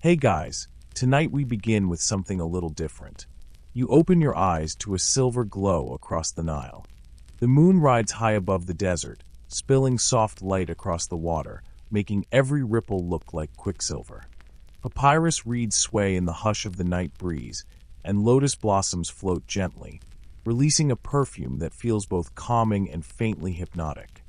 Hey guys, tonight we begin with something a little different. You open your eyes to a silver glow across the Nile. The moon rides high above the desert, spilling soft light across the water, making every ripple look like quicksilver. Papyrus reeds sway in the hush of the night breeze, and lotus blossoms float gently, releasing a perfume that feels both calming and faintly hypnotic.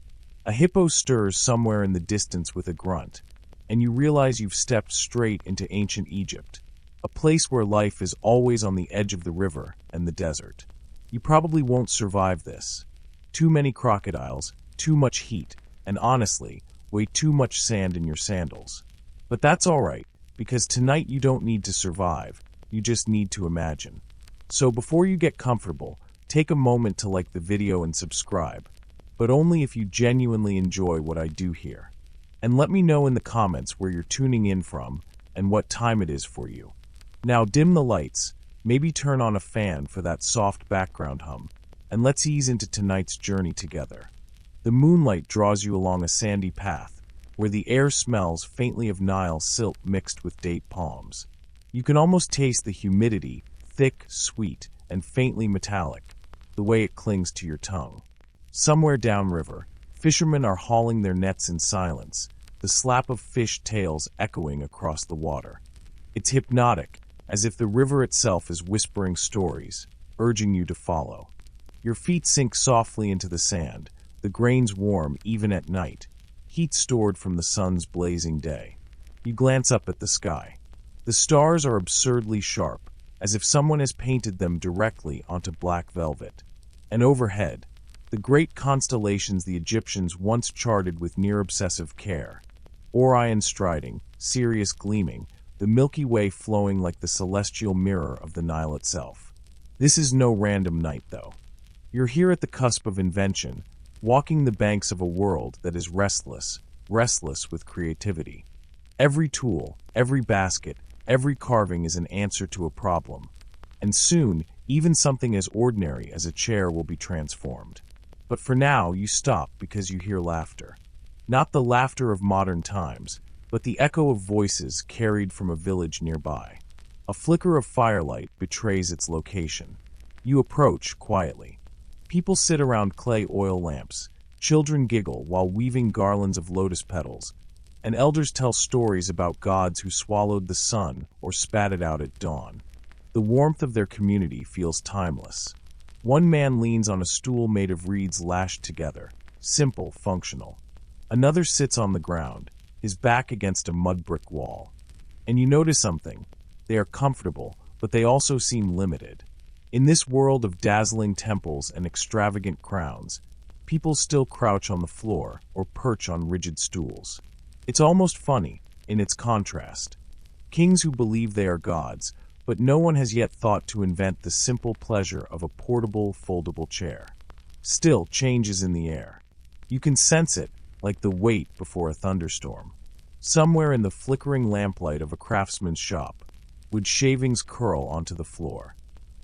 A hippo stirs somewhere in the distance with a grunt, and you realize you've stepped straight into ancient Egypt, a place where life is always on the edge of the river and the desert. You probably won't survive this. Too many crocodiles, too much heat, and honestly, way too much sand in your sandals. But that's alright, because tonight you don't need to survive, you just need to imagine. So before you get comfortable, take a moment to like the video and subscribe, but only if you genuinely enjoy what I do here. And let me know in the comments where you're tuning in from and what time it is for you. Now dim the lights, maybe turn on a fan for that soft background hum, and let's ease into tonight's journey together. The moonlight draws you along a sandy path, where the air smells faintly of Nile silt mixed with date palms. You can almost taste the humidity, thick, sweet, and faintly metallic, the way it clings to your tongue. Somewhere downriver, fishermen are hauling their nets in silence, the slap of fish tails echoing across the water. It's hypnotic, as if the river itself is whispering stories, urging you to follow. Your feet sink softly into the sand, the grains warm even at night, heat stored from the sun's blazing day. You glance up at the sky. The stars are absurdly sharp, as if someone has painted them directly onto black velvet. And overhead, the great constellations the Egyptians once charted with near-obsessive care. Orion striding, Sirius gleaming, the Milky Way flowing like the celestial mirror of the Nile itself. This is no random night, though. You're here at the cusp of invention, walking the banks of a world that is restless with creativity. Every tool, every basket, every carving is an answer to a problem. And soon, even something as ordinary as a chair will be transformed. But for now, you stop because you hear laughter. Not the laughter of modern times, but the echo of voices carried from a village nearby. A flicker of firelight betrays its location. You approach quietly. People sit around clay oil lamps, children giggle while weaving garlands of lotus petals, and elders tell stories about gods who swallowed the sun or spat it out at dawn. The warmth of their community feels timeless. One man leans on a stool made of reeds lashed together, simple, functional. Another sits on the ground, his back against a mud brick wall. And you notice something. They are comfortable, but they also seem limited. In this world of dazzling temples and extravagant crowns, people still crouch on the floor or perch on rigid stools. It's almost funny, in its contrast. Kings who believe they are gods, but no one has yet thought to invent the simple pleasure of a portable, foldable chair. Still, change is in the air. You can sense it, like the wait before a thunderstorm. Somewhere in the flickering lamplight of a craftsman's shop, wood shavings curl onto the floor.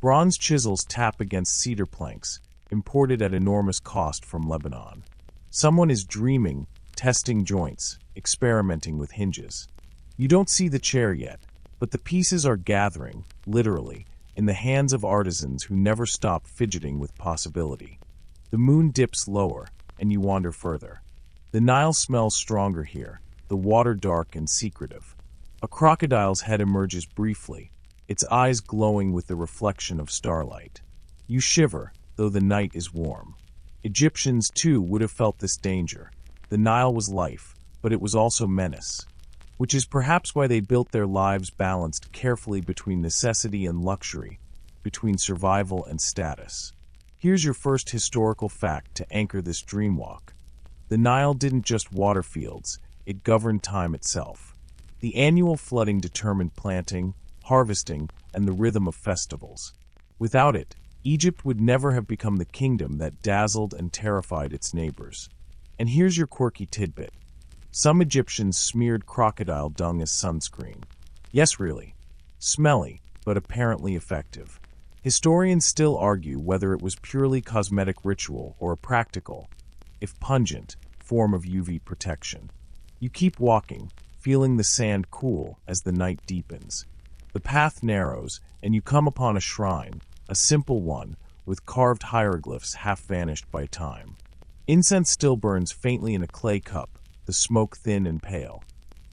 Bronze chisels tap against cedar planks, imported at enormous cost from Lebanon. Someone is dreaming, testing joints, experimenting with hinges. You don't see the chair yet, but the pieces are gathering, literally, in the hands of artisans who never stop fidgeting with possibility. The moon dips lower, and you wander further. The Nile smells stronger here, the water dark and secretive. A crocodile's head emerges briefly, its eyes glowing with the reflection of starlight. You shiver, though the night is warm. Egyptians, too, would have felt this danger. The Nile was life, but it was also menace. Which is perhaps why they built their lives balanced carefully between necessity and luxury, between survival and status. Here's your first historical fact to anchor this dream walk. The Nile didn't just water fields, it governed time itself. The annual flooding determined planting, harvesting, and the rhythm of festivals. Without it, Egypt would never have become the kingdom that dazzled and terrified its neighbors. And here's your quirky tidbit. Some Egyptians smeared crocodile dung as sunscreen. Yes, really. Smelly, but apparently effective. Historians still argue whether it was purely cosmetic ritual or a practical, if pungent, form of UV protection. You keep walking, feeling the sand cool as the night deepens. The path narrows, and you come upon a shrine, a simple one, with carved hieroglyphs half vanished by time. Incense still burns faintly in a clay cup, the smoke thin and pale.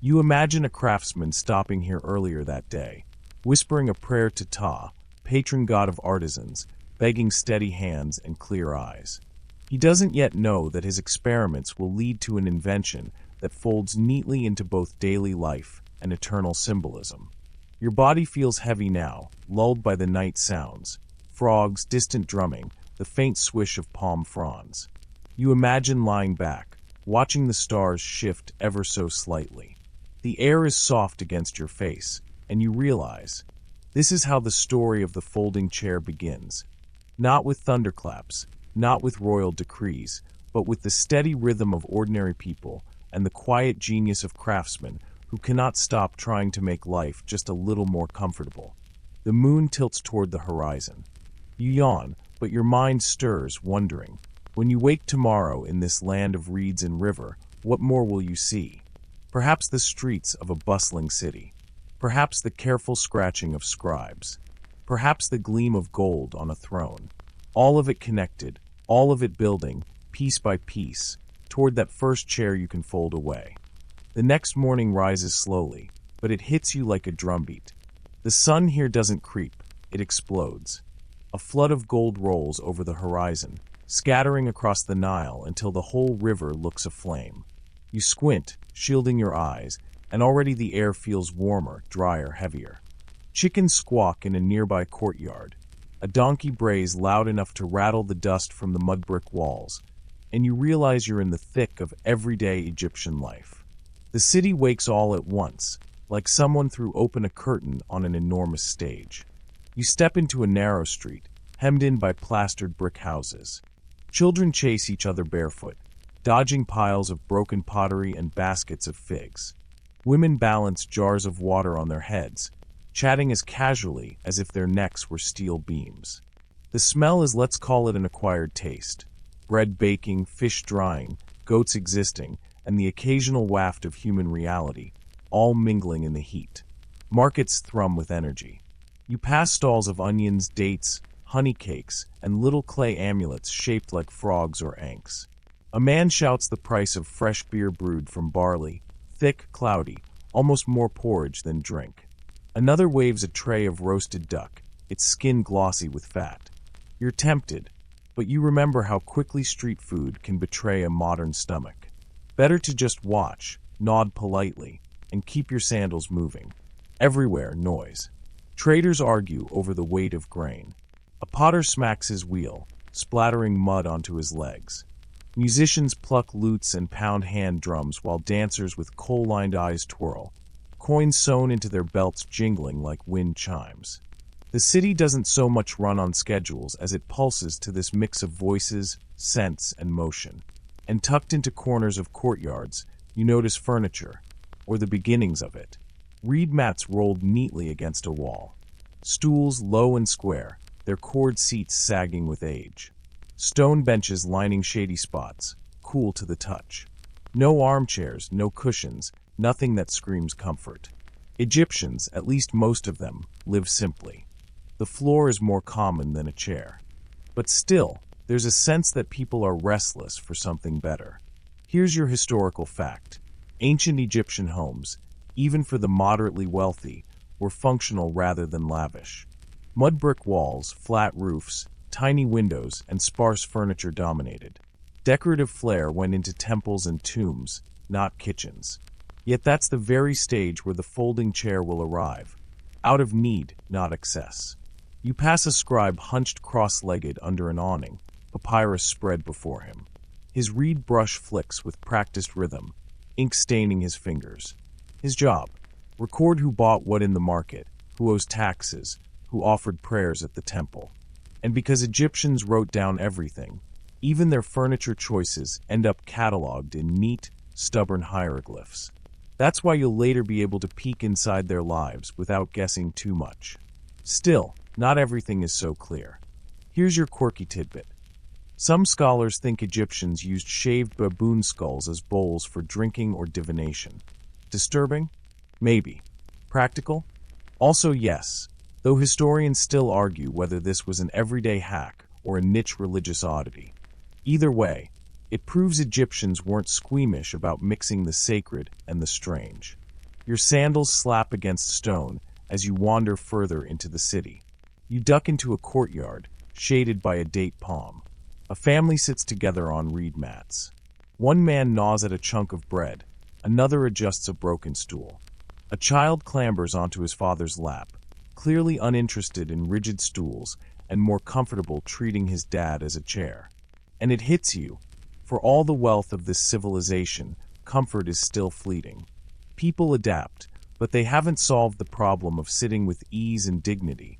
You imagine a craftsman stopping here earlier that day, whispering a prayer to Ta, patron god of artisans, begging steady hands and clear eyes. He doesn't yet know that his experiments will lead to an invention that folds neatly into both daily life and eternal symbolism. Your body feels heavy now, lulled by the night sounds, frogs, distant drumming, the faint swish of palm fronds. You imagine lying back, watching the stars shift ever so slightly. The air is soft against your face, and you realize this is how the story of the folding chair begins. Not with thunderclaps, not with royal decrees, but with the steady rhythm of ordinary people and the quiet genius of craftsmen who cannot stop trying to make life just a little more comfortable. The moon tilts toward the horizon. You yawn, but your mind stirs, wondering, when you wake tomorrow in this land of reeds and river, what more will you see? Perhaps the streets of a bustling city. Perhaps the careful scratching of scribes. Perhaps the gleam of gold on a throne. All of it connected, all of it building, piece by piece, toward that first chair you can fold away. The next morning rises slowly, but it hits you like a drumbeat. The sun here doesn't creep, it explodes. A flood of gold rolls over the horizon, scattering across the Nile until the whole river looks aflame. You squint, shielding your eyes, and already the air feels warmer, drier, heavier. Chickens squawk in a nearby courtyard. A donkey brays loud enough to rattle the dust from the mud brick walls, and you realize you're in the thick of everyday Egyptian life. The city wakes all at once, like someone threw open a curtain on an enormous stage. You step into a narrow street, hemmed in by plastered brick houses. Children chase each other barefoot, dodging piles of broken pottery and baskets of figs. Women balance jars of water on their heads, chatting as casually as if their necks were steel beams. The smell is, let's call it, an acquired taste. Bread baking, fish drying, goats existing, and the occasional waft of human reality, all mingling in the heat. Markets thrum with energy. You pass stalls of onions, dates, honey cakes, and little clay amulets shaped like frogs or ankhs. A man shouts the price of fresh beer brewed from barley, thick, cloudy, almost more porridge than drink. Another waves a tray of roasted duck, its skin glossy with fat. You're tempted, but you remember how quickly street food can betray a modern stomach. Better to just watch, nod politely, and keep your sandals moving. Everywhere, noise. Traders argue over the weight of grain. A potter smacks his wheel, splattering mud onto his legs. Musicians pluck lutes and pound hand drums while dancers with coal-lined eyes twirl, coins sewn into their belts jingling like wind chimes. The city doesn't so much run on schedules as it pulses to this mix of voices, scents, and motion. And tucked into corners of courtyards, you notice furniture, or the beginnings of it. Reed mats rolled neatly against a wall. Stools low and square, their cord seats sagging with age. Stone benches lining shady spots, cool to the touch. No armchairs, no cushions, nothing that screams comfort. Egyptians, at least most of them, live simply. The floor is more common than a chair. But still, there's a sense that people are restless for something better. Here's your historical fact. Ancient Egyptian homes, even for the moderately wealthy, were functional rather than lavish. Mud brick walls, flat roofs, tiny windows, and sparse furniture dominated. Decorative flair went into temples and tombs, not kitchens. Yet that's the very stage where the folding chair will arrive. Out of need, not excess. You pass a scribe hunched cross-legged under an awning, papyrus spread before him. His reed brush flicks with practiced rhythm, ink staining his fingers. His job: record who bought what in the market, who owes taxes, who offered prayers at the temple. And because Egyptians wrote down everything, even their furniture choices end up cataloged in neat, stubborn hieroglyphs. That's why you'll later be able to peek inside their lives without guessing too much. Still, not everything is so clear. Here's your quirky tidbit. Some scholars think Egyptians used shaved baboon skulls as bowls for drinking or divination. Disturbing? Maybe. Practical? Also yes, though historians still argue whether this was an everyday hack or a niche religious oddity. Either way, it proves Egyptians weren't squeamish about mixing the sacred and the strange. Your sandals slap against stone as you wander further into the city. You duck into a courtyard, shaded by a date palm. A family sits together on reed mats. One man gnaws at a chunk of bread, another adjusts a broken stool. A child clambers onto his father's lap, clearly uninterested in rigid stools and more comfortable treating his dad as a chair. And it hits you. For all the wealth of this civilization, comfort is still fleeting. People adapt, but they haven't solved the problem of sitting with ease and dignity.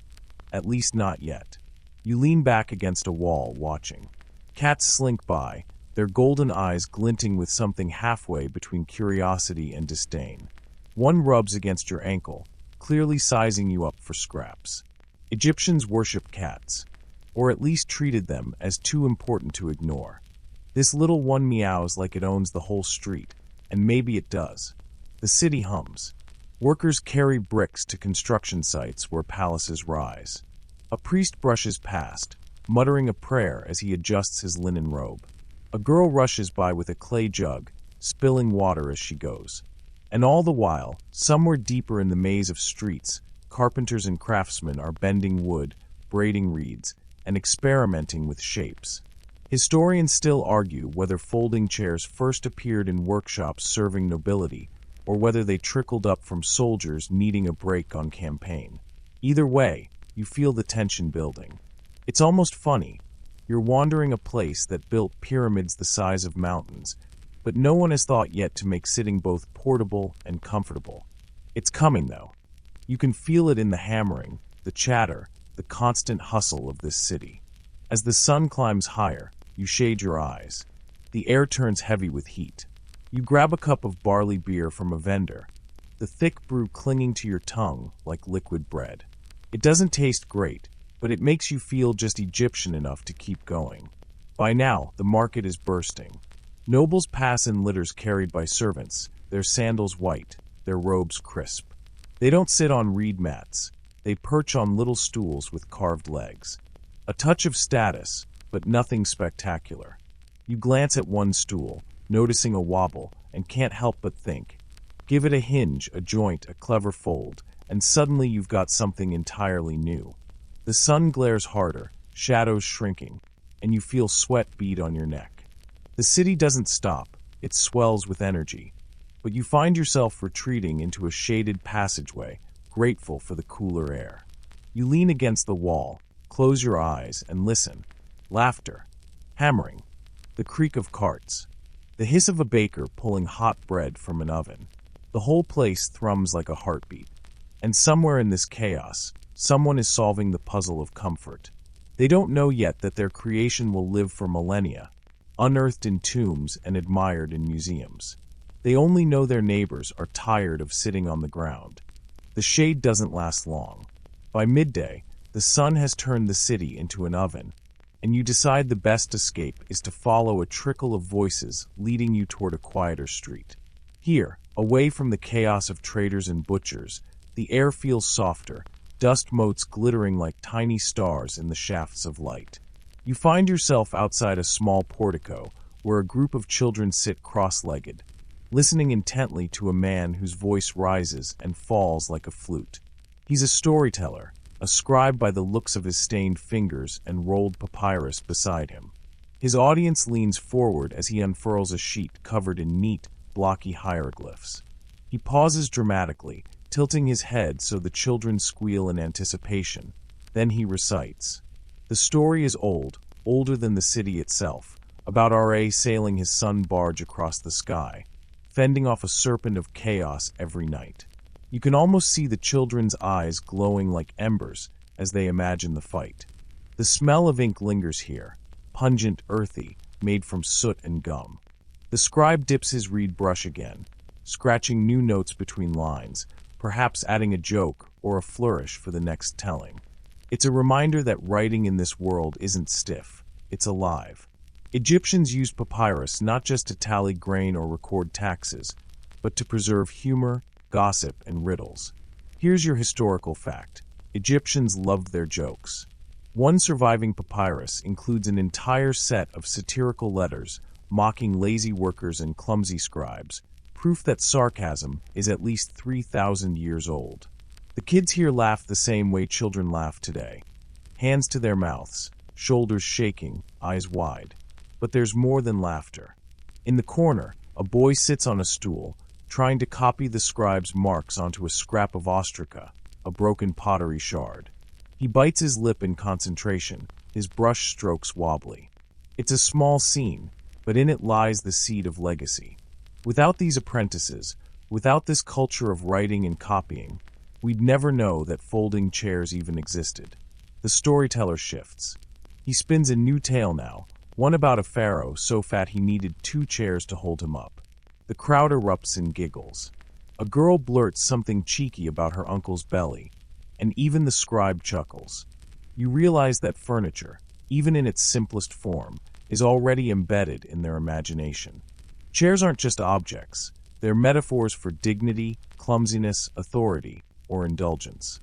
At least not yet. You lean back against a wall, watching. Cats slink by, their golden eyes glinting with something halfway between curiosity and disdain. One rubs against your ankle, clearly sizing you up for scraps. Egyptians worship cats, or at least treated them as too important to ignore. This little one meows like it owns the whole street, and maybe it does. The city hums. Workers carry bricks to construction sites where palaces rise. A priest brushes past, muttering a prayer as he adjusts his linen robe. A girl rushes by with a clay jug, spilling water as she goes. And all the while, somewhere deeper in the maze of streets, carpenters and craftsmen are bending wood, braiding reeds, and experimenting with shapes. Historians still argue whether folding chairs first appeared in workshops serving nobility, or whether they trickled up from soldiers needing a break on campaign. Either way, you feel the tension building. It's almost funny. You're wandering a place that built pyramids the size of mountains, but no one has thought yet to make sitting both portable and comfortable. It's coming, though. You can feel it in the hammering, the chatter, the constant hustle of this city. As the sun climbs higher, you shade your eyes. The air turns heavy with heat. You grab a cup of barley beer from a vendor, the thick brew clinging to your tongue like liquid bread. It doesn't taste great, but it makes you feel just Egyptian enough to keep going. By now, the market is bursting. Nobles pass in litters carried by servants, their sandals white, their robes crisp. They don't sit on reed mats. They perch on little stools with carved legs. A touch of status, but nothing spectacular. You glance at one stool, noticing a wobble, and can't help but think. Give it a hinge, a joint, a clever fold, and suddenly you've got something entirely new. The sun glares harder, shadows shrinking, and you feel sweat bead on your neck. The city doesn't stop, it swells with energy, but you find yourself retreating into a shaded passageway, grateful for the cooler air. You lean against the wall, close your eyes, and listen. Laughter, hammering, the creak of carts, the hiss of a baker pulling hot bread from an oven. The whole place thrums like a heartbeat. And somewhere in this chaos, someone is solving the puzzle of comfort. They don't know yet that their creation will live for millennia, unearthed in tombs and admired in museums. They only know their neighbors are tired of sitting on the ground. The shade doesn't last long. By midday, the sun has turned the city into an oven, and you decide the best escape is to follow a trickle of voices leading you toward a quieter street. Here, away from the chaos of traders and butchers, the air feels softer, dust motes glittering like tiny stars in the shafts of light. You find yourself outside a small portico, where a group of children sit cross-legged, listening intently to a man whose voice rises and falls like a flute. He's a storyteller, a scribe by the looks of his stained fingers and rolled papyrus beside him. His audience leans forward as he unfurls a sheet covered in neat, blocky hieroglyphs. He pauses dramatically, tilting his head so the children squeal in anticipation. Then he recites. The story is old, older than the city itself, about Ra sailing his sun barge across the sky, fending off a serpent of chaos every night. You can almost see the children's eyes glowing like embers as they imagine the fight. The smell of ink lingers here, pungent, earthy, made from soot and gum. The scribe dips his reed brush again, scratching new notes between lines, perhaps adding a joke or a flourish for the next telling. It's a reminder that writing in this world isn't stiff, it's alive. Egyptians used papyrus not just to tally grain or record taxes, but to preserve humor, gossip, and riddles. Here's your historical fact. Egyptians loved their jokes. One surviving papyrus includes an entire set of satirical letters mocking lazy workers and clumsy scribes, proof that sarcasm is at least 3,000 years old. The kids here laugh the same way children laugh today. Hands to their mouths, shoulders shaking, eyes wide. But there's more than laughter. In the corner, a boy sits on a stool, trying to copy the scribe's marks onto a scrap of ostraca, a broken pottery shard. He bites his lip in concentration, his brush strokes wobbly. It's a small scene, but in it lies the seed of legacy. Without these apprentices, without this culture of writing and copying, we'd never know that folding chairs even existed. The storyteller shifts. He spins a new tale now, one about a pharaoh so fat he needed 2 chairs to hold him up. The crowd erupts in giggles. A girl blurts something cheeky about her uncle's belly, and even the scribe chuckles. You realize that furniture, even in its simplest form, is already embedded in their imagination. Chairs aren't just objects, they're metaphors for dignity, clumsiness, authority, or indulgence.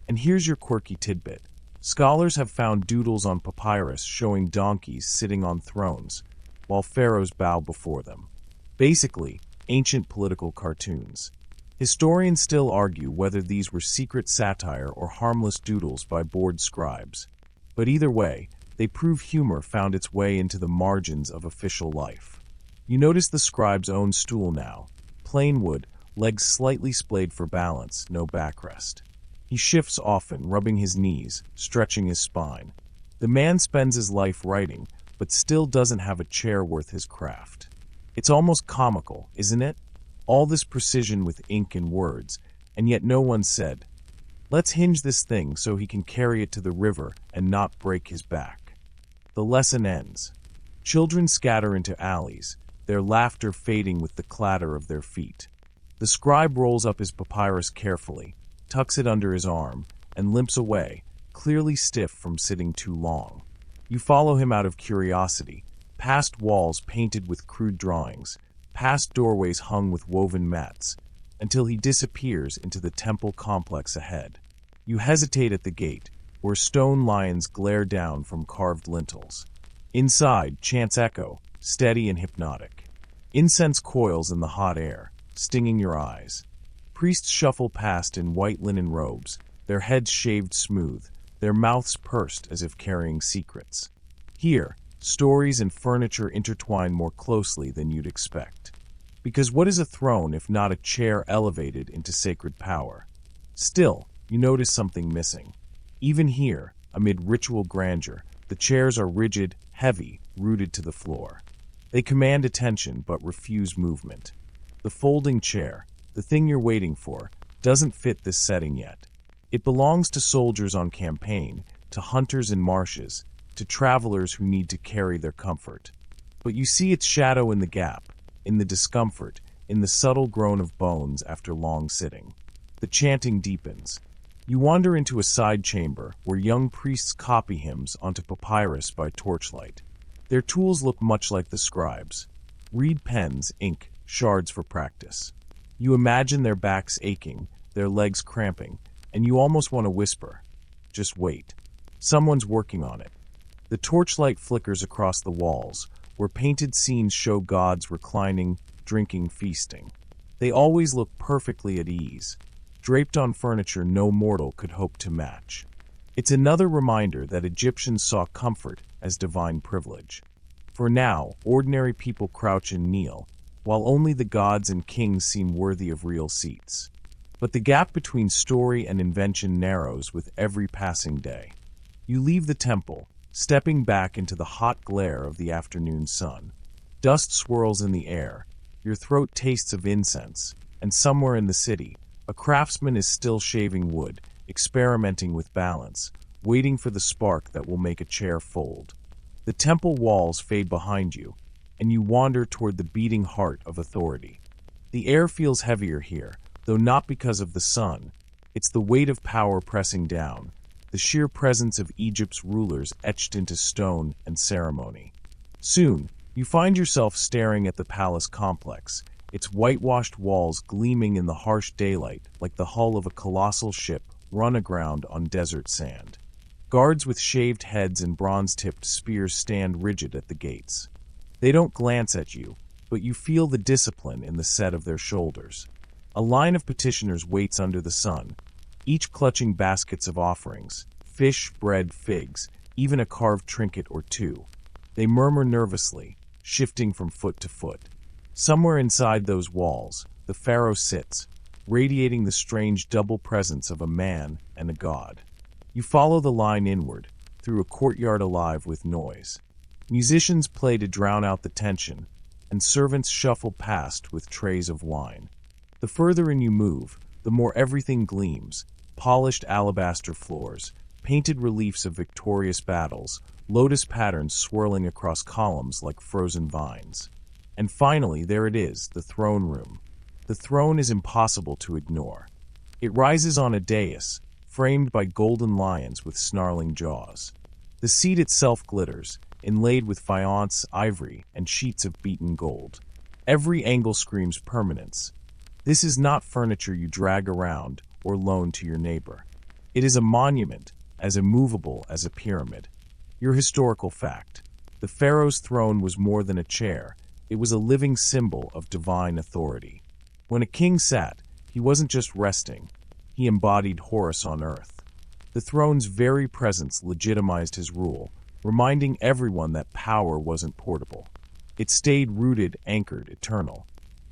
And here's your quirky tidbit. Scholars have found doodles on papyrus showing donkeys sitting on thrones, while pharaohs bow before them. Basically, ancient political cartoons. Historians still argue whether these were secret satire or harmless doodles by bored scribes. But either way, they prove humor found its way into the margins of official life. You notice the scribe's own stool now. Plain wood, legs slightly splayed for balance, no backrest. He shifts often, rubbing his knees, stretching his spine. The man spends his life writing, but still doesn't have a chair worth his craft. It's almost comical, isn't it? All this precision with ink and words, and yet no one said, "Let's hinge this thing so he can carry it to the river and not break his back." The lesson ends. Children scatter into alleys, their laughter fading with the clatter of their feet. The scribe rolls up his papyrus carefully, tucks it under his arm, and limps away, clearly stiff from sitting too long. You follow him out of curiosity, past walls painted with crude drawings, past doorways hung with woven mats, until he disappears into the temple complex ahead. You hesitate at the gate, where stone lions glare down from carved lintels. Inside, chants echo, steady and hypnotic. Incense coils in the hot air, stinging your eyes. Priests shuffle past in white linen robes, their heads shaved smooth, their mouths pursed as if carrying secrets. Here, stories and furniture intertwine more closely than you'd expect. Because what is a throne if not a chair elevated into sacred power? Still, you notice something missing. Even here, amid ritual grandeur, the chairs are rigid, heavy, rooted to the floor. They command attention but refuse movement. The folding chair, the thing you're waiting for, doesn't fit this setting yet. It belongs to soldiers on campaign, to hunters in marshes, to travelers who need to carry their comfort. But you see its shadow in the gap, in the discomfort, in the subtle groan of bones after long sitting. The chanting deepens. You wander into a side chamber where young priests copy hymns onto papyrus by torchlight. Their tools look much like the scribes. Reed pens, ink, shards for practice. You imagine their backs aching, their legs cramping, and you almost want to whisper, "Just wait. Someone's working on it." The torchlight flickers across the walls, where painted scenes show gods reclining, drinking, feasting. They always look perfectly at ease, draped on furniture no mortal could hope to match. It's another reminder that Egyptians saw comfort as divine privilege. For now, ordinary people crouch and kneel, while only the gods and kings seem worthy of real seats. But the gap between story and invention narrows with every passing day. You leave the temple, stepping back into the hot glare of the afternoon sun. Dust swirls in the air, your throat tastes of incense, and somewhere in the city, a craftsman is still shaving wood, experimenting with balance, waiting for the spark that will make a chair fold. The temple walls fade behind you, and you wander toward the beating heart of authority. The air feels heavier here, though not because of the sun. It's the weight of power pressing down, the sheer presence of Egypt's rulers etched into stone and ceremony. Soon, you find yourself staring at the palace complex, its whitewashed walls gleaming in the harsh daylight like the hull of a colossal ship run aground on desert sand. Guards with shaved heads and bronze-tipped spears stand rigid at the gates. They don't glance at you, but you feel the discipline in the set of their shoulders. A line of petitioners waits under the sun, each clutching baskets of offerings, fish, bread, figs, even a carved trinket or two. They murmur nervously, shifting from foot to foot. Somewhere inside those walls, the pharaoh sits, radiating the strange double presence of a man and a god. You follow the line inward, through a courtyard alive with noise. Musicians play to drown out the tension, and servants shuffle past with trays of wine. The further in you move, the more everything gleams: polished alabaster floors, painted reliefs of victorious battles, lotus patterns swirling across columns like frozen vines. And finally, there it is, the throne room. The throne is impossible to ignore. It rises on a dais, framed by golden lions with snarling jaws. The seat itself glitters, inlaid with faience, ivory, and sheets of beaten gold. Every angle screams permanence. This is not furniture you drag around or loan to your neighbor. It is a monument, as immovable as a pyramid. Your historical fact: the pharaoh's throne was more than a chair, it was a living symbol of divine authority. When a king sat, he wasn't just resting, he embodied Horus on earth. The throne's very presence legitimized his rule, reminding everyone that power wasn't portable. It stayed rooted, anchored, eternal.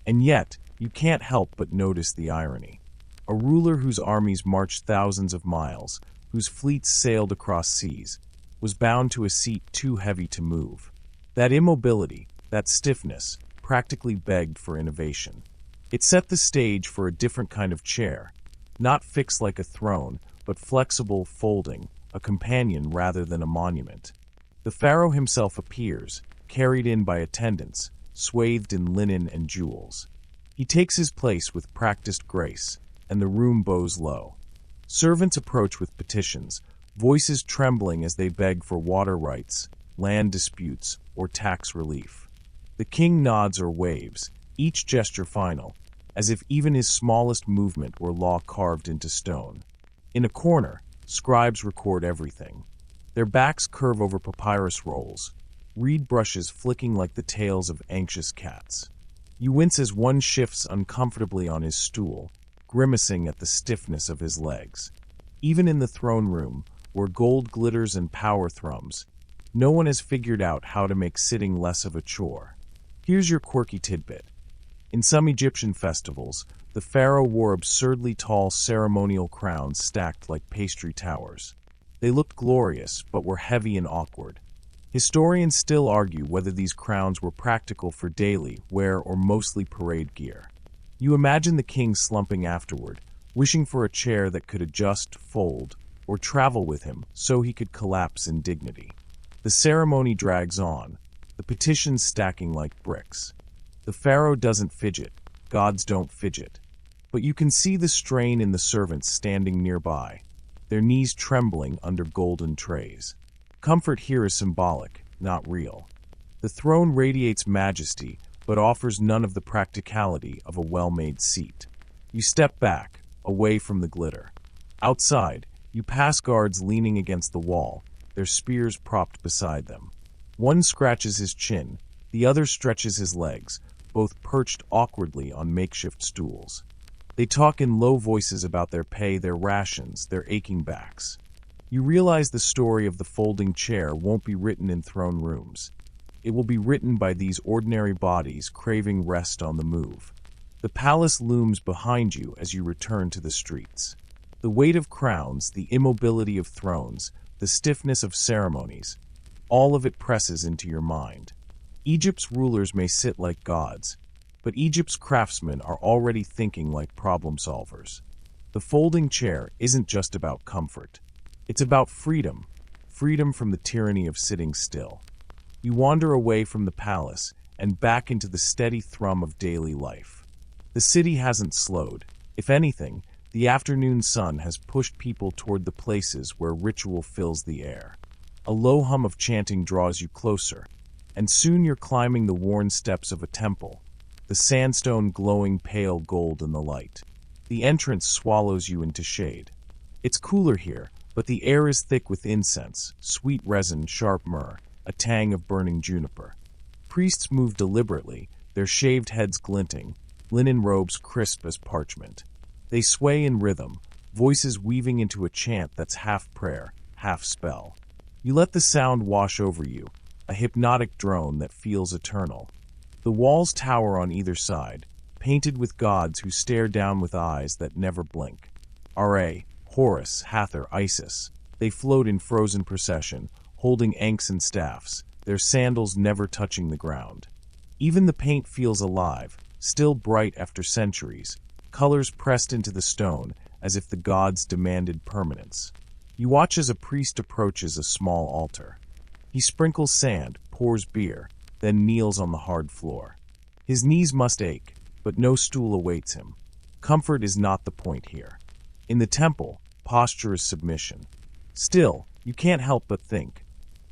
And yet, you can't help but notice the irony. A ruler whose armies marched thousands of miles, whose fleets sailed across seas, was bound to a seat too heavy to move. That immobility, that stiffness, practically begged for innovation. It set the stage for a different kind of chair, not fixed like a throne, but flexible, folding, a companion rather than a monument. The pharaoh himself appears, carried in by attendants, swathed in linen and jewels. He takes his place with practiced grace, and the room bows low. Servants approach with petitions, voices trembling as they beg for water rights, land disputes, or tax relief. The king nods or waves, each gesture final, as if even his smallest movement were law carved into stone. In a corner, scribes record everything. Their backs curve over papyrus rolls, reed brushes flicking like the tails of anxious cats. You wince as one shifts uncomfortably on his stool, grimacing at the stiffness of his legs. Even in the throne room, where gold glitters and power thrums, no one has figured out how to make sitting less of a chore. Here's your quirky tidbit. In some Egyptian festivals, the pharaoh wore absurdly tall ceremonial crowns stacked like pastry towers. They looked glorious, but were heavy and awkward. Historians still argue whether these crowns were practical for daily wear or mostly parade gear. You imagine the king slumping afterward, wishing for a chair that could adjust, fold, or travel with him so he could collapse in dignity. The ceremony drags on, the petitions stacking like bricks. The pharaoh doesn't fidget, gods don't fidget. But you can see the strain in the servants standing nearby, their knees trembling under golden trays. Comfort here is symbolic, not real. The throne radiates majesty, but offers none of the practicality of a well-made seat. You step back, away from the glitter. Outside, you pass guards leaning against the wall, their spears propped beside them. One scratches his chin, the other stretches his legs, both perched awkwardly on makeshift stools. They talk in low voices about their pay, their rations, their aching backs. You realize the story of the folding chair won't be written in throne rooms. It will be written by these ordinary bodies craving rest on the move. The palace looms behind you as you return to the streets. The weight of crowns, the immobility of thrones, the stiffness of ceremonies, all of it presses into your mind. Egypt's rulers may sit like gods, but Egypt's craftsmen are already thinking like problem solvers. The folding chair isn't just about comfort. It's about freedom, freedom from the tyranny of sitting still. You wander away from the palace and back into the steady thrum of daily life. The city hasn't slowed. If anything, the afternoon sun has pushed people toward the places where ritual fills the air. A low hum of chanting draws you closer, and soon you're climbing the worn steps of a temple, the sandstone glowing pale gold in the light. The entrance swallows you into shade. It's cooler here, but the air is thick with incense, sweet resin, sharp myrrh, a tang of burning juniper. Priests move deliberately, their shaved heads glinting, linen robes crisp as parchment. They sway in rhythm, voices weaving into a chant that's half prayer, half spell. You let the sound wash over you, a hypnotic drone that feels eternal. The walls tower on either side, painted with gods who stare down with eyes that never blink. Ra, Horus, Hathor, Isis. They float in frozen procession, holding ankhs and staffs, their sandals never touching the ground. Even the paint feels alive, still bright after centuries, colors pressed into the stone as if the gods demanded permanence. You watch as a priest approaches a small altar. He sprinkles sand, pours beer, then kneels on the hard floor. His knees must ache, but no stool awaits him. Comfort is not the point here. In the temple, posture is submission. Still, you can't help but think,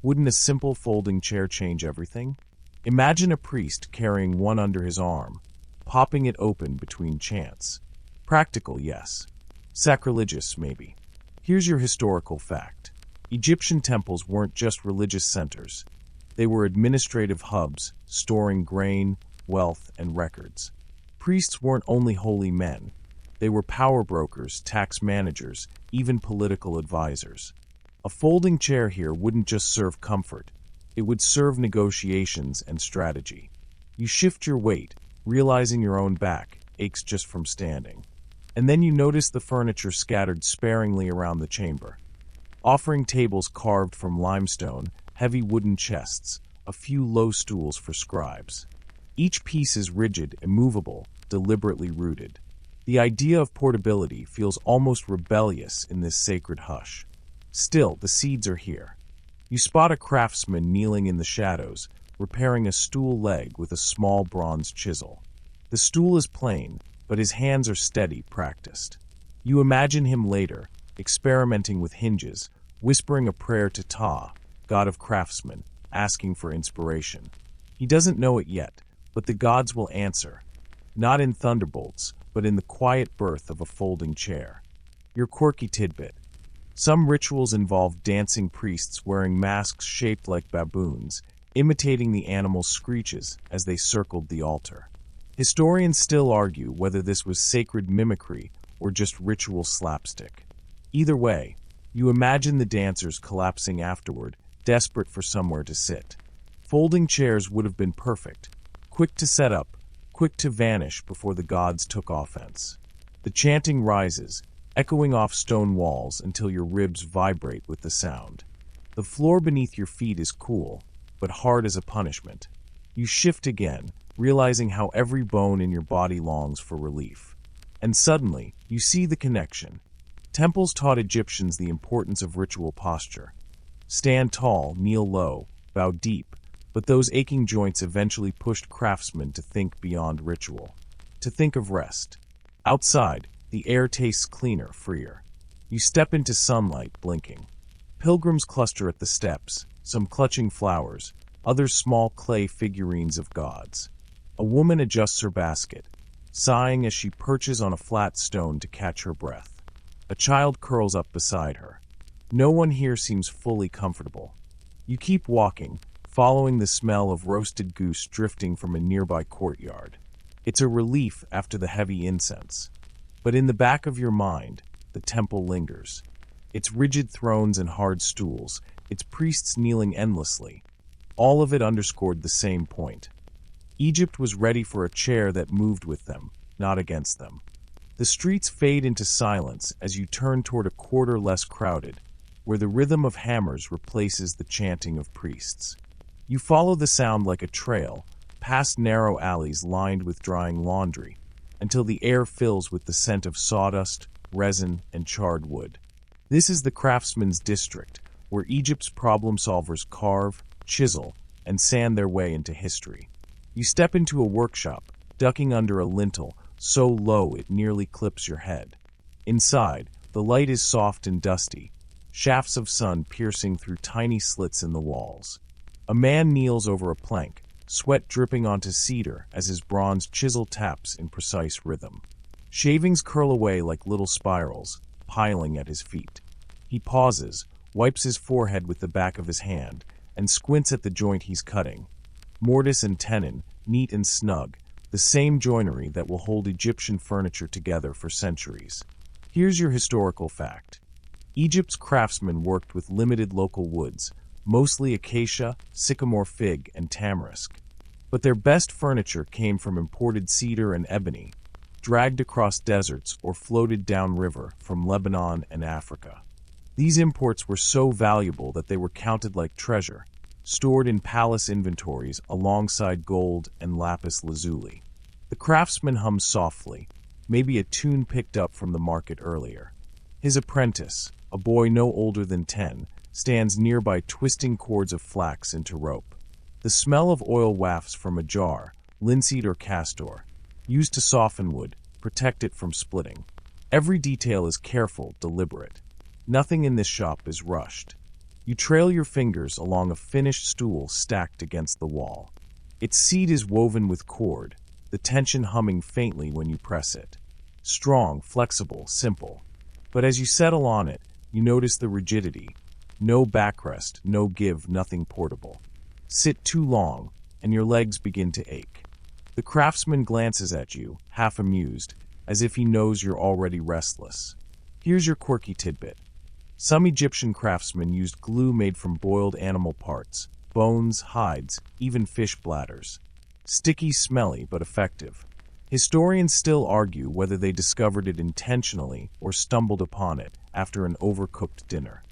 wouldn't a simple folding chair change everything? Imagine a priest carrying one under his arm, popping it open between chants. Practical, yes. Sacrilegious, maybe. Here's your historical fact. Egyptian temples weren't just religious centers. They were administrative hubs, storing grain, wealth, and records. Priests weren't only holy men. They were power brokers, tax managers, even political advisors. A folding chair here wouldn't just serve comfort. It would serve negotiations and strategy. You shift your weight, realizing your own back aches just from standing. And then you notice the furniture scattered sparingly around the chamber. Offering tables carved from limestone, heavy wooden chests, a few low stools for scribes. Each piece is rigid, immovable, deliberately rooted. The idea of portability feels almost rebellious in this sacred hush. Still, the seeds are here. You spot a craftsman kneeling in the shadows, repairing a stool leg with a small bronze chisel. The stool is plain, but his hands are steady, practiced. You imagine him later, experimenting with hinges, whispering a prayer to Ptah, god of craftsmen, asking for inspiration. He doesn't know it yet, but the gods will answer. Not in thunderbolts, but in the quiet birth of a folding chair. Your quirky tidbit. Some rituals involve dancing priests wearing masks shaped like baboons, imitating the animals' screeches as they circled the altar. Historians still argue whether this was sacred mimicry or just ritual slapstick. Either way, you imagine the dancers collapsing afterward, desperate for somewhere to sit. Folding chairs would have been perfect, quick to set up, quick to vanish before the gods took offense. The chanting rises, echoing off stone walls until your ribs vibrate with the sound. The floor beneath your feet is cool, but hard as a punishment. You shift again, realizing how every bone in your body longs for relief. And suddenly, you see the connection. Temples taught Egyptians the importance of ritual posture. Stand tall, kneel low, bow deep, but those aching joints eventually pushed craftsmen to think beyond ritual, to think of rest. Outside, the air tastes cleaner, freer. You step into sunlight, blinking. Pilgrims cluster at the steps, some clutching flowers, others small clay figurines of gods. A woman adjusts her basket, sighing as she perches on a flat stone to catch her breath. A child curls up beside her. No one here seems fully comfortable. You keep walking, following the smell of roasted goose drifting from a nearby courtyard. It's a relief after the heavy incense. But in the back of your mind, the temple lingers. Its rigid thrones and hard stools, its priests kneeling endlessly. All of it underscored the same point. Egypt was ready for a chair that moved with them, not against them. The streets fade into silence as you turn toward a quarter less crowded, where the rhythm of hammers replaces the chanting of priests. You follow the sound like a trail, past narrow alleys lined with drying laundry, until the air fills with the scent of sawdust, resin, and charred wood. This is the craftsman's district, where Egypt's problem solvers carve, chisel, and sand their way into history. You step into a workshop, ducking under a lintel so low it nearly clips your head. Inside, the light is soft and dusty, shafts of sun piercing through tiny slits in the walls. A man kneels over a plank, sweat dripping onto cedar as his bronze chisel taps in precise rhythm. Shavings curl away like little spirals, piling at his feet. He pauses, wipes his forehead with the back of his hand, and squints at the joint he's cutting. Mortise and tenon, neat and snug, the same joinery that will hold Egyptian furniture together for centuries. Here's your historical fact. Egypt's craftsmen worked with limited local woods, mostly acacia, sycamore fig, and tamarisk. But their best furniture came from imported cedar and ebony, dragged across deserts or floated downriver from Lebanon and Africa. These imports were so valuable that they were counted like treasure, stored in palace inventories alongside gold and lapis lazuli. The craftsman hums softly, maybe a tune picked up from the market earlier. His apprentice, a boy no older than 10, stands nearby twisting cords of flax into rope. The smell of oil wafts from a jar, linseed or castor, used to soften wood, protect it from splitting. Every detail is careful, deliberate. Nothing in this shop is rushed. You trail your fingers along a finished stool stacked against the wall. Its seat is woven with cord, the tension humming faintly when you press it. Strong, flexible, simple. But as you settle on it, you notice the rigidity. No backrest, no give, nothing portable. Sit too long, and your legs begin to ache. The craftsman glances at you, half amused, as if he knows you're already restless. Here's your quirky tidbit. Some Egyptian craftsmen used glue made from boiled animal parts, bones, hides, even fish bladders. Sticky, smelly, but effective. Historians still argue whether they discovered it intentionally or stumbled upon it after an overcooked dinner.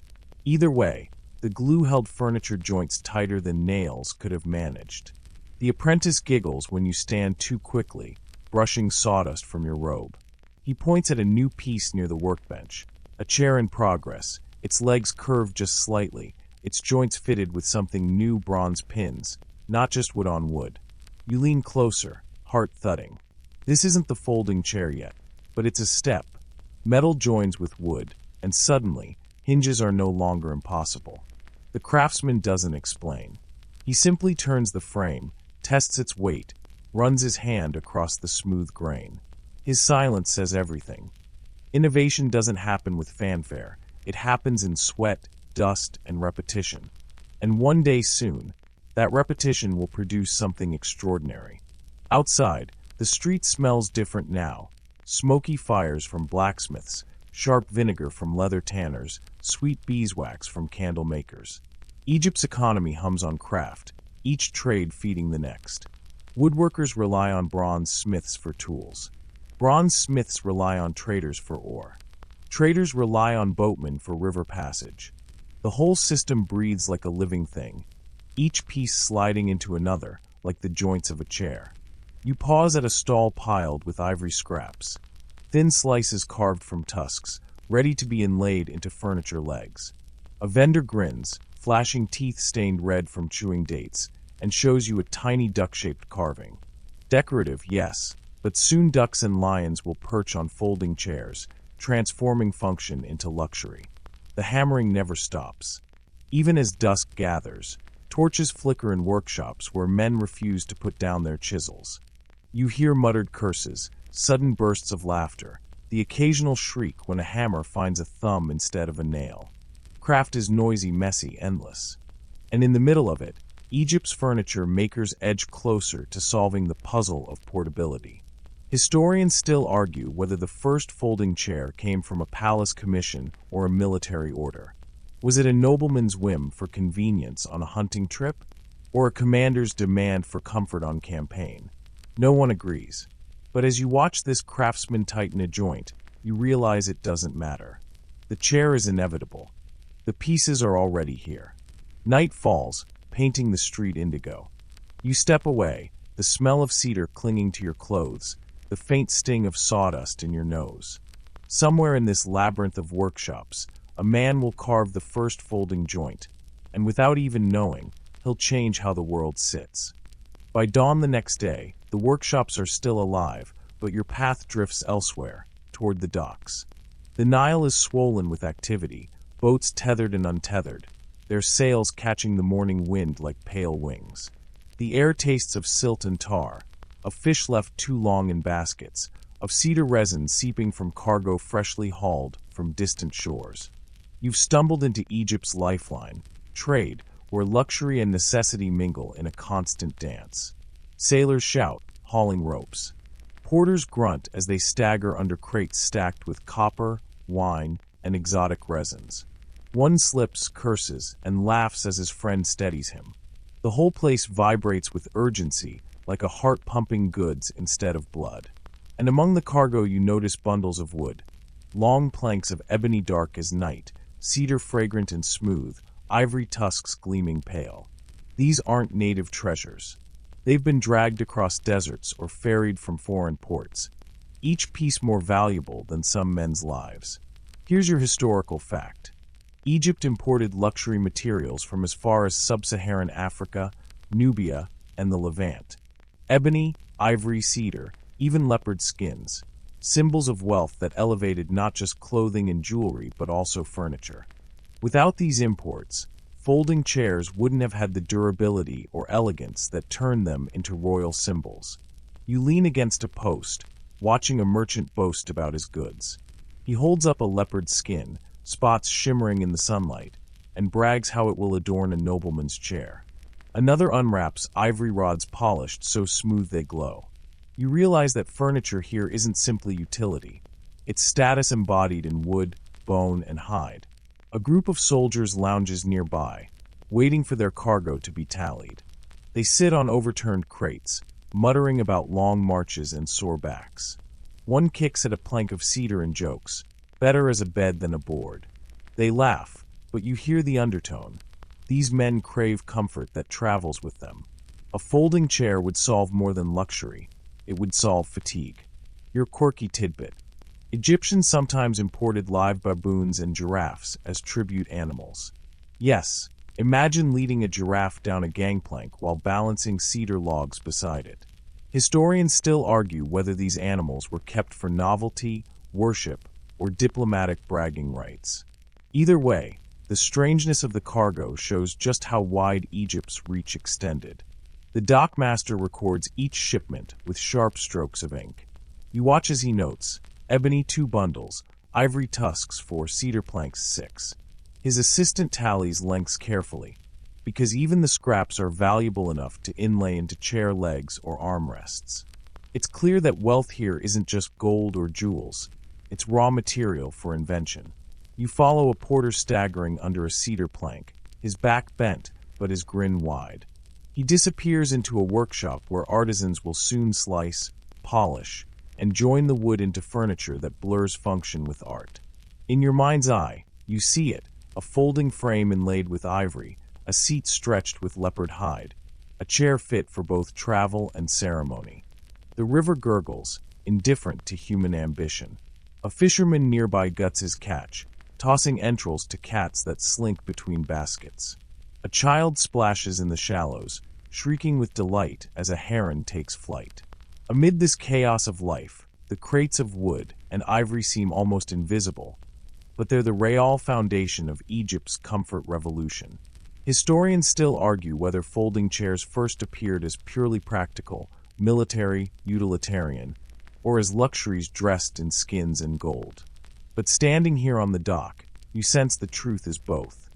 Either way, the glue held furniture joints tighter than nails could have managed. The apprentice giggles when you stand too quickly, brushing sawdust from your robe. He points at a new piece near the workbench, a chair in progress, its legs curved just slightly, its joints fitted with something new bronze pins, not just wood on wood. You lean closer, heart thudding. This isn't the folding chair yet, but it's a step. Metal joins with wood, and suddenly, hinges are no longer impossible. The craftsman doesn't explain. He simply turns the frame, tests its weight, runs his hand across the smooth grain. His silence says everything. Innovation doesn't happen with fanfare. It happens in sweat, dust, and repetition. And one day soon, that repetition will produce something extraordinary. Outside, the street smells different now. Smoky fires from blacksmiths, sharp vinegar from leather tanners, sweet beeswax from candle makers. Egypt's economy hums on craft, each trade feeding the next. Woodworkers rely on bronze smiths for tools. Bronze smiths rely on traders for ore. Traders rely on boatmen for river passage. The whole system breathes like a living thing, each piece sliding into another, like the joints of a chair. You pause at a stall piled with ivory scraps, thin slices carved from tusks, ready to be inlaid into furniture legs. A vendor grins, flashing teeth stained red from chewing dates, and shows you a tiny duck-shaped carving. Decorative, yes, but soon ducks and lions will perch on folding chairs, transforming function into luxury. The hammering never stops. Even as dusk gathers, torches flicker in workshops where men refuse to put down their chisels. You hear muttered curses, sudden bursts of laughter, the occasional shriek when a hammer finds a thumb instead of a nail. Craft is noisy, messy, endless. And in the middle of it, Egypt's furniture makers edge closer to solving the puzzle of portability. Historians still argue whether the first folding chair came from a palace commission or a military order. Was it a nobleman's whim for convenience on a hunting trip, or a commander's demand for comfort on campaign? No one agrees. But as you watch this craftsman tighten a joint, you realize it doesn't matter. The chair is inevitable. The pieces are already here. Night falls, painting the street indigo. You step away, the smell of cedar clinging to your clothes, the faint sting of sawdust in your nose. Somewhere in this labyrinth of workshops, a man will carve the first folding joint, and without even knowing, he'll change how the world sits. By dawn the next day, the workshops are still alive, but your path drifts elsewhere, toward the docks. The Nile is swollen with activity, boats tethered and untethered, their sails catching the morning wind like pale wings. The air tastes of silt and tar, of fish left too long in baskets, of cedar resin seeping from cargo freshly hauled from distant shores. You've stumbled into Egypt's lifeline, trade, where luxury and necessity mingle in a constant dance. Sailors shout, hauling ropes. Porters grunt as they stagger under crates stacked with copper, wine, and exotic resins. One slips, curses, and laughs as his friend steadies him. The whole place vibrates with urgency, like a heart pumping goods instead of blood. And among the cargo you notice bundles of wood. Long planks of ebony dark as night, cedar fragrant and smooth, ivory tusks gleaming pale. These aren't native treasures. They've been dragged across deserts or ferried from foreign ports, each piece more valuable than some men's lives. Here's your historical fact. Egypt imported luxury materials from as far as sub-Saharan Africa, Nubia, and the Levant. Ebony, ivory, cedar, even leopard skins, symbols of wealth that elevated not just clothing and jewelry but also furniture. Without these imports, folding chairs wouldn't have had the durability or elegance that turned them into royal symbols. You lean against a post, watching a merchant boast about his goods. He holds up a leopard skin, spots shimmering in the sunlight, and brags how it will adorn a nobleman's chair. Another unwraps ivory rods polished so smooth they glow. You realize that furniture here isn't simply utility. It's status embodied in wood, bone, and hide. A group of soldiers lounges nearby, waiting for their cargo to be tallied. They sit on overturned crates, muttering about long marches and sore backs. One kicks at a plank of cedar and jokes, better as a bed than a board. They laugh, but you hear the undertone. These men crave comfort that travels with them. A folding chair would solve more than luxury. It would solve fatigue. Your quirky tidbit. Egyptians sometimes imported live baboons and giraffes as tribute animals. Yes, imagine leading a giraffe down a gangplank while balancing cedar logs beside it. Historians still argue whether these animals were kept for novelty, worship, or diplomatic bragging rights. Either way, the strangeness of the cargo shows just how wide Egypt's reach extended. The dockmaster records each shipment with sharp strokes of ink. You watch as he notes, ebony 2 bundles, ivory tusks 4, cedar planks 6. His assistant tallies lengths carefully, because even the scraps are valuable enough to inlay into chair legs or armrests. It's clear that wealth here isn't just gold or jewels, it's raw material for invention. You follow a porter staggering under a cedar plank, his back bent, but his grin wide. He disappears into a workshop where artisans will soon slice, polish, and join the wood into furniture that blurs function with art. In your mind's eye, you see it, a folding frame inlaid with ivory, a seat stretched with leopard hide, a chair fit for both travel and ceremony. The river gurgles, indifferent to human ambition. A fisherman nearby guts his catch, tossing entrails to cats that slink between baskets. A child splashes in the shallows, shrieking with delight as a heron takes flight. Amid this chaos of life, the crates of wood and ivory seem almost invisible, but they're the real foundation of Egypt's comfort revolution. Historians still argue whether folding chairs first appeared as purely practical, military, utilitarian, or as luxuries dressed in skins and gold. But standing here on the dock, you sense the truth is both.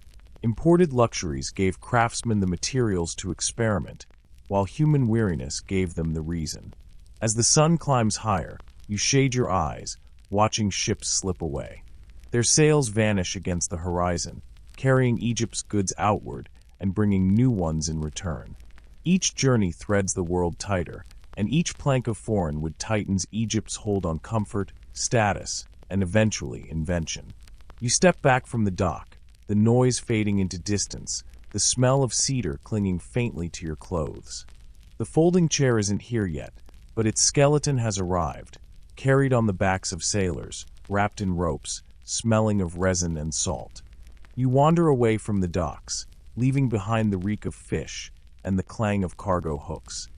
Imported luxuries gave craftsmen the materials to experiment, while human weariness gave them the reason. As the sun climbs higher, you shade your eyes, watching ships slip away. Their sails vanish against the horizon, carrying Egypt's goods outward and bringing new ones in return. Each journey threads the world tighter, and each plank of foreign wood tightens Egypt's hold on comfort, status, and eventually invention. You step back from the dock, the noise fading into distance, the smell of cedar clinging faintly to your clothes. The folding chair isn't here yet, but its skeleton has arrived, carried on the backs of sailors, wrapped in ropes, smelling of resin and salt. You wander away from the docks, leaving behind the reek of fish and the clang of cargo hooks.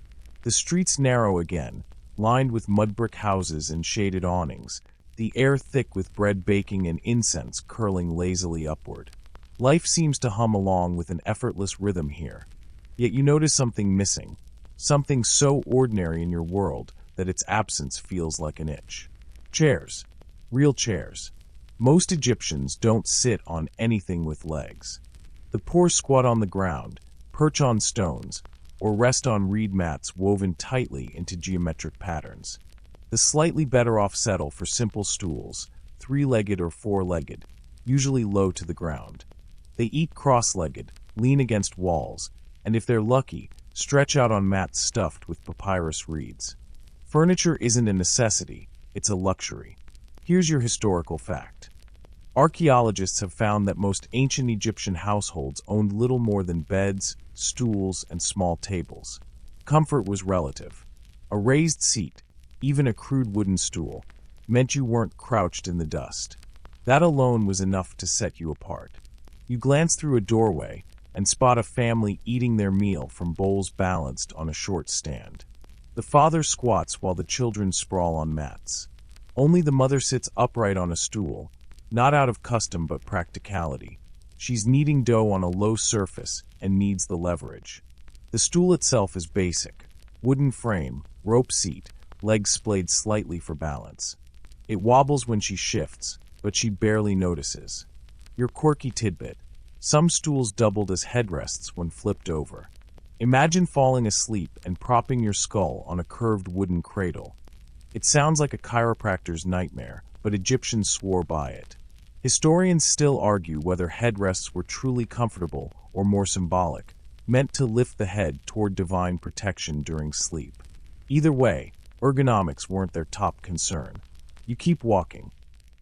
The streets narrow again, lined with mud brick houses and shaded awnings, the air thick with bread baking and incense curling lazily upward. Life seems to hum along with an effortless rhythm here. Yet you notice something missing, something so ordinary in your world that its absence feels like an itch. Chairs. Real chairs. Most Egyptians don't sit on anything with legs. The poor squat on the ground, perch on stones, or rest on reed mats woven tightly into geometric patterns. The slightly better off settle for simple stools, three-legged or four-legged, usually low to the ground. They eat cross-legged, lean against walls, and if they're lucky, stretch out on mats stuffed with papyrus reeds. Furniture isn't a necessity, it's a luxury. Here's your historical fact. Archaeologists have found that most ancient Egyptian households owned little more than beds, stools, and small tables. Comfort was relative. A raised seat, even a crude wooden stool, meant you weren't crouched in the dust. That alone was enough to set you apart. You glance through a doorway and spot a family eating their meal from bowls balanced on a short stand. The father squats while the children sprawl on mats. Only the mother sits upright on a stool, not out of custom but practicality. She's kneading dough on a low surface and needs the leverage. The stool itself is basic. Wooden frame, rope seat, legs splayed slightly for balance. It wobbles when she shifts, but she barely notices. Your quirky tidbit. Some stools doubled as headrests when flipped over. Imagine falling asleep and propping your skull on a curved wooden cradle. It sounds like a chiropractor's nightmare, but Egyptians swore by it. Historians still argue whether headrests were truly comfortable or more symbolic, meant to lift the head toward divine protection during sleep. Either way, ergonomics weren't their top concern. You keep walking.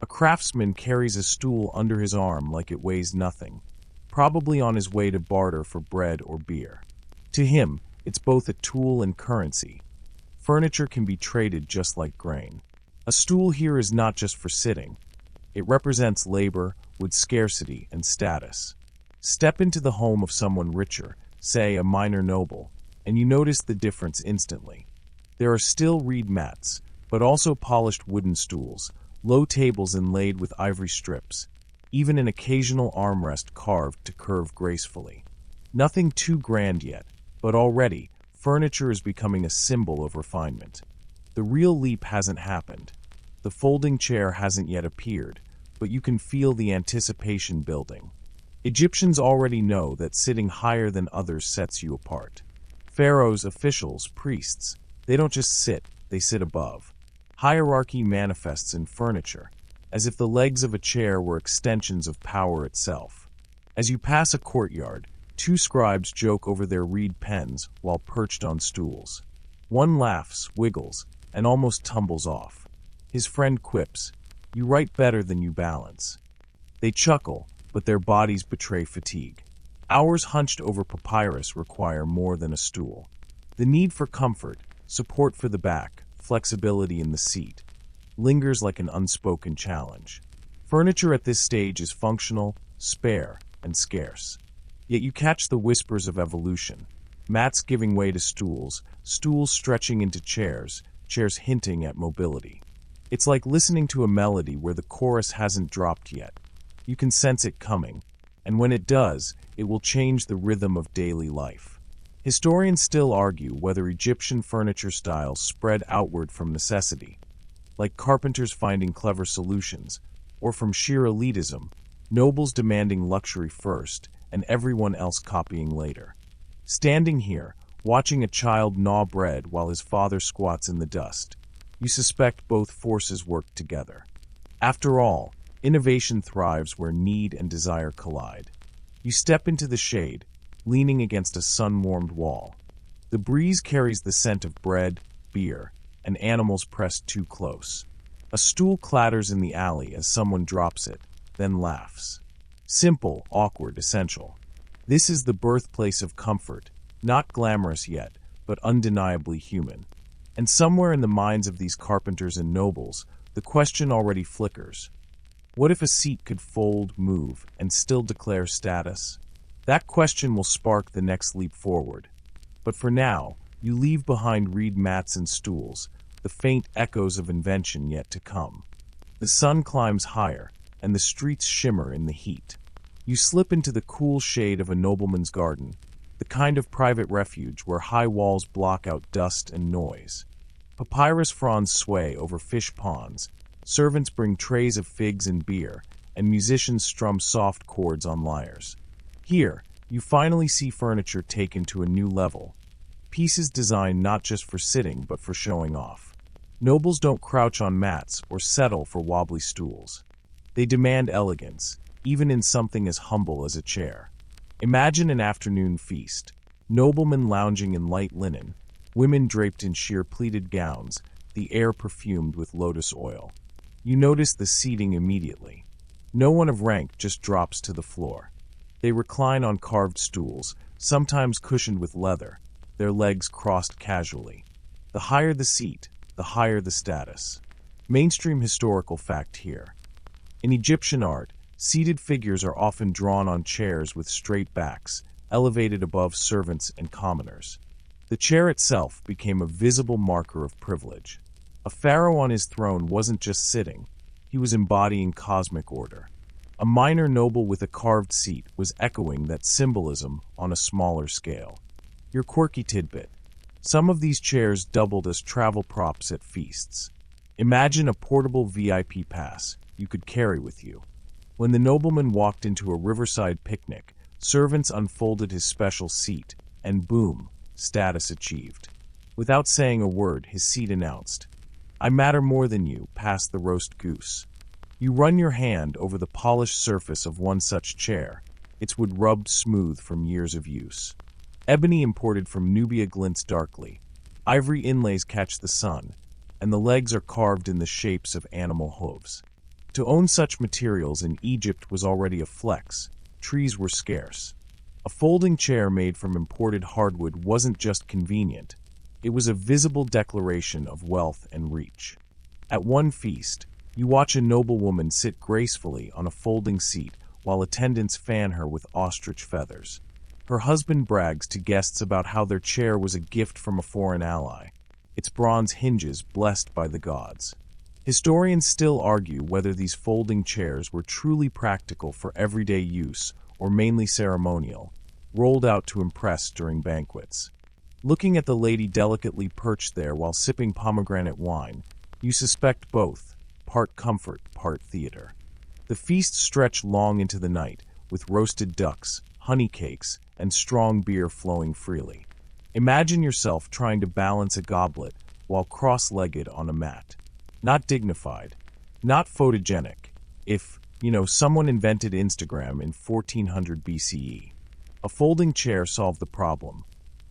A craftsman carries a stool under his arm like it weighs nothing, probably on his way to barter for bread or beer. To him, it's both a tool and currency. Furniture can be traded just like grain. A stool here is not just for sitting. It represents labor with scarcity and status. Step into the home of someone richer, say a minor noble, and you notice the difference instantly. There are still reed mats, but also polished wooden stools, low tables inlaid with ivory strips, even an occasional armrest carved to curve gracefully. Nothing too grand yet, but already, furniture is becoming a symbol of refinement. The real leap hasn't happened. The folding chair hasn't yet appeared, but you can feel the anticipation building. Egyptians already know that sitting higher than others sets you apart. Pharaohs, officials, priests, they don't just sit, they sit above. Hierarchy manifests in furniture, as if the legs of a chair were extensions of power itself. As you pass a courtyard, two scribes joke over their reed pens while perched on stools. One laughs, wiggles, and almost tumbles off. His friend quips, "You write better than you balance." They chuckle, but their bodies betray fatigue. Hours hunched over papyrus require more than a stool. The need for comfort, support for the back, flexibility in the seat, lingers like an unspoken challenge. Furniture at this stage is functional, spare, and scarce. Yet you catch the whispers of evolution. Mats giving way to stools, stools stretching into chairs, chairs hinting at mobility. It's like listening to a melody where the chorus hasn't dropped yet. You can sense it coming, and when it does, it will change the rhythm of daily life. Historians still argue whether Egyptian furniture styles spread outward from necessity, like carpenters finding clever solutions, or from sheer elitism, nobles demanding luxury first, and everyone else copying later. Standing here, watching a child gnaw bread while his father squats in the dust, you suspect both forces work together. After all, innovation thrives where need and desire collide. You step into the shade, leaning against a sun-warmed wall. The breeze carries the scent of bread, beer, and animals pressed too close. A stool clatters in the alley as someone drops it, then laughs. Simple, awkward, essential. This is the birthplace of comfort, not glamorous yet, but undeniably human. And somewhere in the minds of these carpenters and nobles, the question already flickers. What if a seat could fold, move, and still declare status? That question will spark the next leap forward. But for now, you leave behind reed mats and stools, the faint echoes of invention yet to come. The sun climbs higher, and the streets shimmer in the heat. You slip into the cool shade of a nobleman's garden, the kind of private refuge where high walls block out dust and noise. Papyrus fronds sway over fish ponds, servants bring trays of figs and beer, and musicians strum soft chords on lyres. Here, you finally see furniture taken to a new level, pieces designed not just for sitting but for showing off. Nobles don't crouch on mats or settle for wobbly stools. They demand elegance, even in something as humble as a chair. Imagine an afternoon feast, noblemen lounging in light linen, women draped in sheer pleated gowns, the air perfumed with lotus oil. You notice the seating immediately. No one of rank just drops to the floor. They recline on carved stools, sometimes cushioned with leather, their legs crossed casually. The higher the seat, the higher the status. Mainstream historical fact here. In Egyptian art, seated figures are often drawn on chairs with straight backs, elevated above servants and commoners. The chair itself became a visible marker of privilege. A pharaoh on his throne wasn't just sitting, he was embodying cosmic order. A minor noble with a carved seat was echoing that symbolism on a smaller scale. Your quirky tidbit. Some of these chairs doubled as travel props at feasts. Imagine a portable VIP pass you could carry with you. When the nobleman walked into a riverside picnic, servants unfolded his special seat, and boom, status achieved. Without saying a word, his seat announced, "I matter more than you, pass the roast goose." You run your hand over the polished surface of one such chair, its wood rubbed smooth from years of use. Ebony imported from Nubia glints darkly, ivory inlays catch the sun, and the legs are carved in the shapes of animal hooves. To own such materials in Egypt was already a flex. Trees were scarce. A folding chair made from imported hardwood wasn't just convenient, it was a visible declaration of wealth and reach. At one feast, you watch a noblewoman sit gracefully on a folding seat while attendants fan her with ostrich feathers. Her husband brags to guests about how their chair was a gift from a foreign ally, its bronze hinges blessed by the gods. Historians still argue whether these folding chairs were truly practical for everyday use or mainly ceremonial, rolled out to impress during banquets. Looking at the lady delicately perched there while sipping pomegranate wine, you suspect both, part comfort, part theater. The feast stretched long into the night, with roasted ducks, honey cakes, and strong beer flowing freely. Imagine yourself trying to balance a goblet while cross-legged on a mat. Not dignified, not photogenic. If, someone invented Instagram in 1400 BCE. A folding chair solved the problem.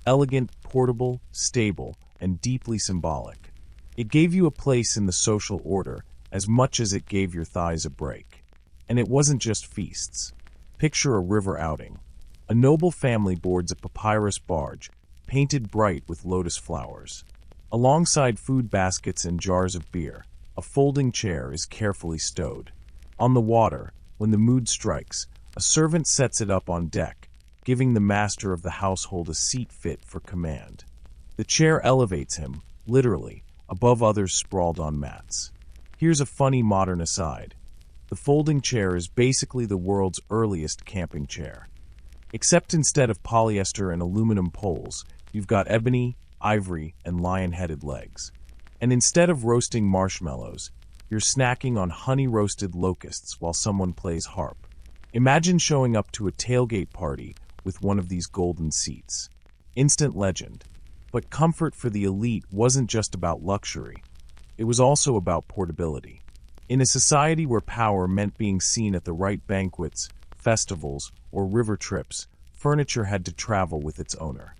Elegant, portable, stable, and deeply symbolic. It gave you a place in the social order as much as it gave your thighs a break. And it wasn't just feasts. Picture a river outing. A noble family boards a papyrus barge, painted bright with lotus flowers. Alongside food baskets and jars of beer, a folding chair is carefully stowed. On the water, when the mood strikes, a servant sets it up on deck, giving the master of the household a seat fit for command. The chair elevates him, literally, above others sprawled on mats. Here's a funny modern aside. The folding chair is basically the world's earliest camping chair. Except instead of polyester and aluminum poles, you've got ebony, ivory, and lion-headed legs. And instead of roasting marshmallows, you're snacking on honey-roasted locusts while someone plays harp. Imagine showing up to a tailgate party with one of these golden seats. Instant legend. But comfort for the elite wasn't just about luxury. It was also about portability. In a society where power meant being seen at the right banquets, festivals, or river trips, furniture had to travel with its owner.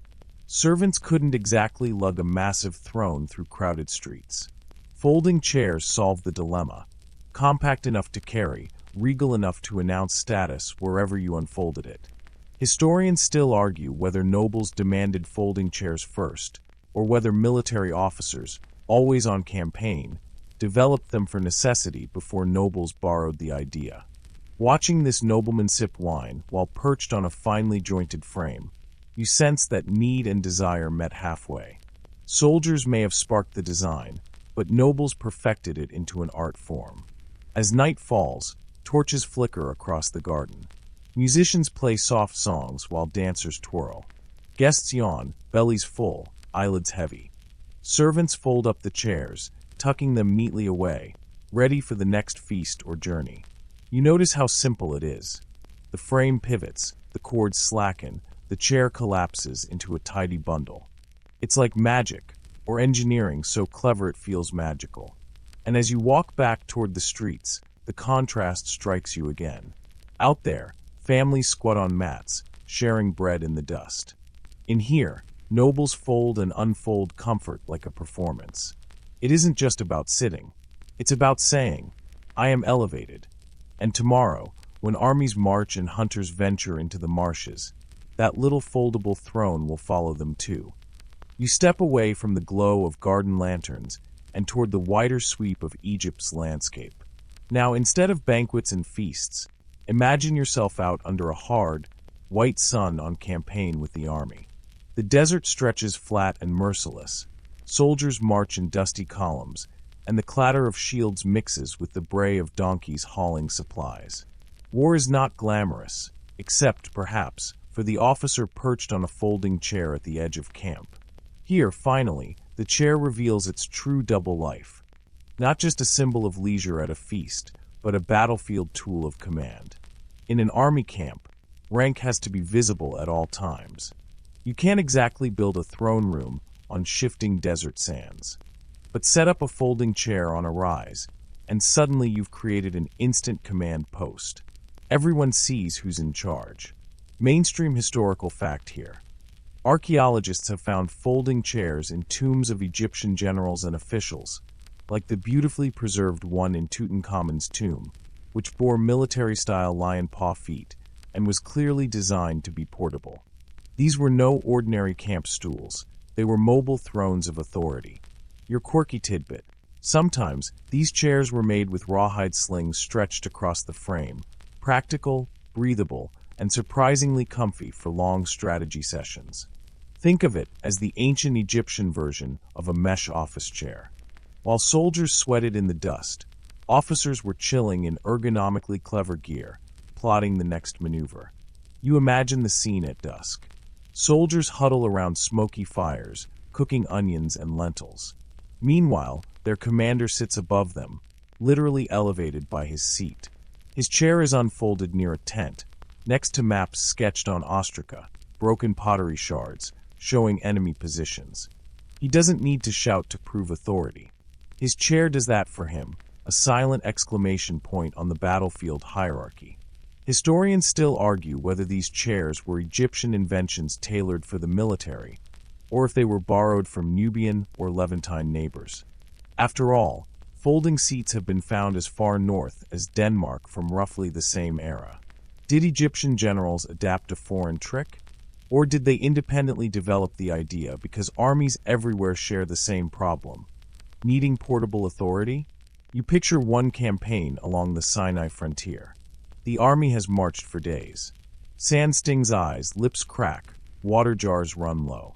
Servants couldn't exactly lug a massive throne through crowded streets. Folding chairs solved the dilemma. Compact enough to carry, regal enough to announce status wherever you unfolded it. Historians still argue whether nobles demanded folding chairs first, or whether military officers, always on campaign, developed them for necessity before nobles borrowed the idea. Watching this nobleman sip wine while perched on a finely jointed frame, you sense that need and desire met halfway. Soldiers may have sparked the design, but nobles perfected it into an art form. As night falls, torches flicker across the garden. Musicians play soft songs while dancers twirl. Guests yawn, bellies full, eyelids heavy. Servants fold up the chairs, tucking them neatly away, ready for the next feast or journey. You notice how simple it is. The frame pivots, the cords slacken, the chair collapses into a tidy bundle. It's like magic, or engineering so clever it feels magical. And as you walk back toward the streets, the contrast strikes you again. Out there, families squat on mats, sharing bread in the dust. In here, nobles fold and unfold comfort like a performance. It isn't just about sitting. It's about saying, I am elevated. And tomorrow, when armies march and hunters venture into the marshes, that little foldable throne will follow them too. You step away from the glow of garden lanterns and toward the wider sweep of Egypt's landscape. Now, instead of banquets and feasts, imagine yourself out under a hard, white sun on campaign with the army. The desert stretches flat and merciless. Soldiers march in dusty columns, and the clatter of shields mixes with the bray of donkeys hauling supplies. War is not glamorous, except, perhaps, for the officer perched on a folding chair at the edge of camp. Here, finally, the chair reveals its true double life. Not just a symbol of leisure at a feast, but a battlefield tool of command. In an army camp, rank has to be visible at all times. You can't exactly build a throne room on shifting desert sands. But set up a folding chair on a rise, and suddenly you've created an instant command post. Everyone sees who's in charge. Mainstream historical fact here. Archaeologists have found folding chairs in tombs of Egyptian generals and officials, like the beautifully preserved one in Tutankhamun's tomb, which bore military-style lion paw feet and was clearly designed to be portable. These were no ordinary camp stools. They were mobile thrones of authority. Your quirky tidbit. Sometimes, these chairs were made with rawhide slings stretched across the frame, practical, breathable, and surprisingly comfy for long strategy sessions. Think of it as the ancient Egyptian version of a mesh office chair. While soldiers sweated in the dust, officers were chilling in ergonomically clever gear, plotting the next maneuver. You imagine the scene at dusk. Soldiers huddle around smoky fires, cooking onions and lentils. Meanwhile, their commander sits above them, literally elevated by his seat. His chair is unfolded near a tent, next to maps sketched on ostraca, broken pottery shards, showing enemy positions. He doesn't need to shout to prove authority. His chair does that for him, a silent exclamation point on the battlefield hierarchy. Historians still argue whether these chairs were Egyptian inventions tailored for the military, or if they were borrowed from Nubian or Levantine neighbors. After all, folding seats have been found as far north as Denmark from roughly the same era. Did Egyptian generals adapt a foreign trick? Or did they independently develop the idea because armies everywhere share the same problem? Needing portable authority? You picture one campaign along the Sinai frontier. The army has marched for days. Sand stings eyes, lips crack, water jars run low.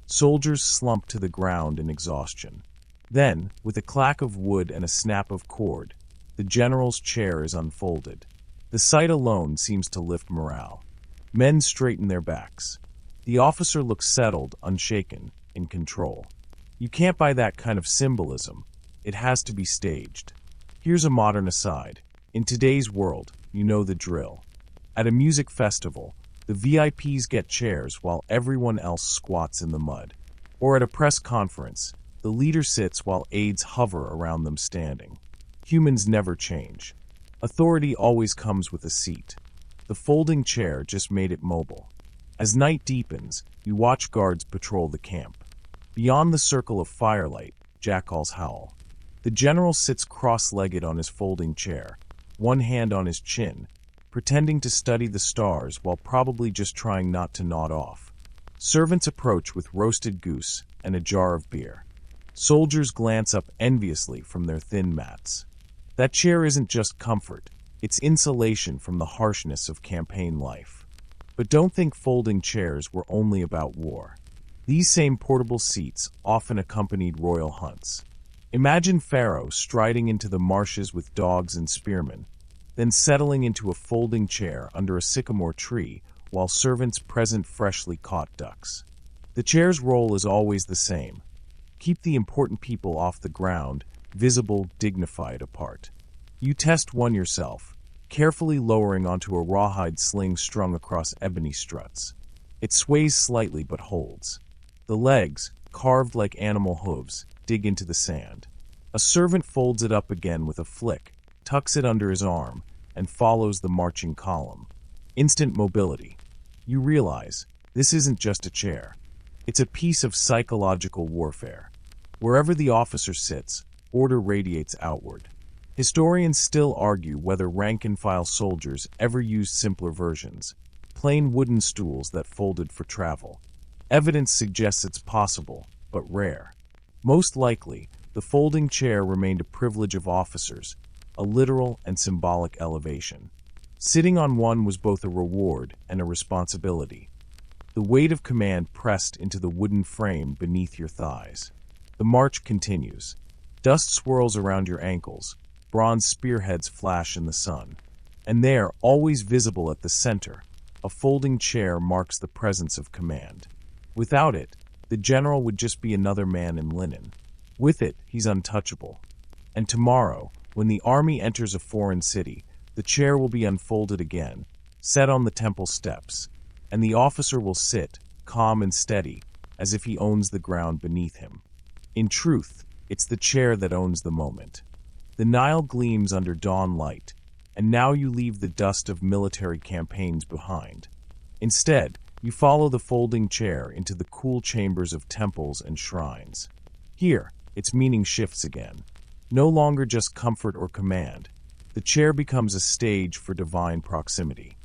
Soldiers slump to the ground in exhaustion. Then, with a clack of wood and a snap of cord, the general's chair is unfolded. The sight alone seems to lift morale. Men straighten their backs. The officer looks settled, unshaken, in control. You can't buy that kind of symbolism. It has to be staged. Here's a modern aside. In today's world, you know the drill. At a music festival, the VIPs get chairs while everyone else squats in the mud. Or at a press conference, the leader sits while aides hover around them standing. Humans never change. Authority always comes with a seat. The folding chair just made it mobile. As night deepens, you watch guards patrol the camp. Beyond the circle of firelight, jackals howl. The general sits cross-legged on his folding chair, one hand on his chin, pretending to study the stars while probably just trying not to nod off. Servants approach with roasted goose and a jar of beer. Soldiers glance up enviously from their thin mats. That chair isn't just comfort, it's insulation from the harshness of campaign life. But don't think folding chairs were only about war. These same portable seats often accompanied royal hunts. Imagine Pharaoh striding into the marshes with dogs and spearmen, then settling into a folding chair under a sycamore tree while servants present freshly caught ducks. The chair's role is always the same. Keep the important people off the ground, visible, dignified, apart. You test one yourself, carefully lowering onto a rawhide sling strung across ebony struts. It sways slightly but holds. The legs, carved like animal hooves, dig into the sand. A servant folds it up again with a flick, tucks it under his arm, and follows the marching column. Instant mobility. You realize, this isn't just a chair. It's a piece of psychological warfare. Wherever the officer sits, order radiates outward. Historians still argue whether rank-and-file soldiers ever used simpler versions, plain wooden stools that folded for travel. Evidence suggests it's possible, but rare. Most likely, the folding chair remained a privilege of officers, a literal and symbolic elevation. Sitting on one was both a reward and a responsibility. The weight of command pressed into the wooden frame beneath your thighs. The march continues. Dust swirls around your ankles, bronze spearheads flash in the sun. And there, always visible at the center, a folding chair marks the presence of command. Without it, the general would just be another man in linen. With it, he's untouchable. And tomorrow, when the army enters a foreign city, the chair will be unfolded again, set on the temple steps, and the officer will sit, calm and steady, as if he owns the ground beneath him. In truth, it's the chair that owns the moment. The Nile gleams under dawn light, and now you leave the dust of military campaigns behind. Instead, you follow the folding chair into the cool chambers of temples and shrines. Here, its meaning shifts again. No longer just comfort or command. The chair becomes a stage for divine proximity.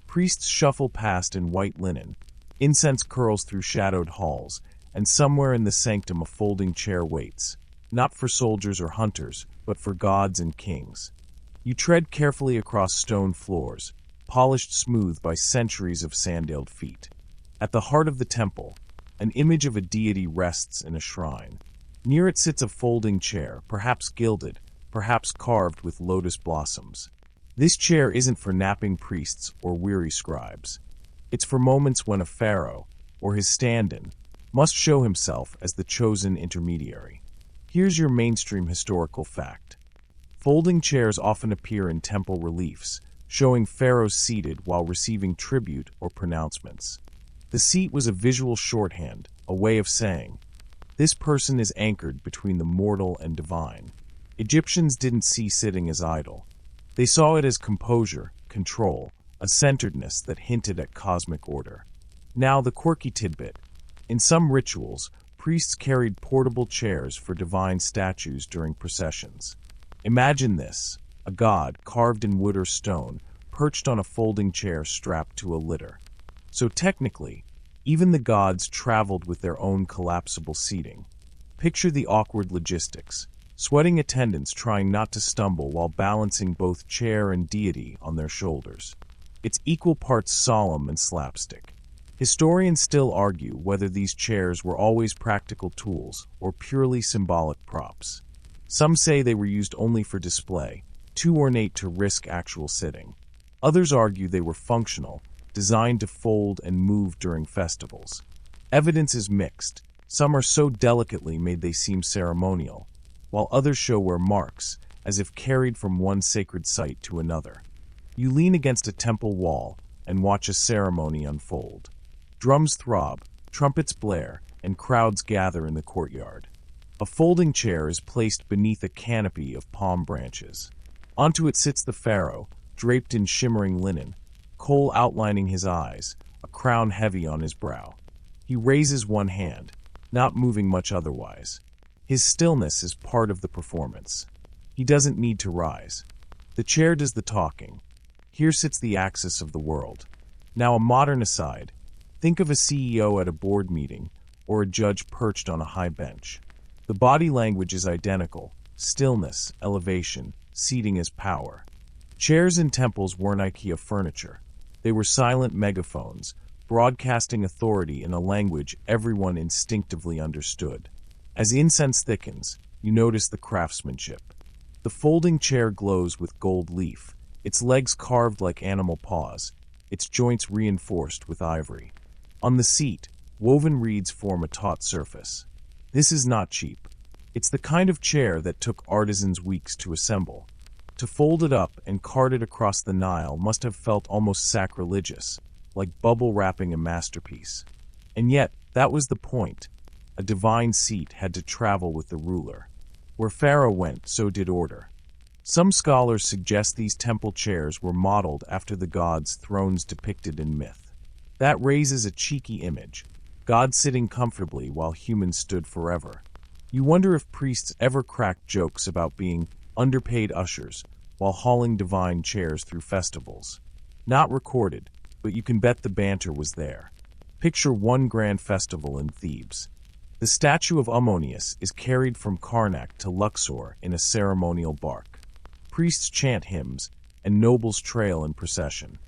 Priests shuffle past in white linen, incense curls through shadowed halls, and somewhere in the sanctum a folding chair waits, not for soldiers or hunters, but for gods and kings. You tread carefully across stone floors, polished smooth by centuries of sandaled feet. At the heart of the temple, an image of a deity rests in a shrine. Near it sits a folding chair, perhaps gilded, perhaps carved with lotus blossoms. This chair isn't for napping priests or weary scribes. It's for moments when a pharaoh, or his stand-in, must show himself as the chosen intermediary. Here's your mainstream historical fact. Folding chairs often appear in temple reliefs, showing pharaohs seated while receiving tribute or pronouncements. The seat was a visual shorthand, a way of saying, this person is anchored between the mortal and divine. Egyptians didn't see sitting as idle. They saw it as composure, control, a centeredness that hinted at cosmic order. Now the quirky tidbit. In some rituals, priests carried portable chairs for divine statues during processions. Imagine this, a god carved in wood or stone, perched on a folding chair strapped to a litter. So technically, even the gods traveled with their own collapsible seating. Picture the awkward logistics. Sweating attendants trying not to stumble while balancing both chair and deity on their shoulders. It's equal parts solemn and slapstick. Historians still argue whether these chairs were always practical tools or purely symbolic props. Some say they were used only for display, too ornate to risk actual sitting. Others argue they were functional, designed to fold and move during festivals. Evidence is mixed. Some are so delicately made they seem ceremonial, while others show wear marks, as if carried from one sacred site to another. You lean against a temple wall and watch a ceremony unfold. Drums throb, trumpets blare, and crowds gather in the courtyard. A folding chair is placed beneath a canopy of palm branches. Onto it sits the pharaoh, draped in shimmering linen, kohl outlining his eyes, a crown heavy on his brow. He raises one hand, not moving much otherwise. His stillness is part of the performance. He doesn't need to rise. The chair does the talking. Here sits the axis of the world. Now a modern aside. Think of a CEO at a board meeting, or a judge perched on a high bench. The body language is identical. Stillness, elevation, seating as power. Chairs in temples weren't IKEA furniture. They were silent megaphones, broadcasting authority in a language everyone instinctively understood. As incense thickens, you notice the craftsmanship. The folding chair glows with gold leaf, its legs carved like animal paws, its joints reinforced with ivory. On the seat, woven reeds form a taut surface. This is not cheap. It's the kind of chair that took artisans weeks to assemble. To fold it up and cart it across the Nile must have felt almost sacrilegious, like bubble wrapping a masterpiece. And yet, that was the point. A divine seat had to travel with the ruler. Where Pharaoh went, so did order. Some scholars suggest these temple chairs were modeled after the gods' thrones depicted in myth. That raises a cheeky image, God sitting comfortably while humans stood forever. You wonder if priests ever cracked jokes about being underpaid ushers while hauling divine chairs through festivals. Not recorded, but you can bet the banter was there. Picture one grand festival in Thebes. The statue of Ammonius is carried from Karnak to Luxor in a ceremonial bark. Priests chant hymns, and nobles trail in procession.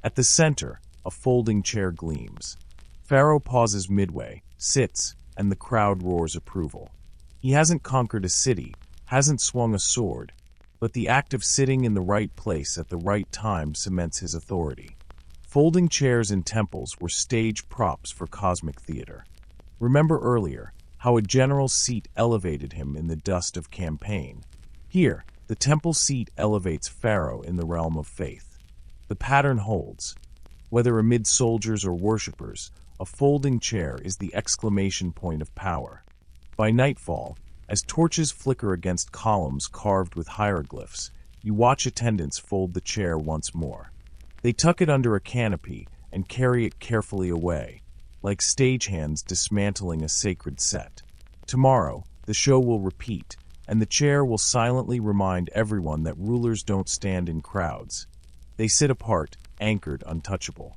At the center, a folding chair gleams. Pharaoh pauses midway, sits, and the crowd roars approval. He hasn't conquered a city, hasn't swung a sword, but the act of sitting in the right place at the right time cements his authority. Folding chairs in temples were stage props for cosmic theater. Remember earlier how a general's seat elevated him in the dust of campaign. Here, the temple seat elevates Pharaoh in the realm of faith. The pattern holds. Whether amid soldiers or worshippers, a folding chair is the exclamation point of power. By nightfall, as torches flicker against columns carved with hieroglyphs, you watch attendants fold the chair once more. They tuck it under a canopy and carry it carefully away, like stagehands dismantling a sacred set. Tomorrow, the show will repeat, and the chair will silently remind everyone that rulers don't stand in crowds. They sit apart, anchored, untouchable.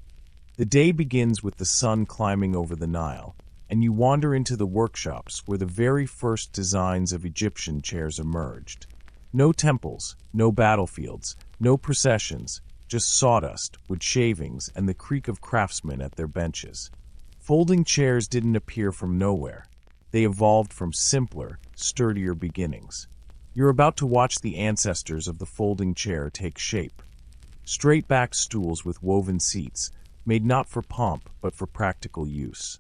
The day begins with the sun climbing over the Nile, and you wander into the workshops where the very first designs of Egyptian chairs emerged. No temples, no battlefields, no processions, just sawdust, wood shavings, and the creak of craftsmen at their benches. Folding chairs didn't appear from nowhere. They evolved from simpler, sturdier beginnings. You're about to watch the ancestors of the folding chair take shape. Straight-backed stools with woven seats, made not for pomp but for practical use.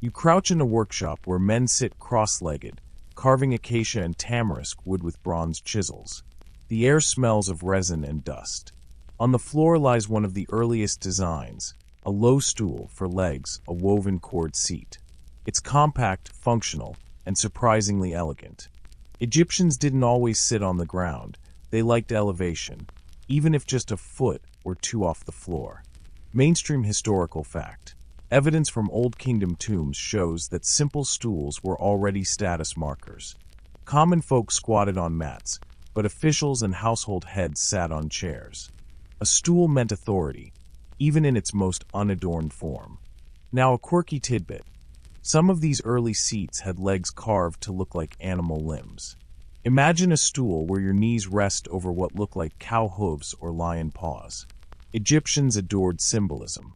You crouch in a workshop where men sit cross-legged, carving acacia and tamarisk wood with bronze chisels. The air smells of resin and dust. On the floor lies one of the earliest designs, a low stool for legs, a woven cord seat. It's compact, functional, and surprisingly elegant. Egyptians didn't always sit on the ground. They liked elevation, even if just a foot or two off the floor. Mainstream historical fact. Evidence from Old Kingdom tombs shows that simple stools were already status markers. Common folk squatted on mats, but officials and household heads sat on chairs. A stool meant authority, even in its most unadorned form. Now a quirky tidbit. Some of these early seats had legs carved to look like animal limbs. Imagine a stool where your knees rest over what look like cow hooves or lion paws. Egyptians adored symbolism.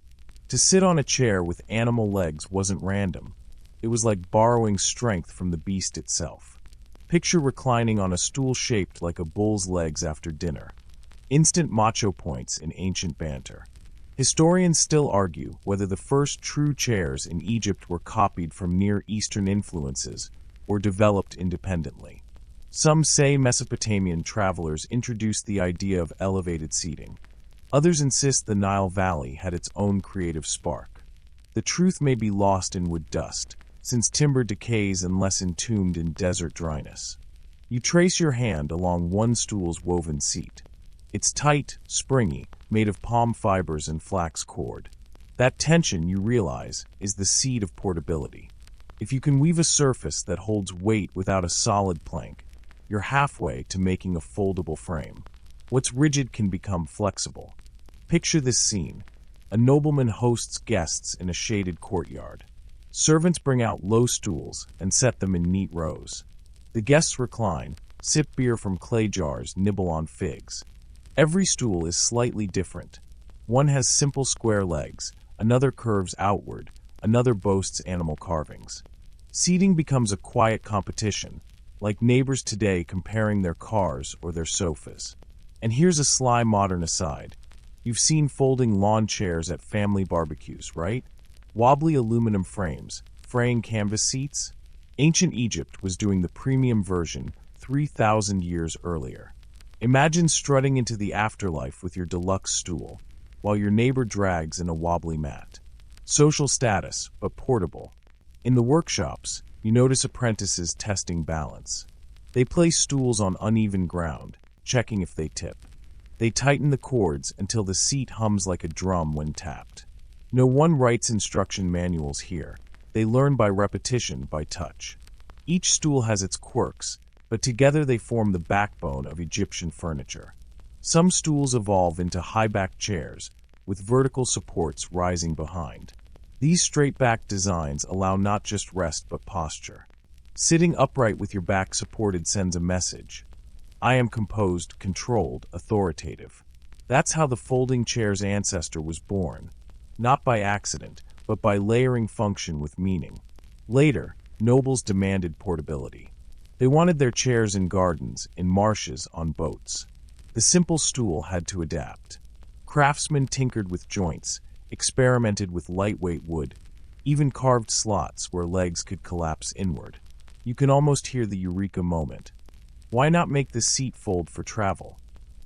To sit on a chair with animal legs wasn't random. It was like borrowing strength from the beast itself. Picture reclining on a stool shaped like a bull's legs after dinner. Instant macho points in ancient banter. Historians still argue whether the first true chairs in Egypt were copied from Near Eastern influences or developed independently. Some say Mesopotamian travelers introduced the idea of elevated seating. Others insist the Nile Valley had its own creative spark. The truth may be lost in wood dust, since timber decays unless entombed in desert dryness. You trace your hand along one stool's woven seat. It's tight, springy, made of palm fibers and flax cord. That tension, you realize, is the seed of portability. If you can weave a surface that holds weight without a solid plank, you're halfway to making a foldable frame. What's rigid can become flexible. Picture this scene. A nobleman hosts guests in a shaded courtyard. Servants bring out low stools and set them in neat rows. The guests recline, sip beer from clay jars, nibble on figs. Every stool is slightly different. One has simple square legs, another curves outward, another boasts animal carvings. Seating becomes a quiet competition, like neighbors today comparing their cars or their sofas. And here's a sly modern aside. You've seen folding lawn chairs at family barbecues, right? Wobbly aluminum frames, fraying canvas seats. Ancient Egypt was doing the premium version 3,000 years earlier. Imagine strutting into the afterlife with your deluxe stool, while your neighbor drags in a wobbly mat. Social status, but portable. In the workshops, you notice apprentices testing balance. They place stools on uneven ground, checking if they tip. They tighten the cords until the seat hums like a drum when tapped. No one writes instruction manuals here. They learn by repetition, by touch. Each stool has its quirks, but together they form the backbone of Egyptian furniture. Some stools evolve into high-backed chairs, with vertical supports rising behind. These straight-backed designs allow not just rest but posture. Sitting upright with your back supported sends a message. I am composed, controlled, authoritative. That's how the folding chair's ancestor was born, not by accident, but by layering function with meaning. Later, nobles demanded portability. They wanted their chairs in gardens, in marshes, on boats. The simple stool had to adapt. Craftsmen tinkered with joints, experimented with lightweight wood, even carved slots where legs could collapse inward. You can almost hear the eureka moment. Why not make the seat fold for travel?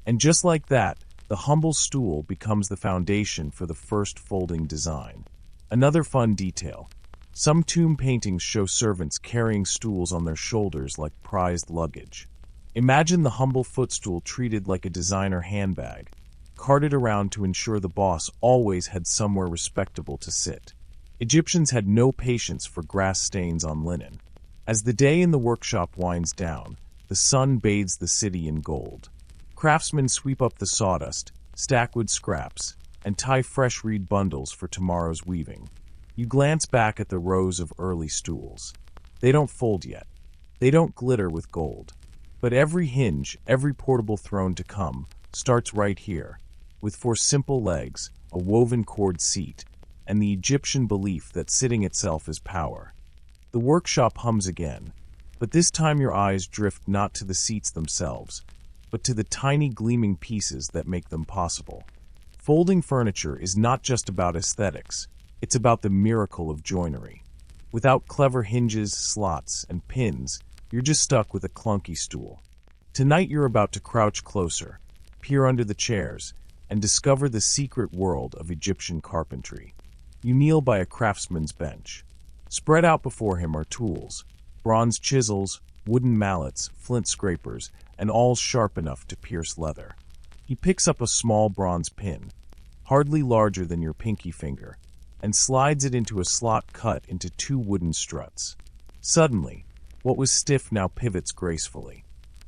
And just like that, the humble stool becomes the foundation for the first folding design. Another fun detail. Some tomb paintings show servants carrying stools on their shoulders like prized luggage. Imagine the humble footstool treated like a designer handbag, carted around to ensure the boss always had somewhere respectable to sit. Egyptians had no patience for grass stains on linen. As the day in the workshop winds down, the sun bathes the city in gold. Craftsmen sweep up the sawdust, stack wood scraps, and tie fresh reed bundles for tomorrow's weaving. You glance back at the rows of early stools. They don't fold yet. They don't glitter with gold. But every hinge, every portable throne to come, starts right here, with four simple legs, a woven cord seat, and the Egyptian belief that sitting itself is power. The workshop hums again, but this time your eyes drift not to the seats themselves, but to the tiny gleaming pieces that make them possible. Folding furniture is not just about aesthetics, it's about the miracle of joinery. Without clever hinges, slots, and pins, you're just stuck with a clunky stool. Tonight you're about to crouch closer, peer under the chairs, and discover the secret world of Egyptian carpentry. You kneel by a craftsman's bench. Spread out before him are tools, bronze chisels, wooden mallets, flint scrapers, and all sharp enough to pierce leather. He picks up a small bronze pin, hardly larger than your pinky finger, and slides it into a slot cut into two wooden struts. Suddenly, what was stiff now pivots gracefully.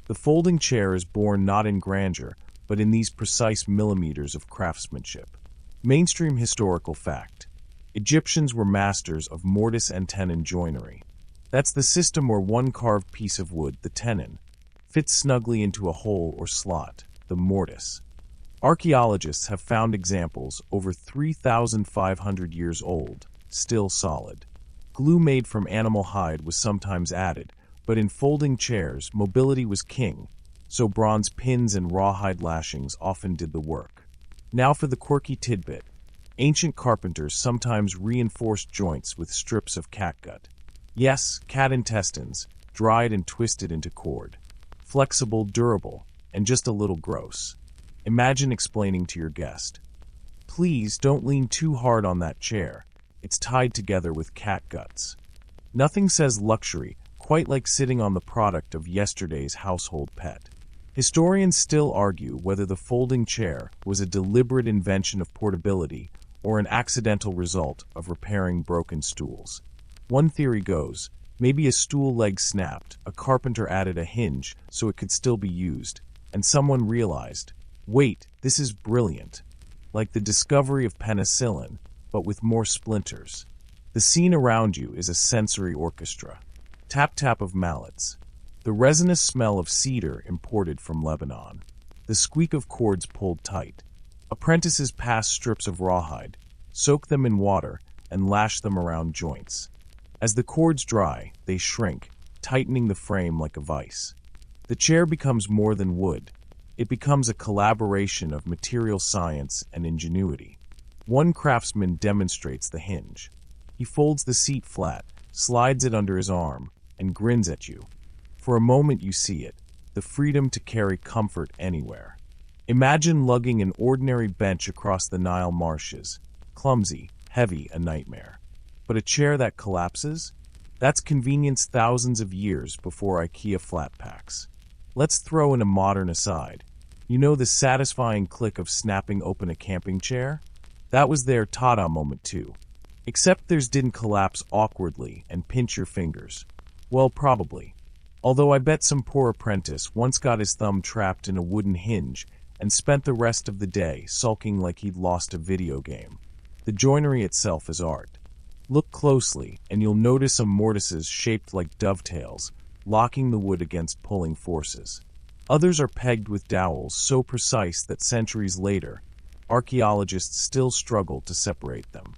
The folding chair is born not in grandeur, but in these precise millimeters of craftsmanship. Mainstream historical fact. Egyptians were masters of mortise and tenon joinery. That's the system where one carved piece of wood, the tenon, fits snugly into a hole or slot, the mortise. Archaeologists have found examples over 3,500 years old, still solid. Glue made from animal hide was sometimes added, but in folding chairs, mobility was king, so bronze pins and rawhide lashings often did the work. Now for the quirky tidbit. Ancient carpenters sometimes reinforced joints with strips of catgut. Yes, cat intestines, dried and twisted into cord. Flexible, durable, and just a little gross. Imagine explaining to your guest, "Please don't lean too hard on that chair. It's tied together with cat guts." Nothing says luxury quite like sitting on the product of yesterday's household pet. Historians still argue whether the folding chair was a deliberate invention of portability or an accidental result of repairing broken stools. One theory goes, maybe a stool leg snapped, a carpenter added a hinge so it could still be used, and someone realized, wait, this is brilliant. Like the discovery of penicillin, but with more splinters. The scene around you is a sensory orchestra. Tap-tap of mallets. The resinous smell of cedar imported from Lebanon. The squeak of cords pulled tight. Apprentices pass strips of rawhide, soak them in water, and lash them around joints. As the cords dry, they shrink, tightening the frame like a vise. The chair becomes more than wood. It becomes a collaboration of material science and ingenuity. One craftsman demonstrates the hinge. He folds the seat flat, slides it under his arm, and grins at you. For a moment you see it, the freedom to carry comfort anywhere. Imagine lugging an ordinary bench across the Nile marshes. Clumsy, heavy, a nightmare. But a chair that collapses? That's convenience thousands of years before IKEA flat packs. Let's throw in a modern aside. You know the satisfying click of snapping open a camping chair? That was their ta-da moment too. Except theirs didn't collapse awkwardly and pinch your fingers. Well, probably. Although I bet some poor apprentice once got his thumb trapped in a wooden hinge and spent the rest of the day sulking like he'd lost a video game. The joinery itself is art. Look closely, and you'll notice some mortises shaped like dovetails, locking the wood against pulling forces. Others are pegged with dowels so precise that centuries later, archaeologists still struggle to separate them.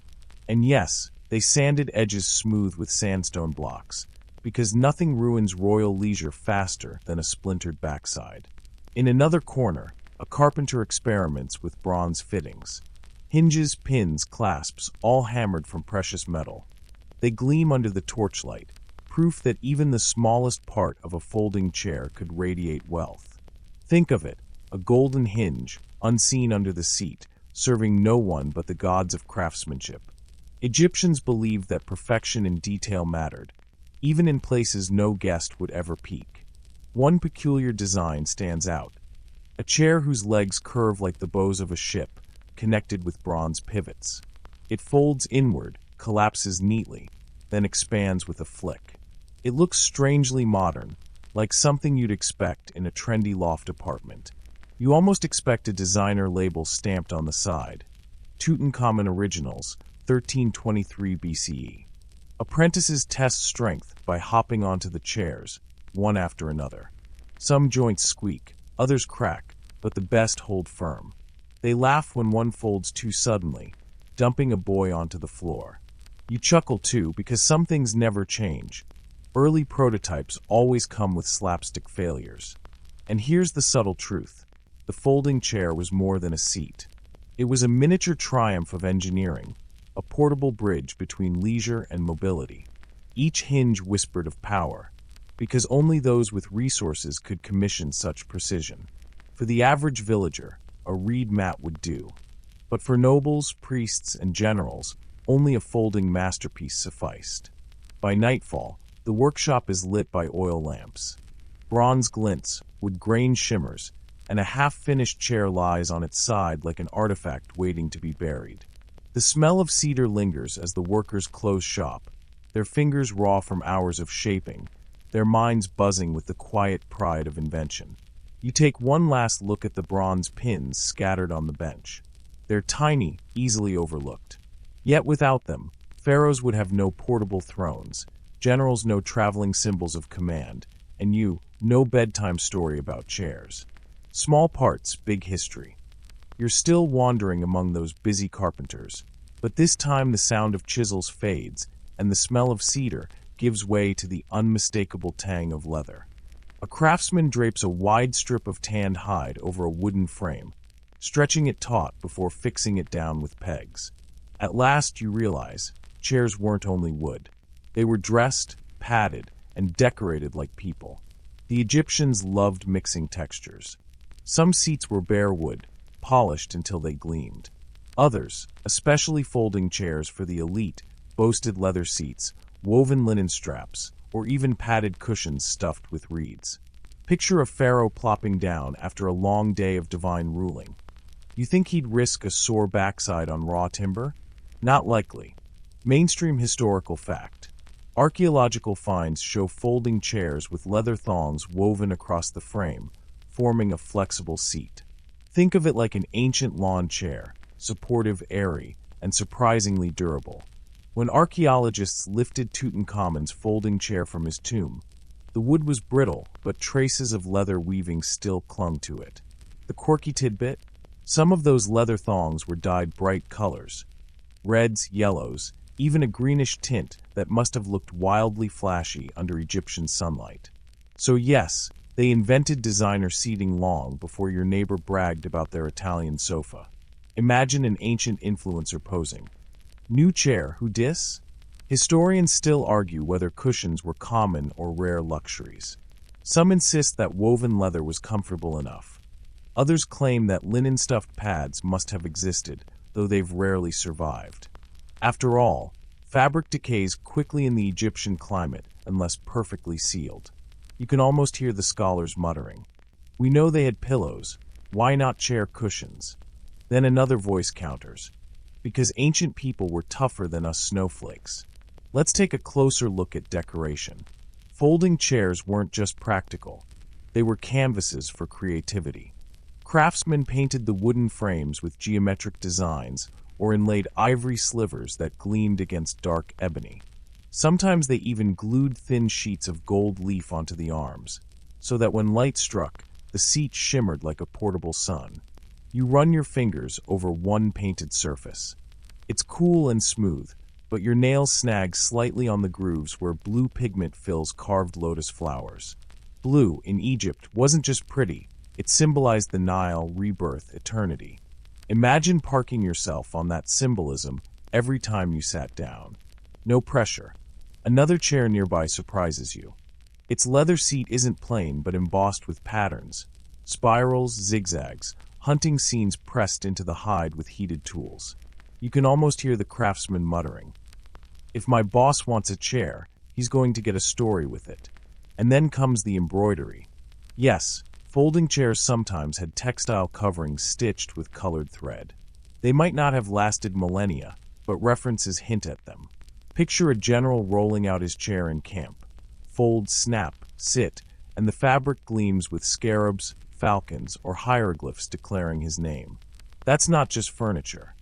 And yes, they sanded edges smooth with sandstone blocks, because nothing ruins royal leisure faster than a splintered backside. In another corner, a carpenter experiments with bronze fittings. Hinges, pins, clasps, all hammered from precious metal. They gleam under the torchlight, proof that even the smallest part of a folding chair could radiate wealth. Think of it, a golden hinge, unseen under the seat, serving no one but the gods of craftsmanship. Egyptians believed that perfection in detail mattered, even in places no guest would ever peek. One peculiar design stands out. A chair whose legs curve like the bows of a ship, connected with bronze pivots. It folds inward, collapses neatly, then expands with a flick. It looks strangely modern, like something you'd expect in a trendy loft apartment. You almost expect a designer label stamped on the side. Tutankhamun Originals, 1323 BCE. Apprentices test strength by hopping onto the chairs, one after another. Some joints squeak, others crack, but the best hold firm. They laugh when one folds too suddenly, dumping a boy onto the floor. You chuckle too, because some things never change. Early prototypes always come with slapstick failures. And here's the subtle truth. The folding chair was more than a seat. It was a miniature triumph of engineering, a portable bridge between leisure and mobility. Each hinge whispered of power, because only those with resources could commission such precision. For the average villager, a reed mat would do. But for nobles, priests, and generals, only a folding masterpiece sufficed. By nightfall, the workshop is lit by oil lamps. Bronze glints, wood grain shimmers, and a half-finished chair lies on its side like an artifact waiting to be buried. The smell of cedar lingers as the workers close shop, their fingers raw from hours of shaping, their minds buzzing with the quiet pride of invention. You take one last look at the bronze pins scattered on the bench. They're tiny, easily overlooked. Yet without them, pharaohs would have no portable thrones, generals no traveling symbols of command, and you, no bedtime story about chairs. Small parts, big history. You're still wandering among those busy carpenters, but this time the sound of chisels fades, and the smell of cedar gives way to the unmistakable tang of leather. A craftsman drapes a wide strip of tanned hide over a wooden frame, stretching it taut before fixing it down with pegs. At last you realize, chairs weren't only wood. They were dressed, padded, and decorated like people. The Egyptians loved mixing textures. Some seats were bare wood, polished until they gleamed. Others, especially folding chairs for the elite, boasted leather seats, woven linen straps, or even padded cushions stuffed with reeds. Picture a pharaoh plopping down after a long day of divine ruling. You think he'd risk a sore backside on raw timber? Not likely. Mainstream historical fact. Archaeological finds show folding chairs with leather thongs woven across the frame, forming a flexible seat. Think of it like an ancient lawn chair, supportive, airy, and surprisingly durable. When archaeologists lifted Tutankhamun's folding chair from his tomb, the wood was brittle, but traces of leather weaving still clung to it. The quirky tidbit? Some of those leather thongs were dyed bright colors. Reds, yellows, even a greenish tint that must have looked wildly flashy under Egyptian sunlight. So yes, They invented designer seating long before your neighbor bragged about their Italian sofa. Imagine an ancient influencer posing. New chair, who dis? Historians still argue whether cushions were common or rare luxuries. Some insist that woven leather was comfortable enough. Others claim that linen-stuffed pads must have existed, though they've rarely survived. After all, fabric decays quickly in the Egyptian climate unless perfectly sealed. You can almost hear the scholars muttering. We know they had pillows. Why not chair cushions? Then another voice counters. Because ancient people were tougher than us snowflakes. Let's take a closer look at decoration. Folding chairs weren't just practical. They were canvases for creativity. Craftsmen painted the wooden frames with geometric designs or inlaid ivory slivers that gleamed against dark ebony. Sometimes they even glued thin sheets of gold leaf onto the arms, so that when light struck, the seat shimmered like a portable sun. You run your fingers over one painted surface. It's cool and smooth, but your nails snag slightly on the grooves where blue pigment fills carved lotus flowers. Blue, in Egypt, wasn't just pretty, it symbolized the Nile, rebirth, eternity. Imagine parking yourself on that symbolism every time you sat down. No pressure. Another chair nearby surprises you. Its leather seat isn't plain but embossed with patterns. Spirals, zigzags, hunting scenes pressed into the hide with heated tools. You can almost hear the craftsman muttering. If my boss wants a chair, he's going to get a story with it. And then comes the embroidery. Yes, folding chairs sometimes had textile coverings stitched with colored thread. They might not have lasted millennia, but references hint at them. Picture a general rolling out his chair in camp. Fold, snap, sit, and the fabric gleams with scarabs, falcons, or hieroglyphs declaring his name. That's not just furniture.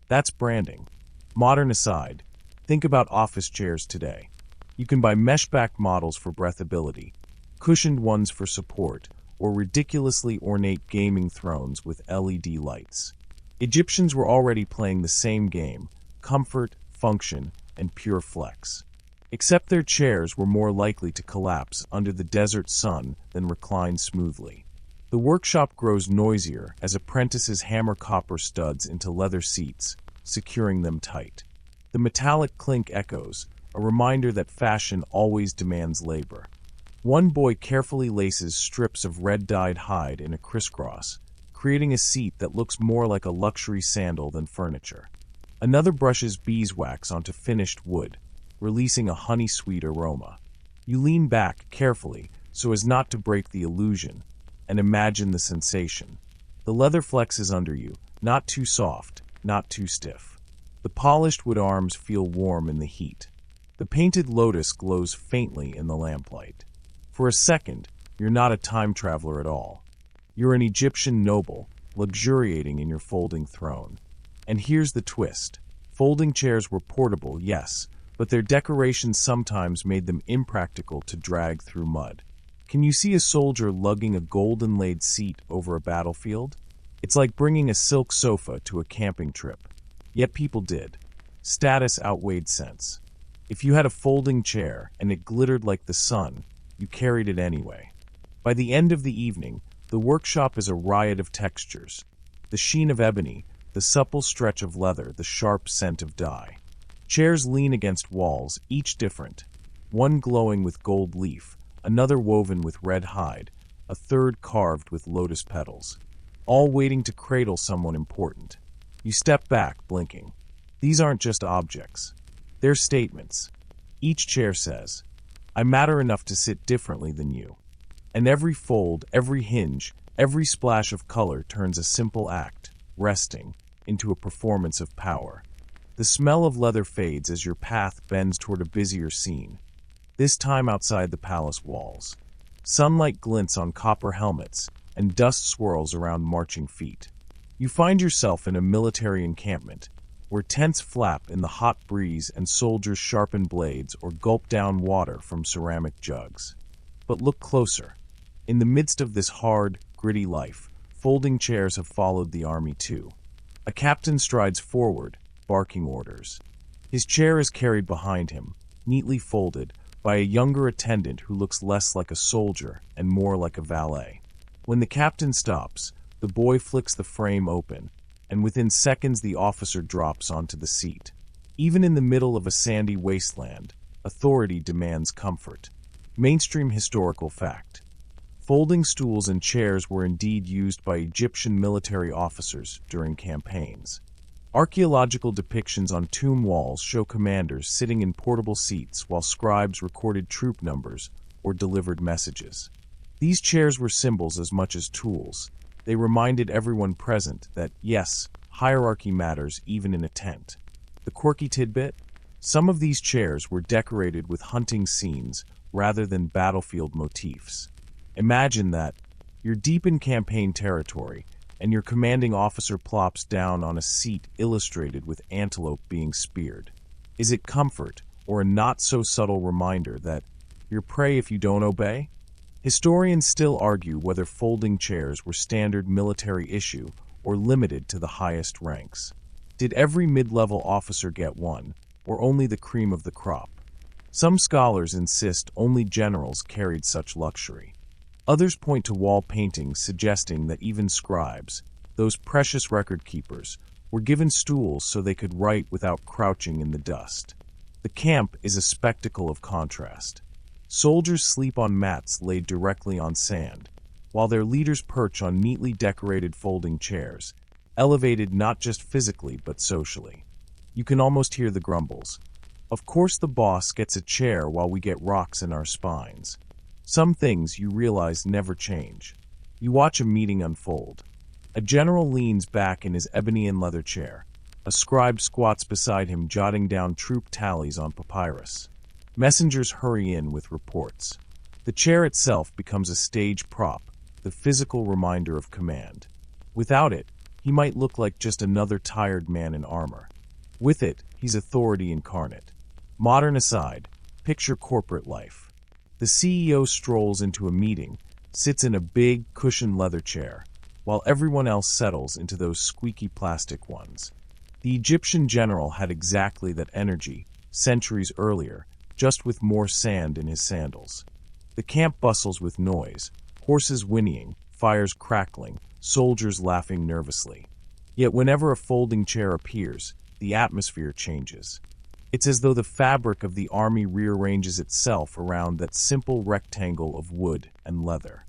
That's branding. Modern aside, think about office chairs today. You can buy mesh-backed models for breathability, cushioned ones for support, or ridiculously ornate gaming thrones with LED lights. Egyptians were already playing the same game: comfort, function, and pure flex. Except their chairs were more likely to collapse under the desert sun than recline smoothly. The workshop grows noisier as apprentices hammer copper studs into leather seats, securing them tight. The metallic clink echoes, a reminder that fashion always demands labor. One boy carefully laces strips of red-dyed hide in a crisscross, creating a seat that looks more like a luxury sandal than furniture. Another brushes beeswax onto finished wood, releasing a honey-sweet aroma. You lean back carefully so as not to break the illusion, and imagine the sensation. The leather flexes under you, not too soft, not too stiff. The polished wood arms feel warm in the heat. The painted lotus glows faintly in the lamplight. For a second, you're not a time traveler at all. You're an Egyptian noble, luxuriating in your folding throne. And here's the twist. Folding chairs were portable, yes, but their decorations sometimes made them impractical to drag through mud. Can you see a soldier lugging a gold-inlaid seat over a battlefield? It's like bringing a silk sofa to a camping trip. Yet people did. Status outweighed sense. If you had a folding chair and it glittered like the sun, you carried it anyway. By the end of the evening, the workshop is a riot of textures. The sheen of ebony, the supple stretch of leather, the sharp scent of dye. Chairs lean against walls, each different. One glowing with gold leaf, another woven with red hide, a third carved with lotus petals. All waiting to cradle someone important. You step back, blinking. These aren't just objects. They're statements. Each chair says, I matter enough to sit differently than you. And every fold, every hinge, every splash of color turns a simple act, resting, into a performance of power. The smell of leather fades as your path bends toward a busier scene, this time outside the palace walls. Sunlight glints on copper helmets, and dust swirls around marching feet. You find yourself in a military encampment, where tents flap in the hot breeze and soldiers sharpen blades or gulp down water from ceramic jugs. But look closer. In the midst of this hard, gritty life, folding chairs have followed the army too. A captain strides forward, barking orders. His chair is carried behind him, neatly folded, by a younger attendant who looks less like a soldier and more like a valet. When the captain stops, the boy flicks the frame open, and within seconds the officer drops onto the seat. Even in the middle of a sandy wasteland, authority demands comfort. Mainstream historical fact. Folding stools and chairs were indeed used by Egyptian military officers during campaigns. Archaeological depictions on tomb walls show commanders sitting in portable seats while scribes recorded troop numbers or delivered messages. These chairs were symbols as much as tools. They reminded everyone present that, yes, hierarchy matters even in a tent. The quirky tidbit? Some of these chairs were decorated with hunting scenes rather than battlefield motifs. Imagine that you're deep in campaign territory, and your commanding officer plops down on a seat illustrated with antelope being speared. Is it comfort, or a not-so-subtle reminder that you're prey if you don't obey? Historians still argue whether folding chairs were standard military issue or limited to the highest ranks. Did every mid-level officer get one, or only the cream of the crop? Some scholars insist only generals carried such luxury. Others point to wall paintings suggesting that even scribes, those precious record keepers, were given stools so they could write without crouching in the dust. The camp is a spectacle of contrast. Soldiers sleep on mats laid directly on sand, while their leaders perch on neatly decorated folding chairs, elevated not just physically but socially. You can almost hear the grumbles. Of course the boss gets a chair while we get rocks in our spines. Some things you realize never change. You watch a meeting unfold. A general leans back in his ebony and leather chair. A scribe squats beside him jotting down troop tallies on papyrus. Messengers hurry in with reports. The chair itself becomes a stage prop, the physical reminder of command. Without it, he might look like just another tired man in armor. With it, he's authority incarnate. Modern aside, picture corporate life. The CEO strolls into a meeting, sits in a big, cushioned leather chair, while everyone else settles into those squeaky plastic ones. The Egyptian general had exactly that energy, centuries earlier, just with more sand in his sandals. The camp bustles with noise, horses whinnying, fires crackling, soldiers laughing nervously. Yet whenever a folding chair appears, the atmosphere changes. It's as though the fabric of the army rearranges itself around that simple rectangle of wood and leather.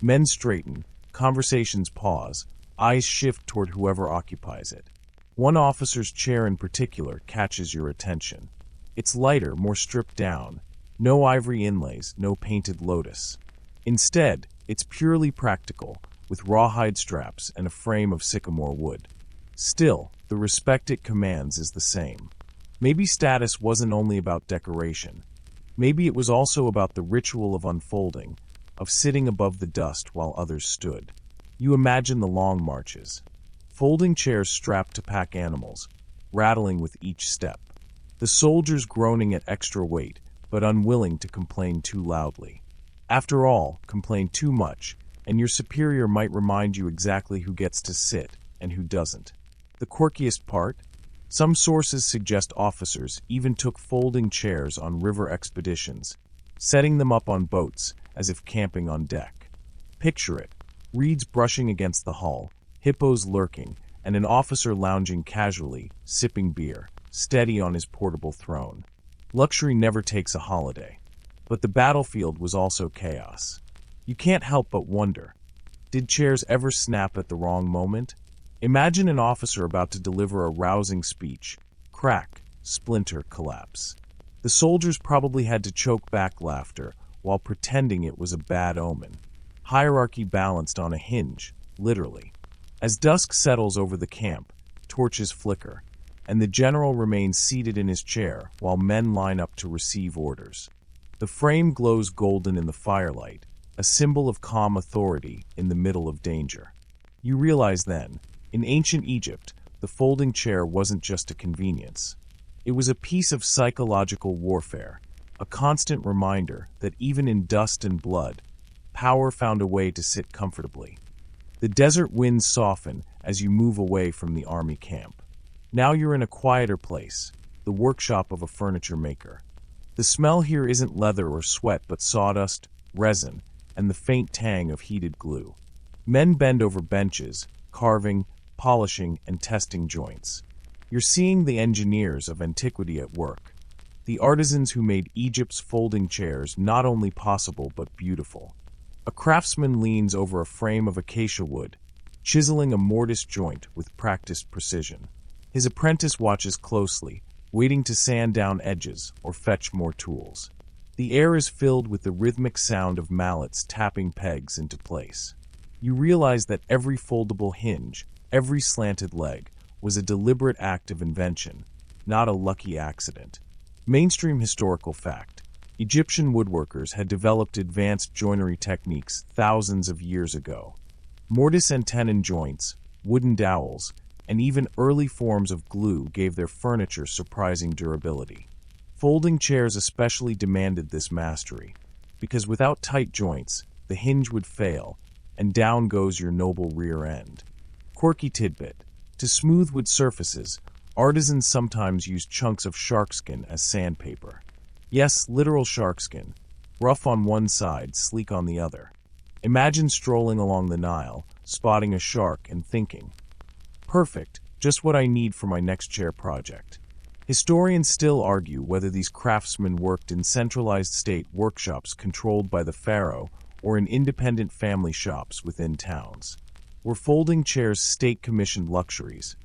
Men straighten, conversations pause, eyes shift toward whoever occupies it. One officer's chair in particular catches your attention. It's lighter, more stripped down. No ivory inlays, no painted lotus. Instead, it's purely practical, with rawhide straps and a frame of sycamore wood. Still, the respect it commands is the same. Maybe status wasn't only about decoration. Maybe it was also about the ritual of unfolding, of sitting above the dust while others stood. You imagine the long marches. Folding chairs strapped to pack animals, rattling with each step. The soldiers groaning at extra weight, but unwilling to complain too loudly. After all, complain too much, and your superior might remind you exactly who gets to sit and who doesn't. The quirkiest part? Some sources suggest officers even took folding chairs on river expeditions, setting them up on boats as if camping on deck. Picture it, reeds brushing against the hull, hippos lurking, and an officer lounging casually, sipping beer, steady on his portable throne. Luxury never takes a holiday. But the battlefield was also chaos. You can't help but wonder, did chairs ever snap at the wrong moment? Imagine an officer about to deliver a rousing speech. Crack, splinter, collapse. The soldiers probably had to choke back laughter while pretending it was a bad omen. Hierarchy balanced on a hinge, literally. As dusk settles over the camp, torches flicker, and the general remains seated in his chair while men line up to receive orders. The frame glows golden in the firelight, a symbol of calm authority in the middle of danger. You realize then, in ancient Egypt, the folding chair wasn't just a convenience. It was a piece of psychological warfare, a constant reminder that even in dust and blood, power found a way to sit comfortably. The desert winds soften as you move away from the army camp. Now you're in a quieter place, the workshop of a furniture maker. The The smell here isn't leather or sweat but sawdust, resin, and the faint tang of heated glue. Men bend over benches, carving, polishing, and testing joints. You're seeing the engineers of antiquity at work, the artisans who made Egypt's folding chairs not only possible but beautiful. A craftsman leans over a frame of acacia wood, chiseling a mortise joint with practiced precision. His apprentice watches closely, waiting to sand down edges or fetch more tools. The air is filled with the rhythmic sound of mallets tapping pegs into place. You realize that every foldable hinge, every slanted leg, was a deliberate act of invention, not a lucky accident. Mainstream historical fact: Egyptian woodworkers had developed advanced joinery techniques thousands of years ago. Mortise and tenon joints, wooden dowels, and even early forms of glue gave their furniture surprising durability. Folding chairs especially demanded this mastery, because without tight joints, the hinge would fail, and down goes your noble rear end. Quirky tidbit: to smooth wood surfaces, artisans sometimes used chunks of sharkskin as sandpaper. Yes, literal sharkskin, rough on one side, sleek on the other. Imagine strolling along the Nile, spotting a shark and thinking, "Perfect, just what I need for my next chair project." Historians still argue whether these craftsmen worked in centralized state workshops controlled by the pharaoh or in independent family shops within towns. Were folding chairs state-commissioned luxuries,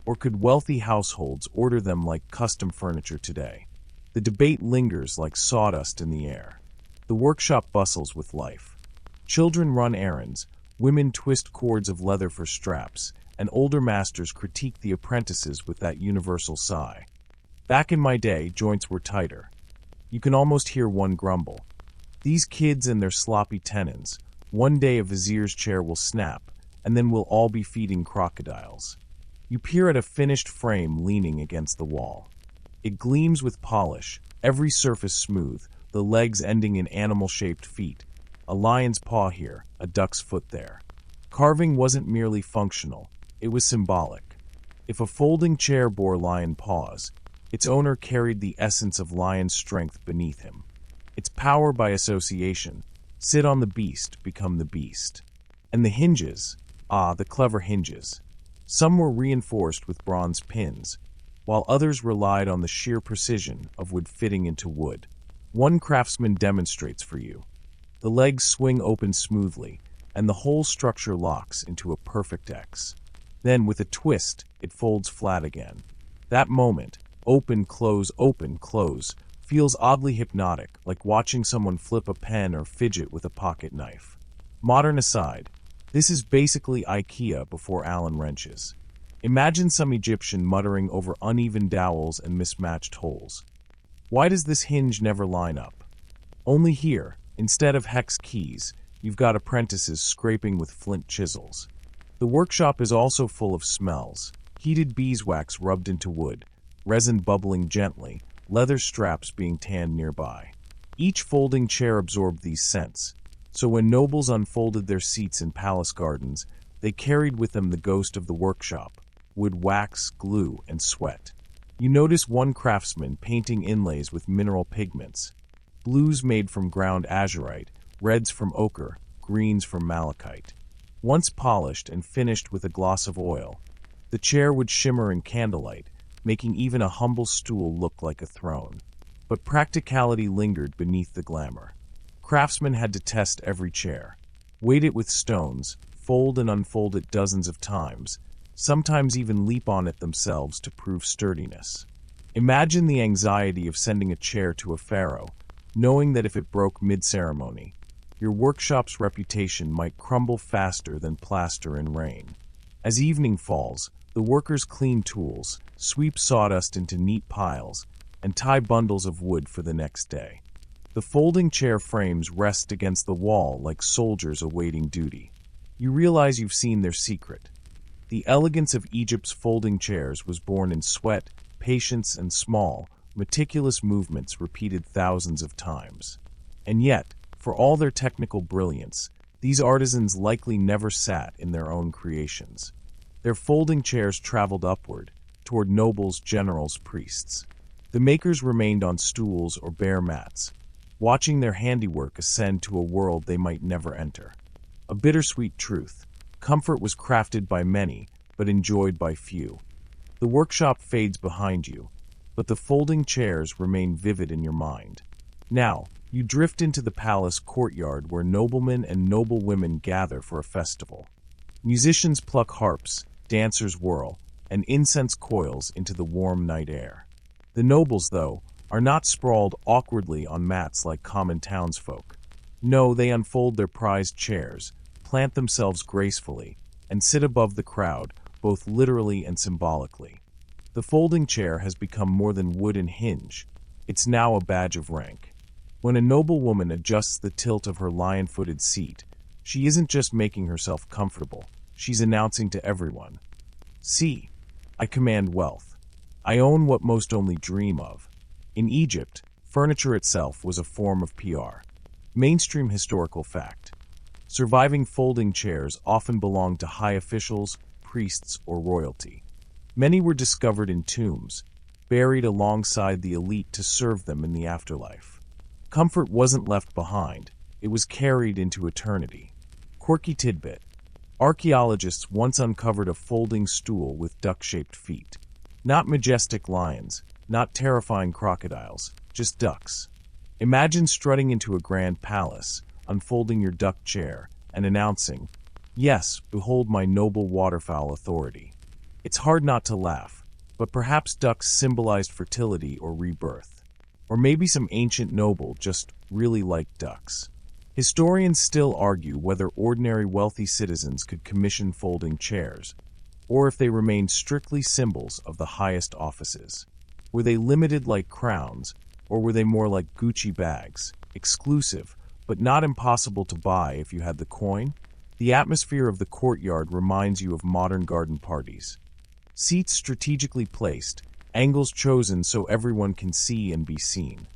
or could wealthy households order them like custom furniture today? The debate lingers like sawdust in the air. The workshop bustles with life. Children run errands, women twist cords of leather for straps, and older masters critique the apprentices with that universal sigh. Back in my day, joints were tighter. You can almost hear one grumble. These kids and their sloppy tenons. One day a vizier's chair will snap, and then we'll all be feeding crocodiles. You peer at a finished frame leaning against the wall. It gleams with polish, every surface smooth, the legs ending in animal-shaped feet. A lion's paw here, a duck's foot there. Carving wasn't merely functional, it was symbolic. If a folding chair bore lion paws, its owner carried the essence of lion's strength beneath him. Its power by association: sit on the beast, become the beast. And the hinges, the clever hinges. Some were reinforced with bronze pins, while others relied on the sheer precision of wood fitting into wood. One craftsman demonstrates for you. The legs swing open smoothly, and the whole structure locks into a perfect X. Then, with a twist, it folds flat again. That moment, open, close, feels oddly hypnotic, like watching someone flip a pen or fidget with a pocket knife. Modern aside, this is basically IKEA before Allen wrenches. Imagine some Egyptian muttering over uneven dowels and mismatched holes. Why does this hinge never line up? Only here, instead of hex keys, you've got apprentices scraping with flint chisels. The workshop is also full of smells: heated beeswax rubbed into wood, resin bubbling gently, leather straps being tanned nearby. Each folding chair absorbed these scents, so when nobles unfolded their seats in palace gardens, they carried with them the ghost of the workshop: wood, wax, glue, and sweat. You notice one craftsman painting inlays with mineral pigments: blues made from ground azurite, reds from ochre, greens from malachite. Once polished and finished with a gloss of oil, the chair would shimmer in candlelight, making even a humble stool look like a throne. But practicality lingered beneath the glamour. Craftsmen had to test every chair, weight it with stones, fold and unfold it dozens of times, sometimes even leap on it themselves to prove sturdiness. Imagine the anxiety of sending a chair to a pharaoh, knowing that if it broke mid-ceremony, your workshop's reputation might crumble faster than plaster in rain. As evening falls, the workers clean tools, sweep sawdust into neat piles, and tie bundles of wood for the next day. The folding chair frames rest against the wall like soldiers awaiting duty. You realize you've seen their secret. The elegance of Egypt's folding chairs was born in sweat, patience, and small, meticulous movements repeated thousands of times. And yet, for all their technical brilliance, these artisans likely never sat in their own creations. Their folding chairs traveled upward, toward nobles, generals, priests. The makers remained on stools or bare mats, watching their handiwork ascend to a world they might never enter. A bittersweet truth: comfort was crafted by many, but enjoyed by few. The workshop fades behind you, but the folding chairs remain vivid in your mind. Now, you drift into the palace courtyard where noblemen and noblewomen gather for a festival. Musicians pluck harps, dancers whirl, and incense coils into the warm night air. The nobles, though, are not sprawled awkwardly on mats like common townsfolk. No, they unfold their prized chairs, plant themselves gracefully, and sit above the crowd, both literally and symbolically. The folding chair has become more than wood and hinge. It's now a badge of rank. When a noblewoman adjusts the tilt of her lion-footed seat, she isn't just making herself comfortable, she's announcing to everyone, "See, I command wealth. I own what most only dream of." In Egypt, furniture itself was a form of PR. Mainstream historical fact: surviving folding chairs often belonged to high officials, priests, or royalty. Many were discovered in tombs, buried alongside the elite to serve them in the afterlife. Comfort wasn't left behind, it was carried into eternity. Quirky tidbit: archaeologists once uncovered a folding stool with duck-shaped feet. Not majestic lions, not terrifying crocodiles, just ducks. Imagine strutting into a grand palace, unfolding your duck chair, and announcing, "Yes, behold my noble waterfowl authority." It's hard not to laugh, but perhaps ducks symbolized fertility or rebirth. Or maybe some ancient noble just really liked ducks. Historians still argue whether ordinary wealthy citizens could commission folding chairs, or if they remained strictly symbols of the highest offices. Were they limited like crowns, or were they more like Gucci bags, exclusive, but not impossible to buy if you had the coin? The atmosphere of the courtyard reminds you of modern garden parties. Seats strategically placed, angles chosen so everyone can see and be seen.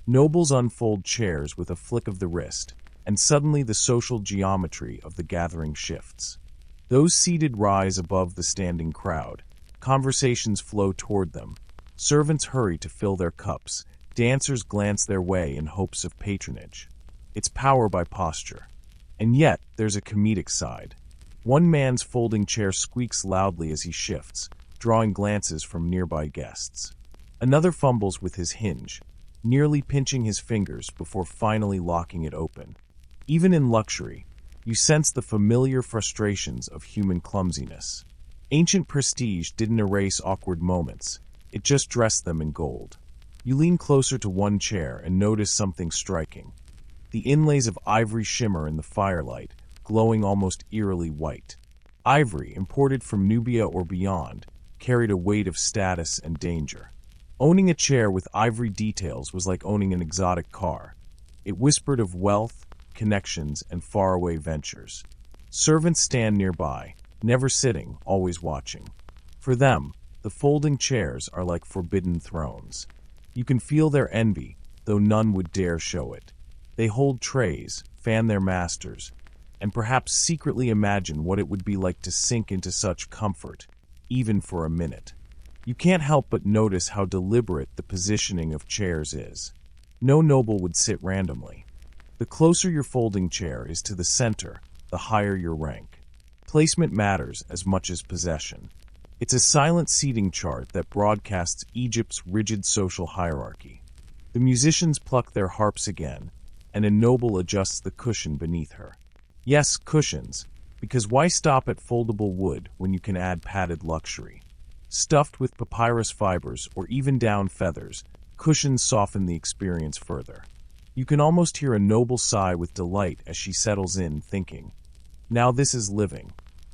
Nobles unfold chairs with a flick of the wrist, and suddenly the social geometry of the gathering shifts. Those seated rise above the standing crowd. Conversations flow toward them. Servants hurry to fill their cups. Dancers glance their way in hopes of patronage. It's power by posture. And yet, there's a comedic side. One man's folding chair squeaks loudly as he shifts, drawing glances from nearby guests. Another fumbles with his hinge, nearly pinching his fingers before finally locking it open. Even in luxury, you sense the familiar frustrations of human clumsiness. Ancient prestige didn't erase awkward moments, it just dressed them in gold. You lean closer to one chair and notice something striking. The inlays of ivory shimmer in the firelight, glowing almost eerily white. Ivory, imported from Nubia or beyond, carried a weight of status and danger. Owning a chair with ivory details was like owning an exotic car. It whispered of wealth, connections, and faraway ventures. Servants stand nearby, never sitting, always watching. For them, the folding chairs are like forbidden thrones. You can feel their envy, though none would dare show it. They hold trays, fan their masters, and perhaps secretly imagine what it would be like to sink into such comfort, even for a minute. You can't help but notice how deliberate the positioning of chairs is. No noble would sit randomly. The closer your folding chair is to the center, the higher your rank. Placement matters as much as possession. It's a silent seating chart that broadcasts Egypt's rigid social hierarchy. The musicians pluck their harps again, and a noble adjusts the cushion beneath her. Yes, cushions, because why stop at foldable wood when you can add padded luxury? Stuffed with papyrus fibers or even down feathers, cushions soften the experience further. You can almost hear a noble sigh with delight as she settles in, thinking, "Now this is living."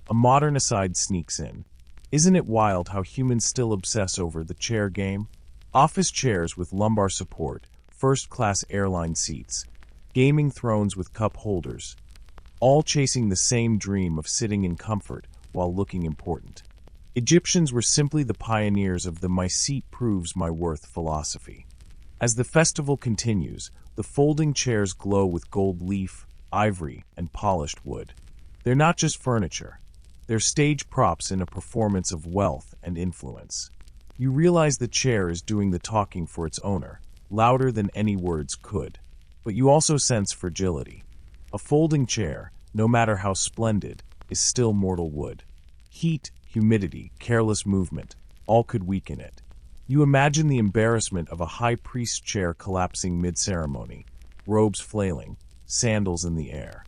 A modern aside sneaks in. Isn't it wild how humans still obsess over the chair game? Office chairs with lumbar support, first-class airline seats, gaming thrones with cup holders, all chasing the same dream of sitting in comfort while looking important. Egyptians were simply the pioneers of the "my seat proves my worth" philosophy. As the festival continues, the folding chairs glow with gold leaf, ivory, and polished wood. They're not just furniture. They're stage props in a performance of wealth and influence. You realize the chair is doing the talking for its owner, louder than any words could. But you also sense fragility. A folding chair, no matter how splendid, is still mortal wood. Heat, humidity, careless movement, all could weaken it. You imagine the embarrassment of a high priest chair collapsing mid-ceremony, robes flailing, sandals in the air.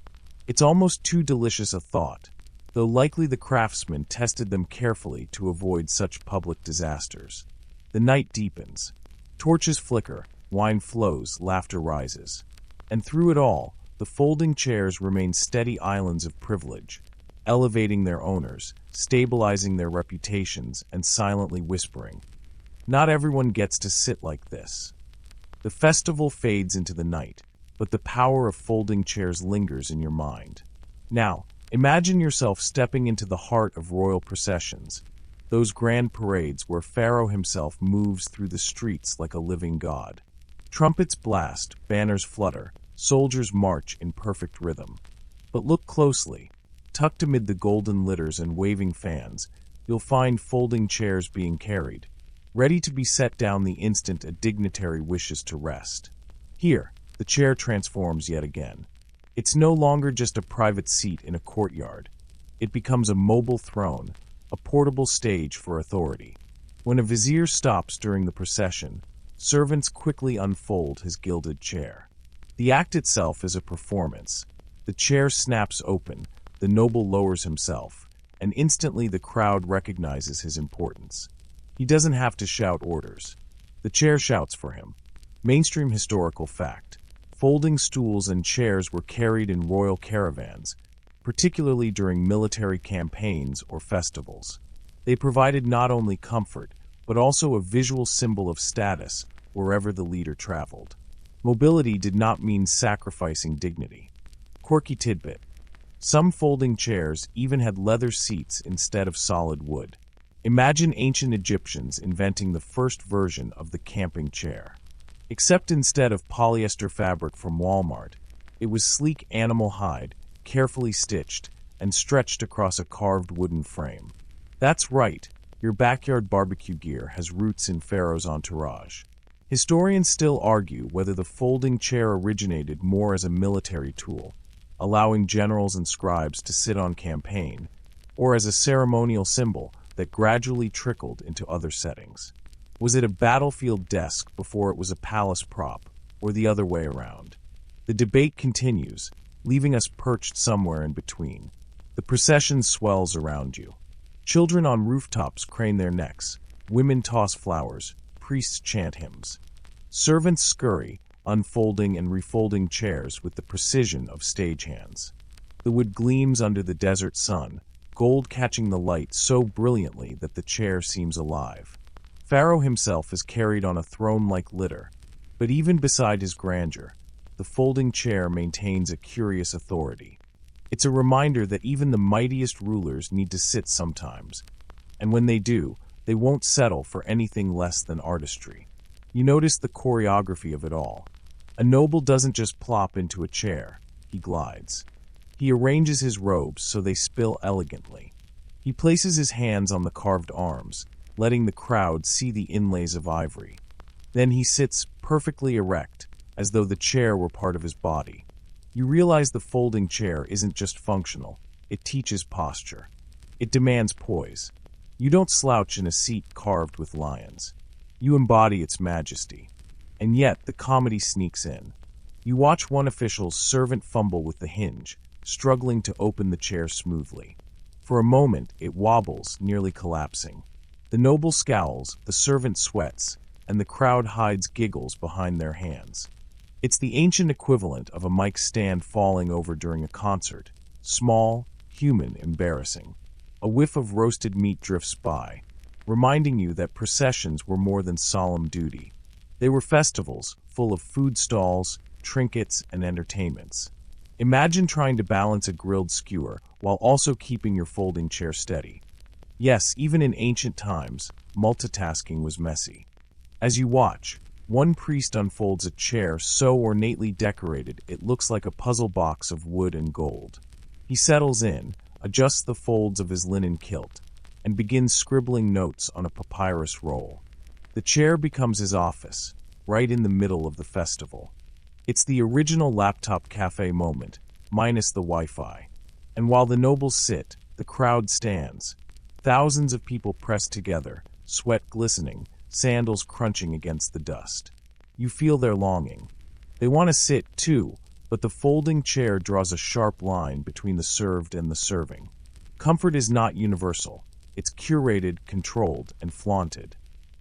It's almost too delicious a thought, though likely the craftsman tested them carefully to avoid such public disasters. The night deepens. Torches flicker, wine flows, laughter rises. And through it all, the folding chairs remain steady islands of privilege, elevating their owners, stabilizing their reputations, and silently whispering, "Not everyone gets to sit like this." The festival fades into the night, but the power of folding chairs lingers in your mind. Now, imagine yourself stepping into the heart of royal processions, those grand parades where Pharaoh himself moves through the streets like a living god. Trumpets blast, banners flutter, soldiers march in perfect rhythm. But look closely. Tucked amid the golden litters and waving fans, you'll find folding chairs being carried, ready to be set down the instant a dignitary wishes to rest. Here, the chair transforms yet again. It's no longer just a private seat in a courtyard. It becomes a mobile throne, a portable stage for authority. When a vizier stops during the procession, servants quickly unfold his gilded chair. The act itself is a performance. The chair snaps open, the noble lowers himself, and instantly the crowd recognizes his importance. He doesn't have to shout orders. The chair shouts for him. Mainstream historical fact. Folding stools and chairs were carried in royal caravans, particularly during military campaigns or festivals. They provided not only comfort, but also a visual symbol of status wherever the leader traveled. Mobility did not mean sacrificing dignity. Quirky tidbit. Some folding chairs even had leather seats instead of solid wood. Imagine ancient Egyptians inventing the first version of the camping chair. Except instead of polyester fabric from Walmart, it was sleek animal hide, carefully stitched, and stretched across a carved wooden frame. That's right, your backyard barbecue gear has roots in Pharaoh's entourage. Historians still argue whether the folding chair originated more as a military tool, allowing generals and scribes to sit on campaign, or as a ceremonial symbol that gradually trickled into other settings. Was it a battlefield desk before it was a palace prop, or the other way around? The debate continues, leaving us perched somewhere in between. The procession swells around you. Children on rooftops crane their necks, women toss flowers, priests chant hymns. Servants scurry, unfolding and refolding chairs with the precision of stagehands. The wood gleams under the desert sun, gold catching the light so brilliantly that the chair seems alive. Pharaoh himself is carried on a throne-like litter, but even beside his grandeur, the folding chair maintains a curious authority. It's a reminder that even the mightiest rulers need to sit sometimes, and when they do, they won't settle for anything less than artistry. You notice the choreography of it all. A noble doesn't just plop into a chair, he glides. He arranges his robes so they spill elegantly. He places his hands on the carved arms, letting the crowd see the inlays of ivory. Then he sits perfectly erect, as though the chair were part of his body. You realize the folding chair isn't just functional, it teaches posture. It demands poise. You don't slouch in a seat carved with lions. You embody its majesty. And yet, the comedy sneaks in. You watch one official's servant fumble with the hinge, struggling to open the chair smoothly. For a moment, it wobbles, nearly collapsing. The noble scowls, the servant sweats, and the crowd hides giggles behind their hands. It's the ancient equivalent of a mic stand falling over during a concert. Small, human, embarrassing. A whiff of roasted meat drifts by, reminding you that processions were more than solemn duty. They were festivals, full of food stalls, trinkets, and entertainments. Imagine trying to balance a grilled skewer while also keeping your folding chair steady. Yes, even in ancient times, multitasking was messy. As you watch, one priest unfolds a chair so ornately decorated it looks like a puzzle box of wood and gold. He settles in, adjusts the folds of his linen kilt, and begins scribbling notes on a papyrus roll. The chair becomes his office, right in the middle of the festival. It's the original laptop cafe moment, minus the Wi-Fi. And while the nobles sit, the crowd stands. Thousands of people pressed together, sweat glistening, sandals crunching against the dust. You feel their longing. They want to sit, too, but the folding chair draws a sharp line between the served and the serving. Comfort is not universal. It's curated, controlled, and flaunted.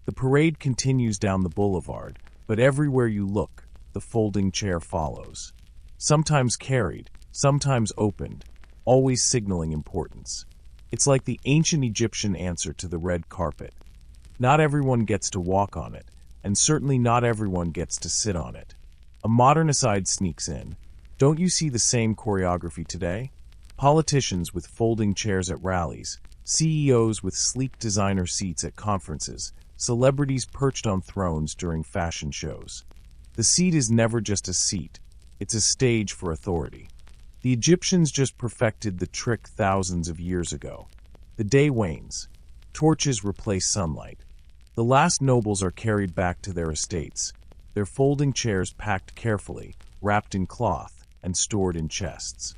The parade continues down the boulevard, but everywhere you look, the folding chair follows. Sometimes carried, sometimes opened, always signaling importance. It's like the ancient Egyptian answer to the red carpet. Not everyone gets to walk on it, and certainly not everyone gets to sit on it. A modern aside sneaks in. Don't you see the same choreography today? Politicians with folding chairs at rallies, CEOs with sleek designer seats at conferences, celebrities perched on thrones during fashion shows. The seat is never just a seat, it's a stage for authority. The Egyptians just perfected the trick thousands of years ago. The day wanes. Torches replace sunlight. The last nobles are carried back to their estates, their folding chairs packed carefully, wrapped in cloth, and stored in chests.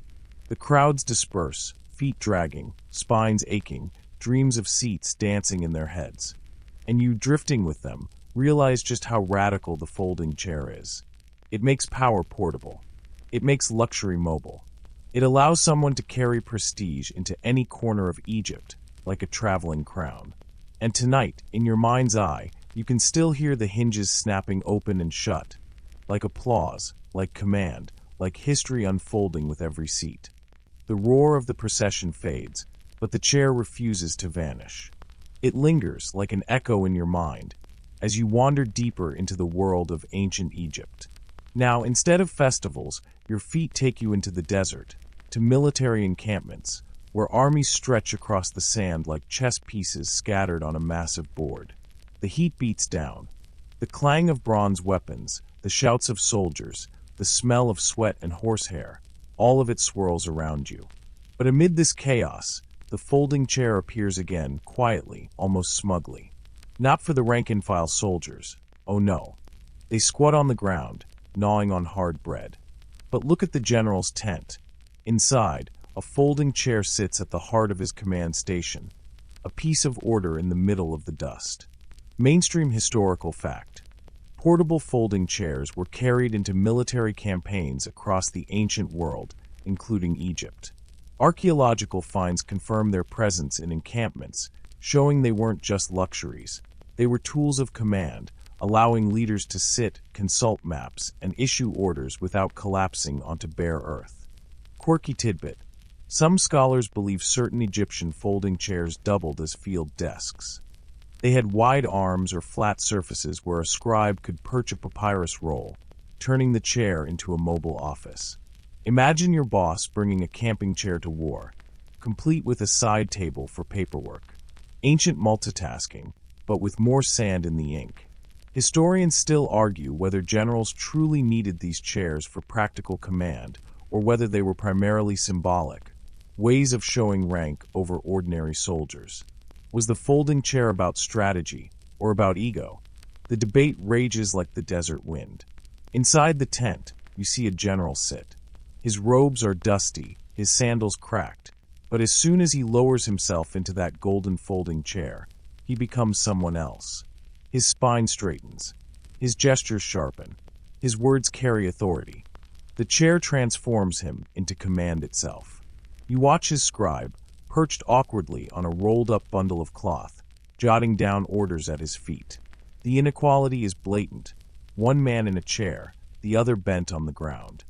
The crowds disperse, feet dragging, spines aching, dreams of seats dancing in their heads. And you, drifting with them, realize just how radical the folding chair is. It makes power portable. It makes luxury mobile. It allows someone to carry prestige into any corner of Egypt, like a traveling crown. And tonight, in your mind's eye, you can still hear the hinges snapping open and shut, like applause, like command, like history unfolding with every seat. The roar of the procession fades, but the chair refuses to vanish. It lingers like an echo in your mind as you wander deeper into the world of ancient Egypt. Now, instead of festivals, your feet take you into the desert, to military encampments, where armies stretch across the sand like chess pieces scattered on a massive board. The heat beats down. The clang of bronze weapons, the shouts of soldiers, the smell of sweat and horsehair, all of it swirls around you. But amid this chaos, the folding chair appears again, quietly, almost smugly. Not for the rank-and-file soldiers. Oh no. They squat on the ground, gnawing on hard bread. But look at the general's tent. Inside, a folding chair sits at the heart of his command station, a piece of order in the middle of the dust. Mainstream historical fact. Portable folding chairs were carried into military campaigns across the ancient world, including Egypt. Archaeological finds confirm their presence in encampments, showing they weren't just luxuries. They were tools of command, allowing leaders to sit, consult maps, and issue orders without collapsing onto bare earth. Quirky tidbit. Some scholars believe certain Egyptian folding chairs doubled as field desks. They had wide arms or flat surfaces where a scribe could perch a papyrus roll, turning the chair into a mobile office. Imagine your boss bringing a camping chair to war, complete with a side table for paperwork. Ancient multitasking, but with more sand in the ink. Historians still argue whether generals truly needed these chairs for practical command, or whether they were primarily symbolic, ways of showing rank over ordinary soldiers. Was the folding chair about strategy, or about ego? The debate rages like the desert wind. Inside the tent, you see a general sit. His robes are dusty, his sandals cracked, but as soon as he lowers himself into that golden folding chair, he becomes someone else. His spine straightens, his gestures sharpen, his words carry authority. The chair transforms him into command itself. You watch his scribe, perched awkwardly on a rolled-up bundle of cloth, jotting down orders at his feet. The inequality is blatant. One man in a chair, the other bent on the ground.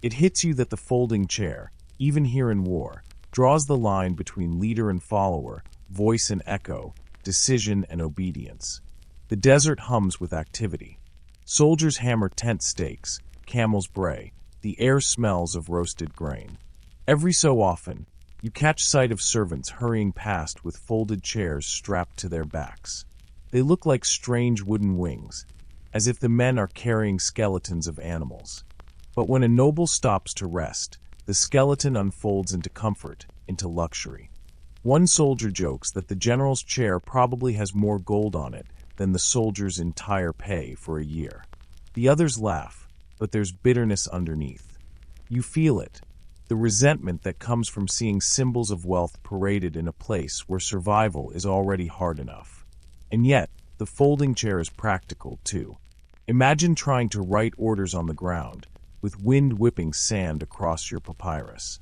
It hits you that the folding chair, even here in war, draws the line between leader and follower, voice and echo, decision and obedience. The desert hums with activity. Soldiers hammer tent stakes, camels bray, the air smells of roasted grain. Every so often, you catch sight of servants hurrying past with folded chairs strapped to their backs. They look like strange wooden wings, as if the men are carrying skeletons of animals. But when a noble stops to rest, the skeleton unfolds into comfort, into luxury. One soldier jokes that the general's chair probably has more gold on it than the soldier's entire pay for a year. The others laugh, but there's bitterness underneath. You feel it, the resentment that comes from seeing symbols of wealth paraded in a place where survival is already hard enough. And yet, the folding chair is practical, too. Imagine trying to write orders on the ground, with wind whipping sand across your papyrus.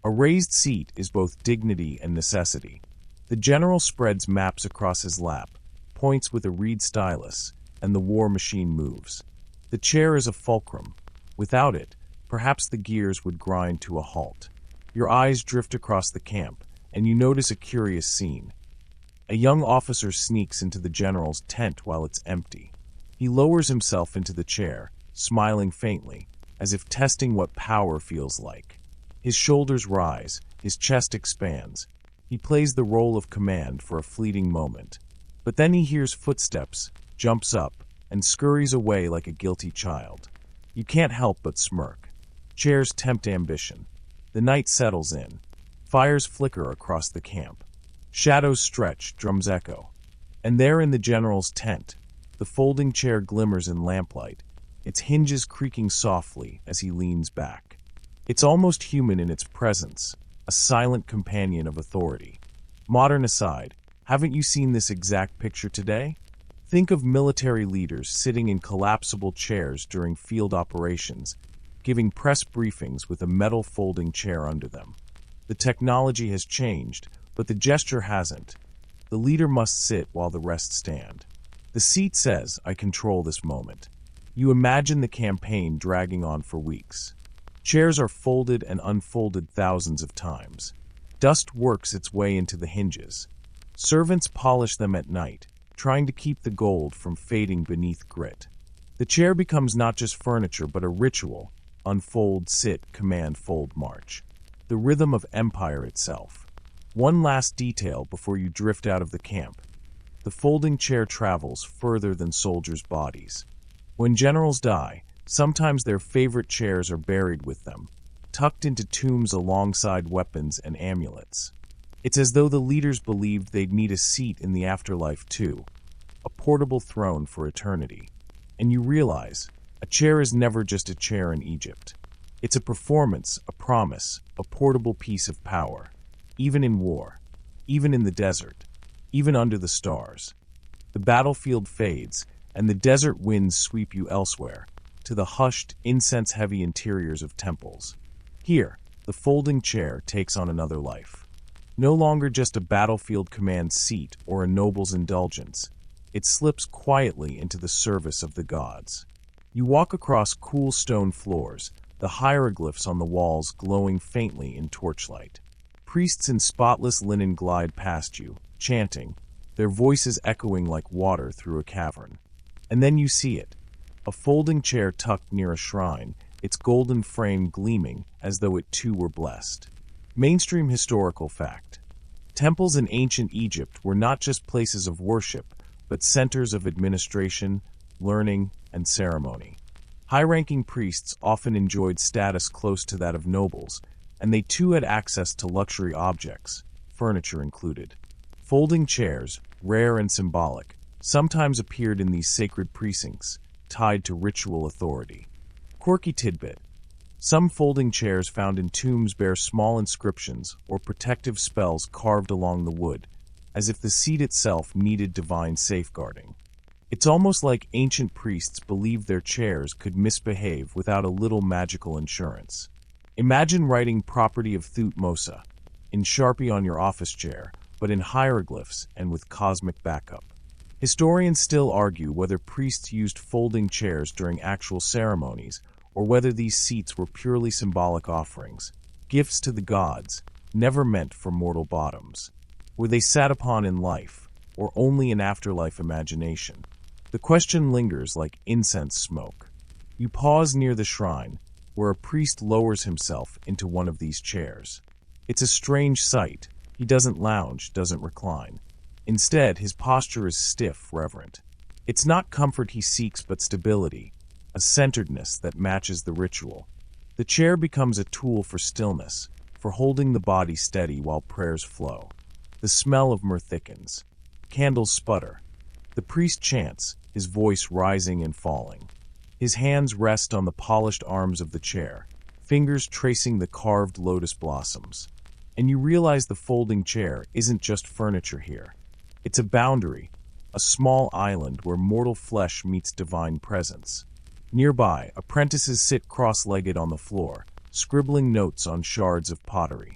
A raised seat is both dignity and necessity. The general spreads maps across his lap, points with a reed stylus, and the war machine moves. The chair is a fulcrum. Without it, perhaps the gears would grind to a halt. Your eyes drift across the camp, and you notice a curious scene. A young officer sneaks into the general's tent while it's empty. He lowers himself into the chair, smiling faintly, as if testing what power feels like. His shoulders rise, his chest expands. He plays the role of command for a fleeting moment. But then he hears footsteps, jumps up, and scurries away like a guilty child. You can't help but smirk. Chairs tempt ambition. The night settles in. Fires flicker across the camp. Shadows stretch, drums echo. And there in the general's tent, the folding chair glimmers in lamplight, its hinges creaking softly as he leans back. It's almost human in its presence, a silent companion of authority. Modern aside, haven't you seen this exact picture today? Think of military leaders sitting in collapsible chairs during field operations, giving press briefings with a metal folding chair under them. The technology has changed, but the gesture hasn't. The leader must sit while the rest stand. The seat says, "I control this moment." You imagine the campaign dragging on for weeks. Chairs are folded and unfolded thousands of times. Dust works its way into the hinges. Servants polish them at night, trying to keep the gold from fading beneath grit. The chair becomes not just furniture but a ritual: unfold, sit, command, fold, march. The rhythm of empire itself. One last detail before you drift out of the camp. The folding chair travels further than soldiers' bodies. When generals die, sometimes their favorite chairs are buried with them, tucked into tombs alongside weapons and amulets. It's as though the leaders believed they'd need a seat in the afterlife too, a portable throne for eternity. And you realize, a chair is never just a chair in Egypt. It's a performance, a promise, a portable piece of power. Even in war, even in the desert, even under the stars. The battlefield fades, and the desert winds sweep you elsewhere, to the hushed, incense-heavy interiors of temples. Here, the folding chair takes on another life. No longer just a battlefield command seat or a noble's indulgence, it slips quietly into the service of the gods. You walk across cool stone floors, the hieroglyphs on the walls glowing faintly in torchlight. Priests in spotless linen glide past you, chanting, their voices echoing like water through a cavern. And then you see it, a folding chair tucked near a shrine, its golden frame gleaming as though it too were blessed. Mainstream historical fact. Temples in ancient Egypt were not just places of worship, but centers of administration, learning, and ceremony. High-ranking priests often enjoyed status close to that of nobles, and they too had access to luxury objects, furniture included. Folding chairs, rare and symbolic, sometimes appeared in these sacred precincts, tied to ritual authority. Quirky tidbit. Some folding chairs found in tombs bear small inscriptions or protective spells carved along the wood, as if the seat itself needed divine safeguarding. It's almost like ancient priests believed their chairs could misbehave without a little magical insurance. Imagine writing property of Thutmose in Sharpie on your office chair, but in hieroglyphs and with cosmic backup. Historians still argue whether priests used folding chairs during actual ceremonies or whether these seats were purely symbolic offerings, gifts to the gods, never meant for mortal bottoms. Were they sat upon in life, or only in afterlife imagination? The question lingers like incense smoke. You pause near the shrine, where a priest lowers himself into one of these chairs. It's a strange sight. He doesn't lounge, doesn't recline. Instead, his posture is stiff, reverent. It's not comfort he seeks, but stability, a centeredness that matches the ritual. The chair becomes a tool for stillness, for holding the body steady while prayers flow. The smell of myrrh thickens. Candles sputter. The priest chants, his voice rising and falling. His hands rest on the polished arms of the chair, fingers tracing the carved lotus blossoms. And you realize the folding chair isn't just furniture here. It's a boundary, a small island where mortal flesh meets divine presence. Nearby, apprentices sit cross-legged on the floor, scribbling notes on shards of pottery.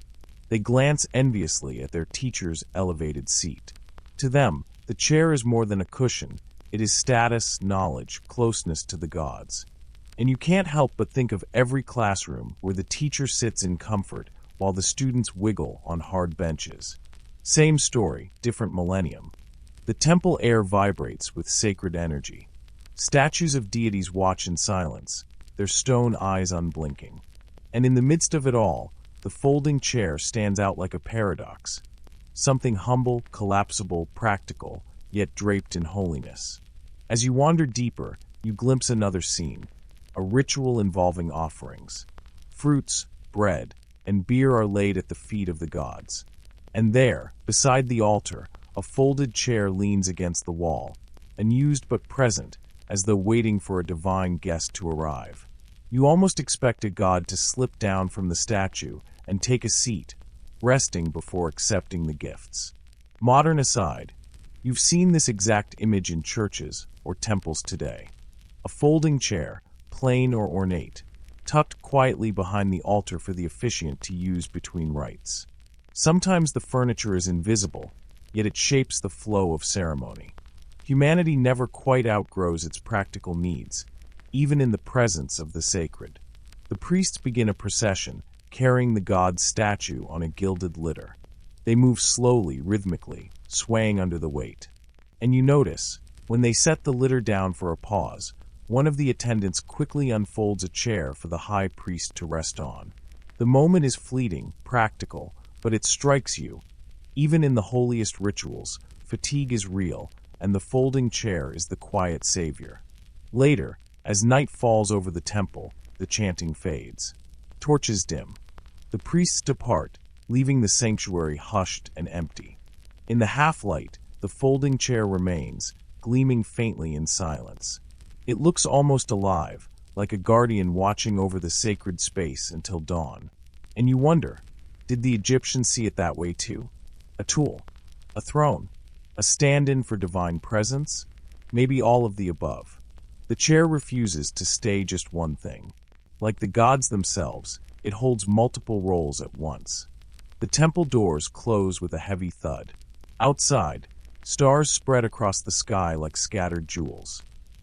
They glance enviously at their teacher's elevated seat. To them, the chair is more than a cushion. It is status, knowledge, closeness to the gods. And you can't help but think of every classroom where the teacher sits in comfort while the students wiggle on hard benches. Same story, different millennium. The temple air vibrates with sacred energy. Statues of deities watch in silence, their stone eyes unblinking. And in the midst of it all, the folding chair stands out like a paradox. Something humble, collapsible, practical, yet draped in holiness. As you wander deeper, you glimpse another scene, a ritual involving offerings. Fruits, bread, and beer are laid at the feet of the gods. And there, beside the altar, a folded chair leans against the wall, unused but present, as though waiting for a divine guest to arrive. You almost expect a god to slip down from the statue and take a seat, resting before accepting the gifts. Modern aside, you've seen this exact image in churches or temples today. A folding chair, plain or ornate, tucked quietly behind the altar for the officiant to use between rites. Sometimes the furniture is invisible, yet it shapes the flow of ceremony. Humanity never quite outgrows its practical needs, even in the presence of the sacred. The priests begin a procession, carrying the god's statue on a gilded litter. They move slowly, rhythmically, swaying under the weight. And you notice, when they set the litter down for a pause, one of the attendants quickly unfolds a chair for the high priest to rest on. The moment is fleeting, practical, but it strikes you. Even in the holiest rituals, fatigue is real, and the folding chair is the quiet savior. Later, as night falls over the temple, the chanting fades. Torches dim. The priests depart, leaving the sanctuary hushed and empty. In the half-light, the folding chair remains, gleaming faintly in silence. It looks almost alive, like a guardian watching over the sacred space until dawn. And you wonder, did the Egyptians see it that way too? A tool, a throne, a stand-in for divine presence? Maybe all of the above. The chair refuses to stay just one thing. Like the gods themselves, it holds multiple roles at once. The temple doors close with a heavy thud. Outside, stars spread across the sky like scattered jewels.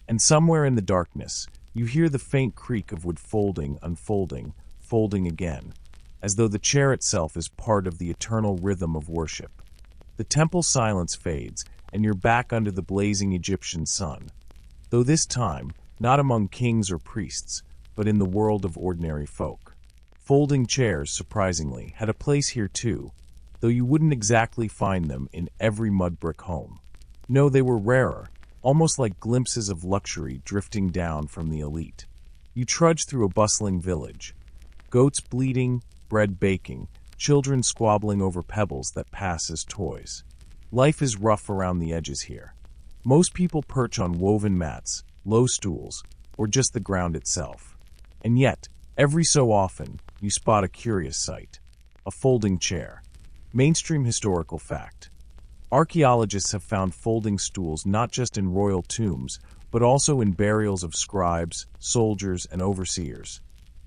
And somewhere in the darkness, you hear the faint creak of wood folding, unfolding, folding again, as though the chair itself is part of the eternal rhythm of worship. The temple silence fades, and you're back under the blazing Egyptian sun. Though this time, not among kings or priests, but in the world of ordinary folk. Folding chairs, surprisingly, had a place here too, though you wouldn't exactly find them in every mud brick home. No, they were rarer, almost like glimpses of luxury drifting down from the elite. You trudge through a bustling village. Goats bleating, bread baking, children squabbling over pebbles that pass as toys. Life is rough around the edges here. Most people perch on woven mats, low stools, or just the ground itself. And yet, every so often, you spot a curious sight. A folding chair. Mainstream historical fact. Archaeologists have found folding stools not just in royal tombs, but also in burials of scribes, soldiers, and overseers.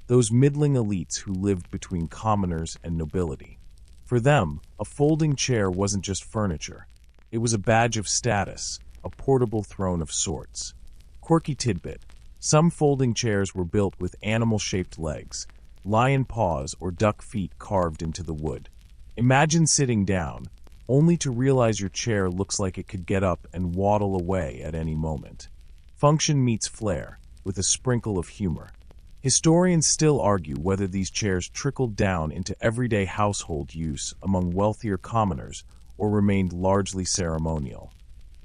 Those middling elites who lived between commoners and nobility. For them, a folding chair wasn't just furniture. It was a badge of status, a portable throne of sorts. Quirky tidbit. Some folding chairs were built with animal-shaped legs, lion paws or duck feet carved into the wood. Imagine sitting down, only to realize your chair looks like it could get up and waddle away at any moment. Function meets flair, with a sprinkle of humor. Historians still argue whether these chairs trickled down into everyday household use among wealthier commoners or remained largely ceremonial.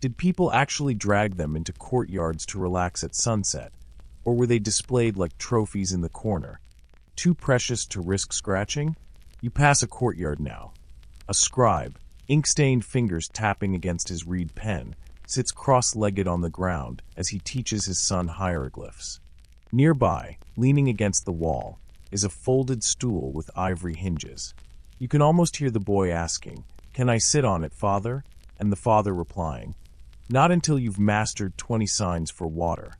Did people actually drag them into courtyards to relax at sunset, or were they displayed like trophies in the corner? Too precious to risk scratching? You pass a courtyard now. A scribe, ink-stained fingers tapping against his reed pen, sits cross-legged on the ground as he teaches his son hieroglyphs. Nearby, leaning against the wall, is a folded stool with ivory hinges. You can almost hear the boy asking, "Can I sit on it, father?" And the father replying, "Not until you've mastered 20 signs for water."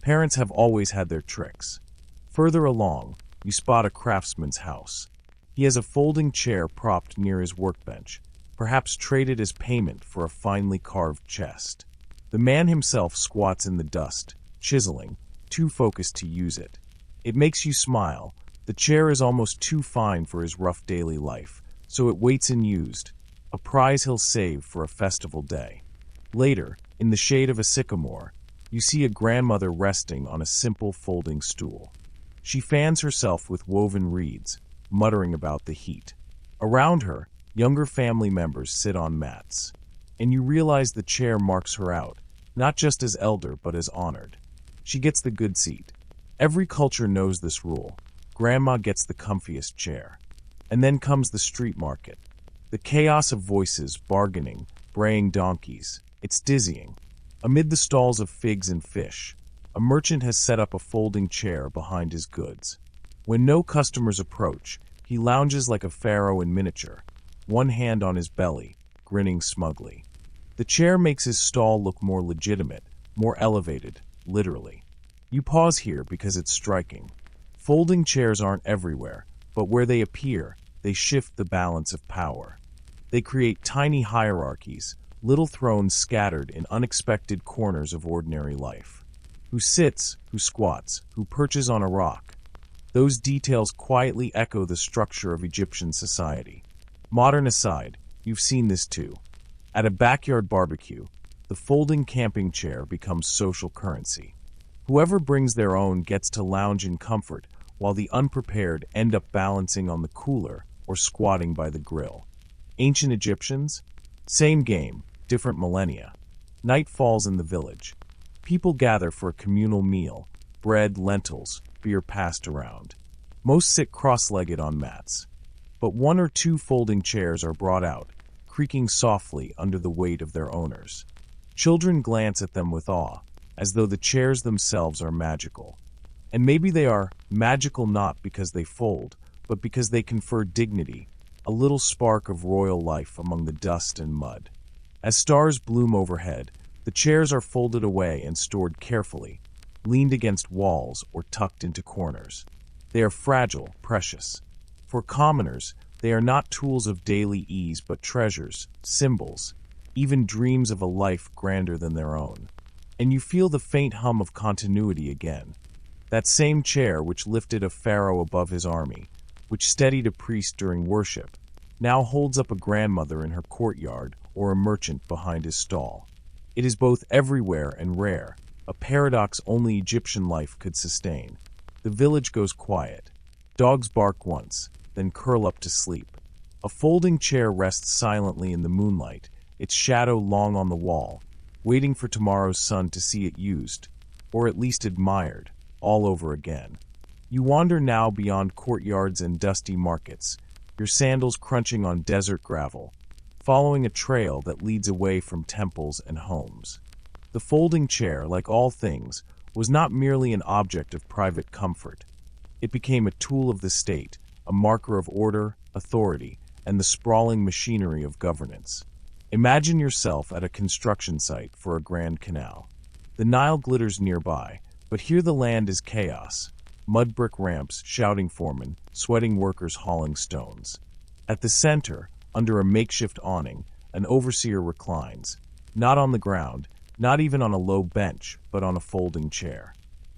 Parents have always had their tricks. Further along, you spot a craftsman's house. He has a folding chair propped near his workbench, perhaps traded as payment for a finely carved chest. The man himself squats in the dust, chiseling, too focused to use it. It makes you smile. The chair is almost too fine for his rough daily life, so it waits unused, a prize he'll save for a festival day. Later, in the shade of a sycamore, you see a grandmother resting on a simple folding stool. She fans herself with woven reeds, muttering about the heat. Around her, younger family members sit on mats. And you realize the chair marks her out, not just as elder but as honored. She gets the good seat. Every culture knows this rule. Grandma gets the comfiest chair. And then comes the street market. The chaos of voices, bargaining, braying donkeys. It's dizzying. Amid the stalls of figs and fish, a merchant has set up a folding chair behind his goods. When no customers approach, he lounges like a pharaoh in miniature, one hand on his belly, grinning smugly. The chair makes his stall look more legitimate, more elevated, literally. You pause here because it's striking. Folding chairs aren't everywhere, but where they appear, they shift the balance of power. They create tiny hierarchies, little thrones scattered in unexpected corners of ordinary life. Who sits, who squats, who perches on a rock. Those details quietly echo the structure of Egyptian society. Modern aside, you've seen this too. At a backyard barbecue, the folding camping chair becomes social currency. Whoever brings their own gets to lounge in comfort, while the unprepared end up balancing on the cooler or squatting by the grill. Ancient Egyptians? Same game, different millennia. Night falls in the village. People gather for a communal meal, bread, lentils, beer passed around. Most sit cross-legged on mats. But one or two folding chairs are brought out, creaking softly under the weight of their owners. Children glance at them with awe, as though the chairs themselves are magical. And maybe they are magical not because they fold, but because they confer dignity, a little spark of royal life among the dust and mud. As stars bloom overhead, the chairs are folded away and stored carefully, leaned against walls or tucked into corners. They are fragile, precious. For commoners, they are not tools of daily ease but treasures, symbols, even dreams of a life grander than their own. And you feel the faint hum of continuity again. That same chair which lifted a pharaoh above his army, which steadied a priest during worship, now holds up a grandmother in her courtyard or a merchant behind his stall. It is both everywhere and rare, a paradox only Egyptian life could sustain. The village goes quiet. Dogs bark once, then curl up to sleep. A folding chair rests silently in the moonlight, its shadow long on the wall, waiting for tomorrow's sun to see it used, or at least admired, all over again. You wander now beyond courtyards and dusty markets, your sandals crunching on desert gravel, following a trail that leads away from temples and homes. The folding chair, like all things, was not merely an object of private comfort. It became a tool of the state, a marker of order, authority, and the sprawling machinery of governance. Imagine yourself at a construction site for a grand canal. The Nile glitters nearby, but here the land is chaos. Mud brick ramps, shouting foremen, sweating workers hauling stones. At the center, under a makeshift awning, an overseer reclines, not on the ground, not even on a low bench, but on a folding chair.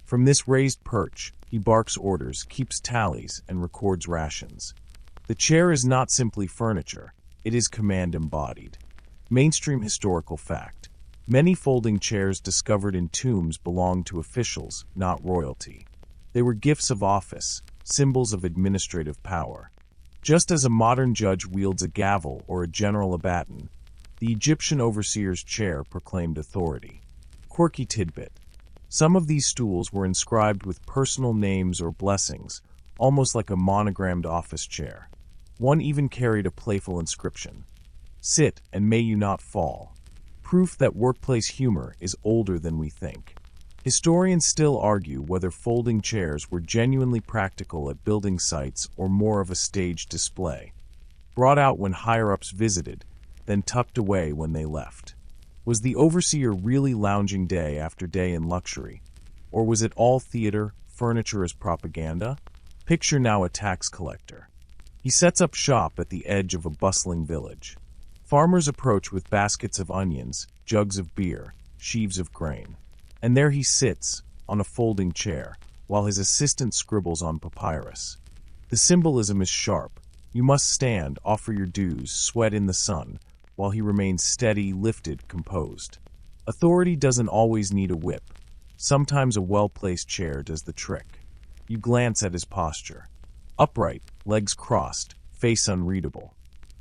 From this raised perch, he barks orders, keeps tallies, and records rations. The chair is not simply furniture, it is command embodied. Mainstream historical fact. Many folding chairs discovered in tombs belonged to officials, not royalty. They were gifts of office, symbols of administrative power. Just as a modern judge wields a gavel or a general a baton, the Egyptian overseer's chair proclaimed authority. Quirky tidbit. Some of these stools were inscribed with personal names or blessings, almost like a monogrammed office chair. One even carried a playful inscription. Sit, and may you not fall. Proof that workplace humor is older than we think. Historians still argue whether folding chairs were genuinely practical at building sites or more of a staged display. Brought out when higher-ups visited, then tucked away when they left. Was the overseer really lounging day after day in luxury? Or was it all theater, furniture as propaganda? Picture now a tax collector. He sets up shop at the edge of a bustling village. Farmers approach with baskets of onions, jugs of beer, sheaves of grain. And there he sits, on a folding chair, while his assistant scribbles on papyrus. The symbolism is sharp. You must stand, offer your dues, sweat in the sun, while he remains steady, lifted, composed. Authority doesn't always need a whip. Sometimes a well-placed chair does the trick. You glance at his posture. Upright, legs crossed, face unreadable.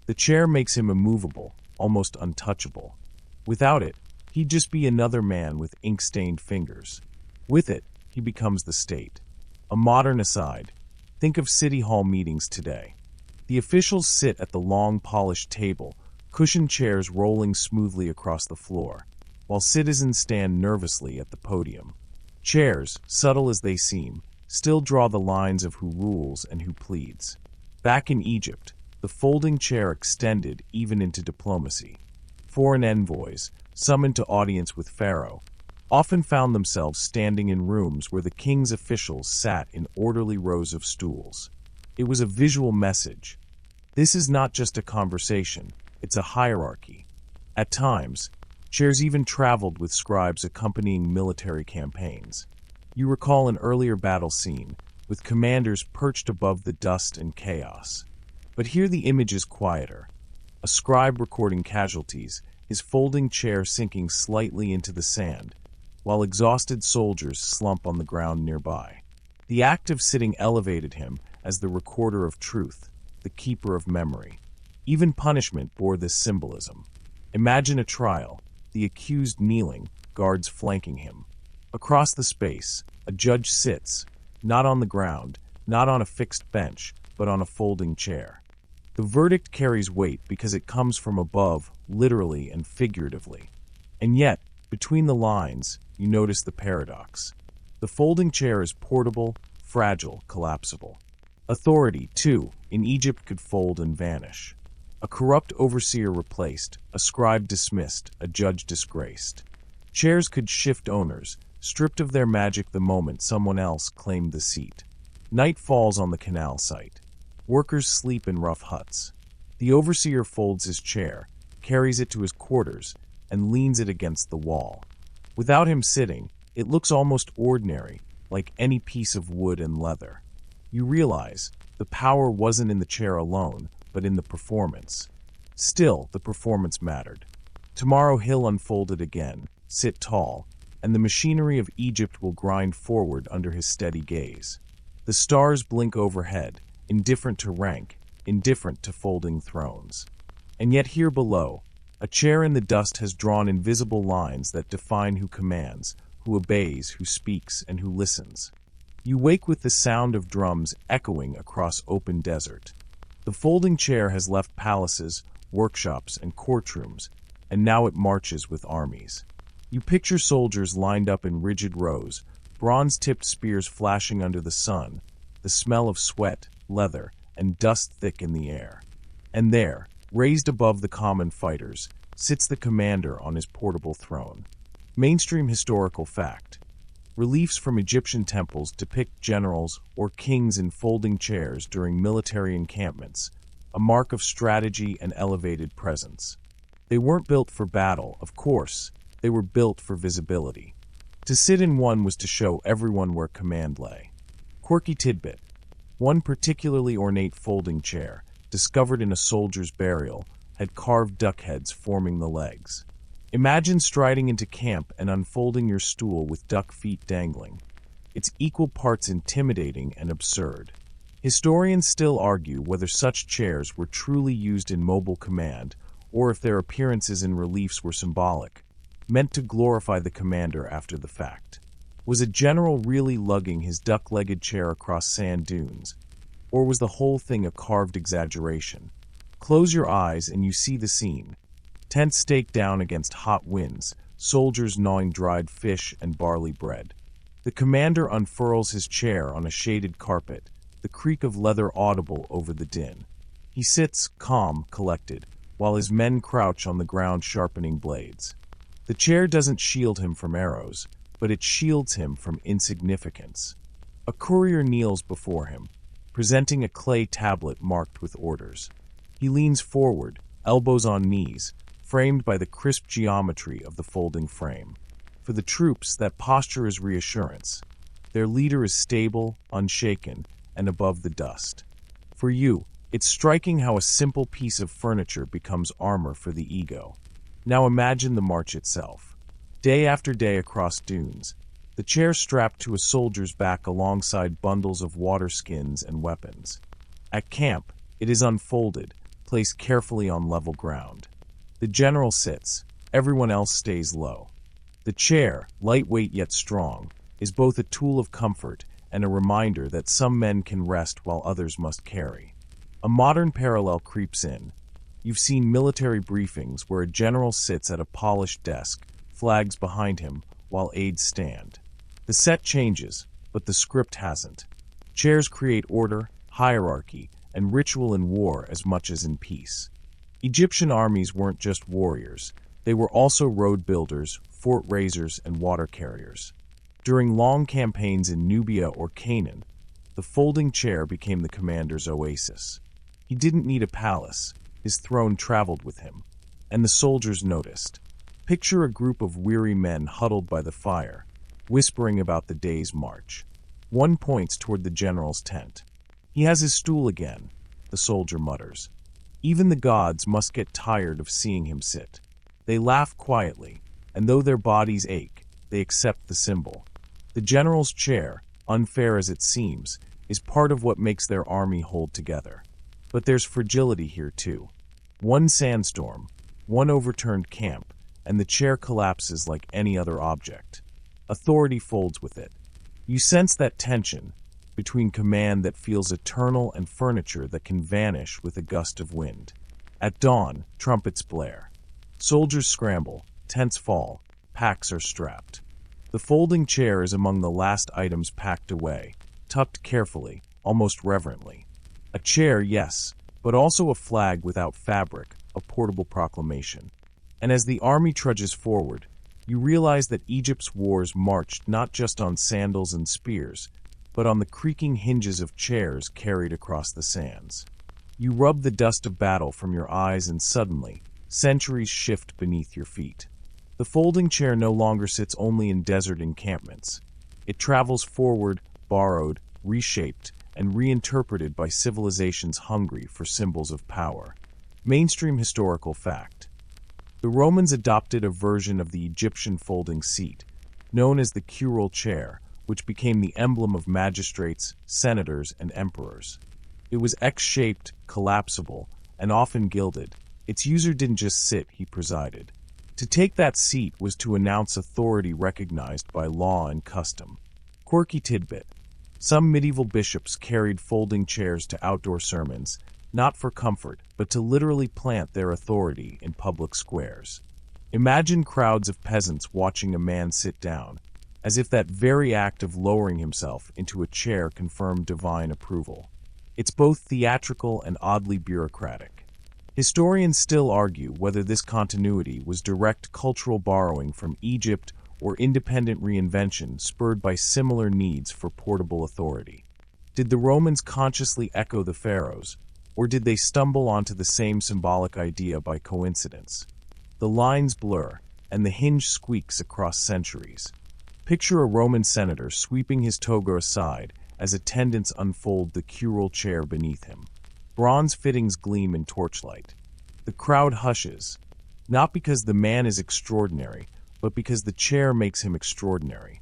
The chair makes him immovable, almost untouchable. Without it, he'd just be another man with ink-stained fingers. With it, he becomes the state. A modern aside, think of City Hall meetings today. The officials sit at the long, polished table, cushioned chairs rolling smoothly across the floor, while citizens stand nervously at the podium. Chairs, subtle as they seem, still draw the lines of who rules and who pleads. Back in Egypt, the folding chair extended even into diplomacy. Foreign envoys, summoned to audience with Pharaoh, often found themselves standing in rooms where the king's officials sat in orderly rows of stools. It was a visual message. This is not just a conversation, it's a hierarchy. At times, chairs even traveled with scribes accompanying military campaigns. You recall an earlier battle scene, with commanders perched above the dust and chaos. But here the image is quieter. A scribe recording casualties, his folding chair sinking slightly into the sand, while exhausted soldiers slump on the ground nearby. The act of sitting elevated him as the recorder of truth, the keeper of memory. Even punishment bore this symbolism. Imagine a trial, the accused kneeling, guards flanking him. Across the space, a judge sits, not on the ground, not on a fixed bench, but on a folding chair. The verdict carries weight because it comes from above, literally and figuratively. And yet, between the lines, you notice the paradox. The folding chair is portable, fragile, collapsible. Authority, too, in Egypt could fold and vanish. A corrupt overseer replaced, a scribe dismissed, a judge disgraced. Chairs could shift owners, stripped of their magic the moment someone else claimed the seat. Night falls on the canal site. Workers sleep in rough huts. The overseer folds his chair, carries it to his quarters, and leans it against the wall. Without him sitting, it looks almost ordinary, like any piece of wood and leather. You realize the power wasn't in the chair alone, but in the performance. Still, the performance mattered. Tomorrow he'll unfold it again, sit tall, and the machinery of Egypt will grind forward under his steady gaze. The stars blink overhead, indifferent to rank, indifferent to folding thrones. And yet here below, a chair in the dust has drawn invisible lines that define who commands, who obeys, who speaks, and who listens. You wake with the sound of drums echoing across open desert. The folding chair has left palaces, workshops, and courtrooms, and now it marches with armies. You picture soldiers lined up in rigid rows, bronze-tipped spears flashing under the sun, the smell of sweat, leather, and dust thick in the air. And there, raised above the common fighters, sits the commander on his portable throne. Mainstream historical fact. Reliefs from Egyptian temples depict generals or kings in folding chairs during military encampments, a mark of strategy and elevated presence. They weren't built for battle, of course, they were built for visibility. To sit in one was to show everyone where command lay. Quirky tidbit. One particularly ornate folding chair, discovered in a soldier's burial, had carved duck heads forming the legs. Imagine striding into camp and unfolding your stool with duck feet dangling. It's equal parts intimidating and absurd. Historians still argue whether such chairs were truly used in mobile command, or if their appearances in reliefs were symbolic, meant to glorify the commander after the fact. Was a general really lugging his duck-legged chair across sand dunes, or was the whole thing a carved exaggeration? Close your eyes and you see the scene. Tents staked down against hot winds, soldiers gnawing dried fish and barley bread. The commander unfurls his chair on a shaded carpet, the creak of leather audible over the din. He sits, calm, collected, while his men crouch on the ground sharpening blades. The chair doesn't shield him from arrows, but it shields him from insignificance. A courier kneels before him, presenting a clay tablet marked with orders. He leans forward, elbows on knees, framed by the crisp geometry of the folding frame. For the troops, that posture is reassurance. Their leader is stable, unshaken, and above the dust. For you, it's striking how a simple piece of furniture becomes armor for the ego. Now imagine the march itself. Day after day across dunes, the chair strapped to a soldier's back alongside bundles of water skins and weapons. At camp, it is unfolded, placed carefully on level ground. The general sits, everyone else stays low. The chair, lightweight yet strong, is both a tool of comfort and a reminder that some men can rest while others must carry. A modern parallel creeps in. You've seen military briefings where a general sits at a polished desk, flags behind him, while aides stand. The set changes, but the script hasn't. Chairs create order, hierarchy, and ritual in war as much as in peace. Egyptian armies weren't just warriors. They were also road builders, fort raisers, and water carriers. During long campaigns in Nubia or Canaan, the folding chair became the commander's oasis. He didn't need a palace. His throne traveled with him. And the soldiers noticed. Picture a group of weary men huddled by the fire, whispering about the day's march. One points toward the general's tent. "He has his stool again," the soldier mutters. Even the gods must get tired of seeing him sit. They laugh quietly, and though their bodies ache, they accept the symbol. The general's chair, unfair as it seems, is part of what makes their army hold together. But there's fragility here too. One sandstorm, one overturned camp, and the chair collapses like any other object. Authority folds with it. You sense that tension between command that feels eternal and furniture that can vanish with a gust of wind. At dawn, trumpets blare. Soldiers scramble, tents fall, packs are strapped. The folding chair is among the last items packed away, tucked carefully, almost reverently. A chair, yes, but also a flag without fabric, a portable proclamation. And as the army trudges forward, you realize that Egypt's wars marched not just on sandals and spears, but on the creaking hinges of chairs carried across the sands. You rub the dust of battle from your eyes and suddenly, centuries shift beneath your feet. The folding chair no longer sits only in desert encampments. It travels forward, borrowed, reshaped, and reinterpreted by civilizations hungry for symbols of power. Mainstream historical fact. The Romans adopted a version of the Egyptian folding seat, known as the curule chair, which became the emblem of magistrates, senators, and emperors. It was X-shaped, collapsible, and often gilded. Its user didn't just sit, he presided. To take that seat was to announce authority recognized by law and custom. Quirky tidbit. Some medieval bishops carried folding chairs to outdoor sermons, not for comfort, but to literally plant their authority in public squares. Imagine crowds of peasants watching a man sit down, as if that very act of lowering himself into a chair confirmed divine approval. It's both theatrical and oddly bureaucratic. Historians still argue whether this continuity was direct cultural borrowing from Egypt or independent reinvention spurred by similar needs for portable authority. Did the Romans consciously echo the pharaohs, or did they stumble onto the same symbolic idea by coincidence? The lines blur, and the hinge squeaks across centuries. Picture a Roman senator sweeping his toga aside as attendants unfold the curule chair beneath him. Bronze fittings gleam in torchlight. The crowd hushes, not because the man is extraordinary, but because the chair makes him extraordinary.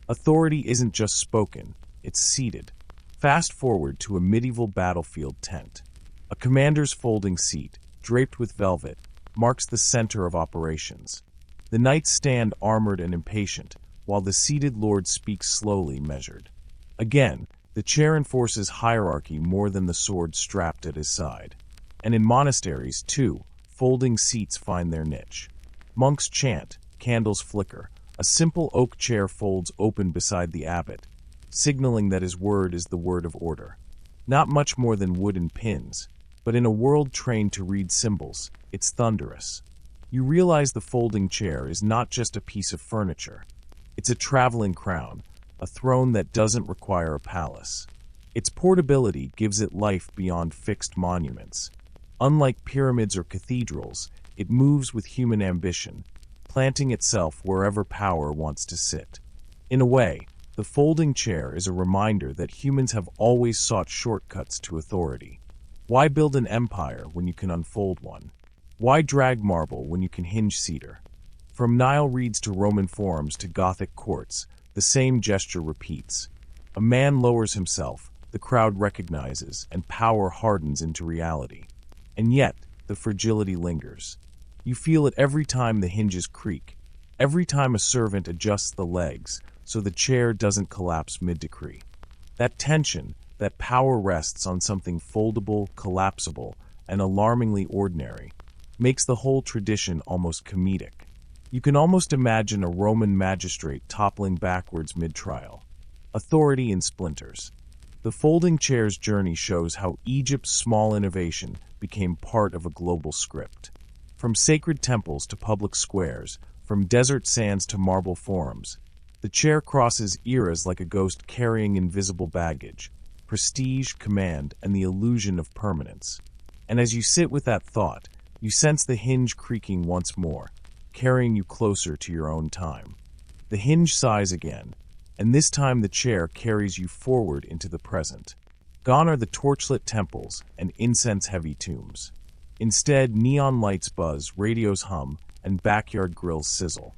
Authority isn't just spoken, it's seated. Fast forward to a medieval battlefield tent. A commander's folding seat, draped with velvet, marks the center of operations. The knights stand armored and impatient, while the seated lord speaks slowly, measured. Again, the chair enforces hierarchy more than the sword strapped at his side. And in monasteries, too, folding seats find their niche. Monks chant, candles flicker. A simple oak chair folds open beside the abbot, signaling that his word is the word of order. Not much more than wood and pins, but in a world trained to read symbols, it's thunderous. You realize the folding chair is not just a piece of furniture. It's a traveling crown, a throne that doesn't require a palace. Its portability gives it life beyond fixed monuments. Unlike pyramids or cathedrals, it moves with human ambition, planting itself wherever power wants to sit. In a way, the folding chair is a reminder that humans have always sought shortcuts to authority. Why build an empire when you can unfold one? Why drag marble when you can hinge cedar? From Nile reeds to Roman forums to Gothic courts, the same gesture repeats. A man lowers himself, the crowd recognizes, and power hardens into reality. And yet, the fragility lingers. You feel it every time the hinges creak, every time a servant adjusts the legs so the chair doesn't collapse mid-decree. That tension, that power rests on something foldable, collapsible, and alarmingly ordinary, makes the whole tradition almost comedic. You can almost imagine a Roman magistrate toppling backwards mid-trial. Authority in splinters. The folding chair's journey shows how Egypt's small innovation became part of a global script. From sacred temples to public squares, from desert sands to marble forums, the chair crosses eras like a ghost carrying invisible baggage, prestige, command, and the illusion of permanence. And as you sit with that thought, you sense the hinge creaking once more, carrying you closer to your own time. The hinge sighs again, and this time the chair carries you forward into the present. Gone are the torchlit temples and incense-heavy tombs. Instead, neon lights buzz, radios hum, and backyard grills sizzle.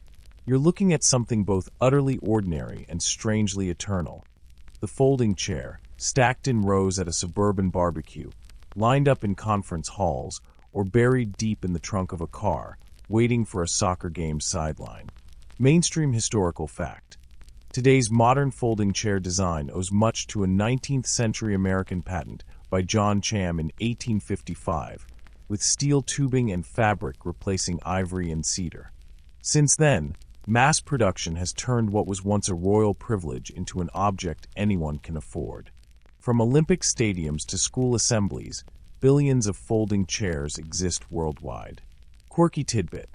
You're looking at something both utterly ordinary and strangely eternal. The folding chair, stacked in rows at a suburban barbecue, lined up in conference halls, or buried deep in the trunk of a car, waiting for a soccer game's sideline. Mainstream historical fact. Today's modern folding chair design owes much to a 19th century American patent by John Cham in 1855, with steel tubing and fabric replacing ivory and cedar. Since then, mass production has turned what was once a royal privilege into an object anyone can afford. From Olympic stadiums to school assemblies, billions of folding chairs exist worldwide. Quirky tidbit.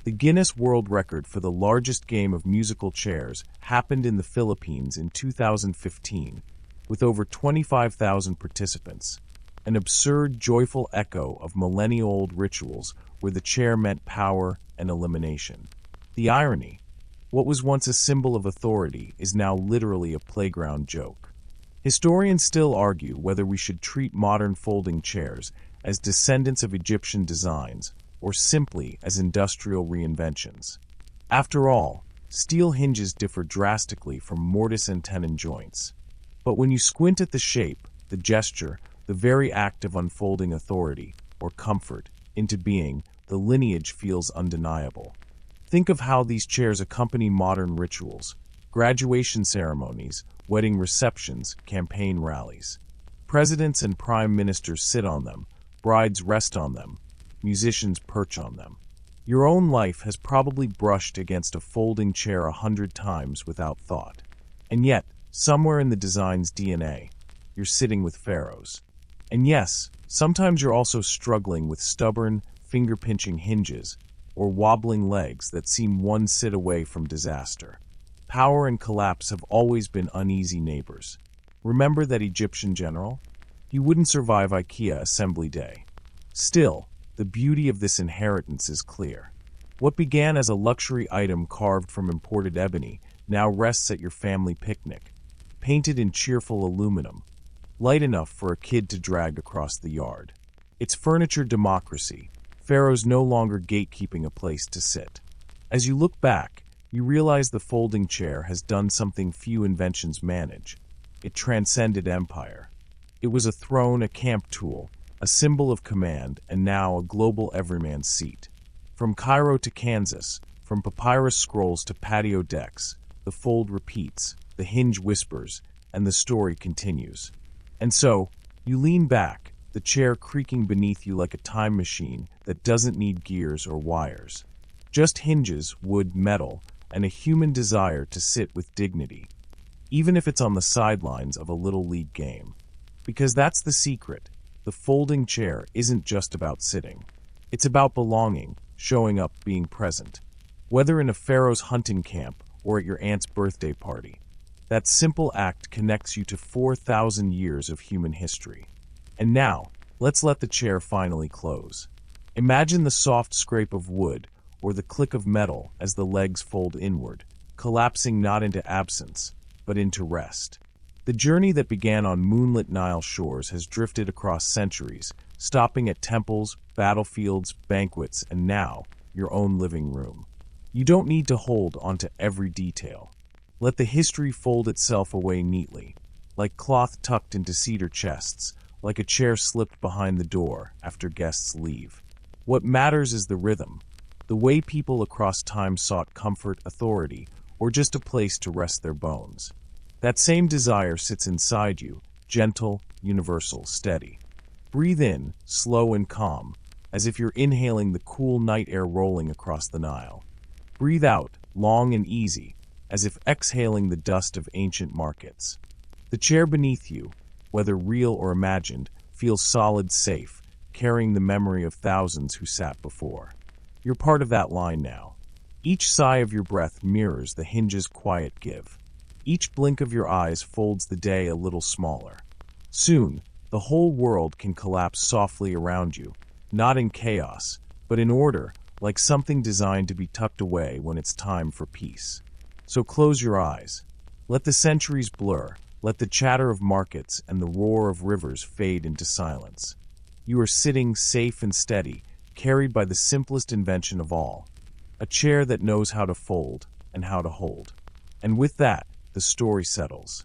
The Guinness World Record for the largest game of musical chairs happened in the Philippines in 2015, with over 25,000 participants. An absurd, joyful echo of millennia-old rituals where the chair meant power and elimination. The irony, what was once a symbol of authority is now literally a playground joke. Historians still argue whether we should treat modern folding chairs as descendants of Egyptian designs or simply as industrial reinventions. After all, steel hinges differ drastically from mortise and tenon joints. But when you squint at the shape, the gesture, the very act of unfolding authority, or comfort, into being, the lineage feels undeniable. Think of how these chairs accompany modern rituals, graduation ceremonies, wedding receptions, campaign rallies. Presidents and prime ministers sit on them, brides rest on them, musicians perch on them. Your own life has probably brushed against a folding chair 100 times without thought. And yet, somewhere in the design's DNA, you're sitting with pharaohs. And yes, sometimes you're also struggling with stubborn, finger-pinching hinges or wobbling legs that seem one sit away from disaster. Power and collapse have always been uneasy neighbors. Remember that Egyptian general? He wouldn't survive IKEA assembly day. Still, the beauty of this inheritance is clear. What began as a luxury item carved from imported ebony now rests at your family picnic, painted in cheerful aluminum, light enough for a kid to drag across the yard. It's furniture democracy, pharaohs no longer gatekeeping a place to sit. As you look back, you realize the folding chair has done something few inventions manage. It transcended empire. It was a throne, a camp tool, a symbol of command, and now a global everyman's seat. From Cairo to Kansas, from papyrus scrolls to patio decks, the fold repeats, the hinge whispers, and the story continues. And so, you lean back, the chair creaking beneath you like a time machine that doesn't need gears or wires. Just hinges, wood, metal, and a human desire to sit with dignity, even if it's on the sidelines of a little league game. Because that's the secret. The folding chair isn't just about sitting. It's about belonging, showing up, being present. Whether in a pharaoh's hunting camp or at your aunt's birthday party, that simple act connects you to 4,000 years of human history. And now, let's let the chair finally close. Imagine the soft scrape of wood or the click of metal as the legs fold inward, collapsing not into absence, but into rest. The journey that began on moonlit Nile shores has drifted across centuries, stopping at temples, battlefields, banquets, and now, your own living room. You don't need to hold onto every detail. Let the history fold itself away neatly, like cloth tucked into cedar chests, like a chair slipped behind the door after guests leave. What matters is the rhythm, the way people across time sought comfort, authority, or just a place to rest their bones. That same desire sits inside you, gentle, universal, steady. Breathe in, slow and calm, as if you're inhaling the cool night air rolling across the Nile. Breathe out, long and easy, as if exhaling the dust of ancient markets. The chair beneath you, whether real or imagined, feels solid, safe, carrying the memory of thousands who sat before. You're part of that line now. Each sigh of your breath mirrors the hinge's quiet give. Each blink of your eyes folds the day a little smaller. Soon, the whole world can collapse softly around you, not in chaos, but in order, like something designed to be tucked away when it's time for peace. So close your eyes. Let the centuries blur, let the chatter of markets and the roar of rivers fade into silence. You are sitting safe and steady, carried by the simplest invention of all, a chair that knows how to fold and how to hold. And with that, the story settles.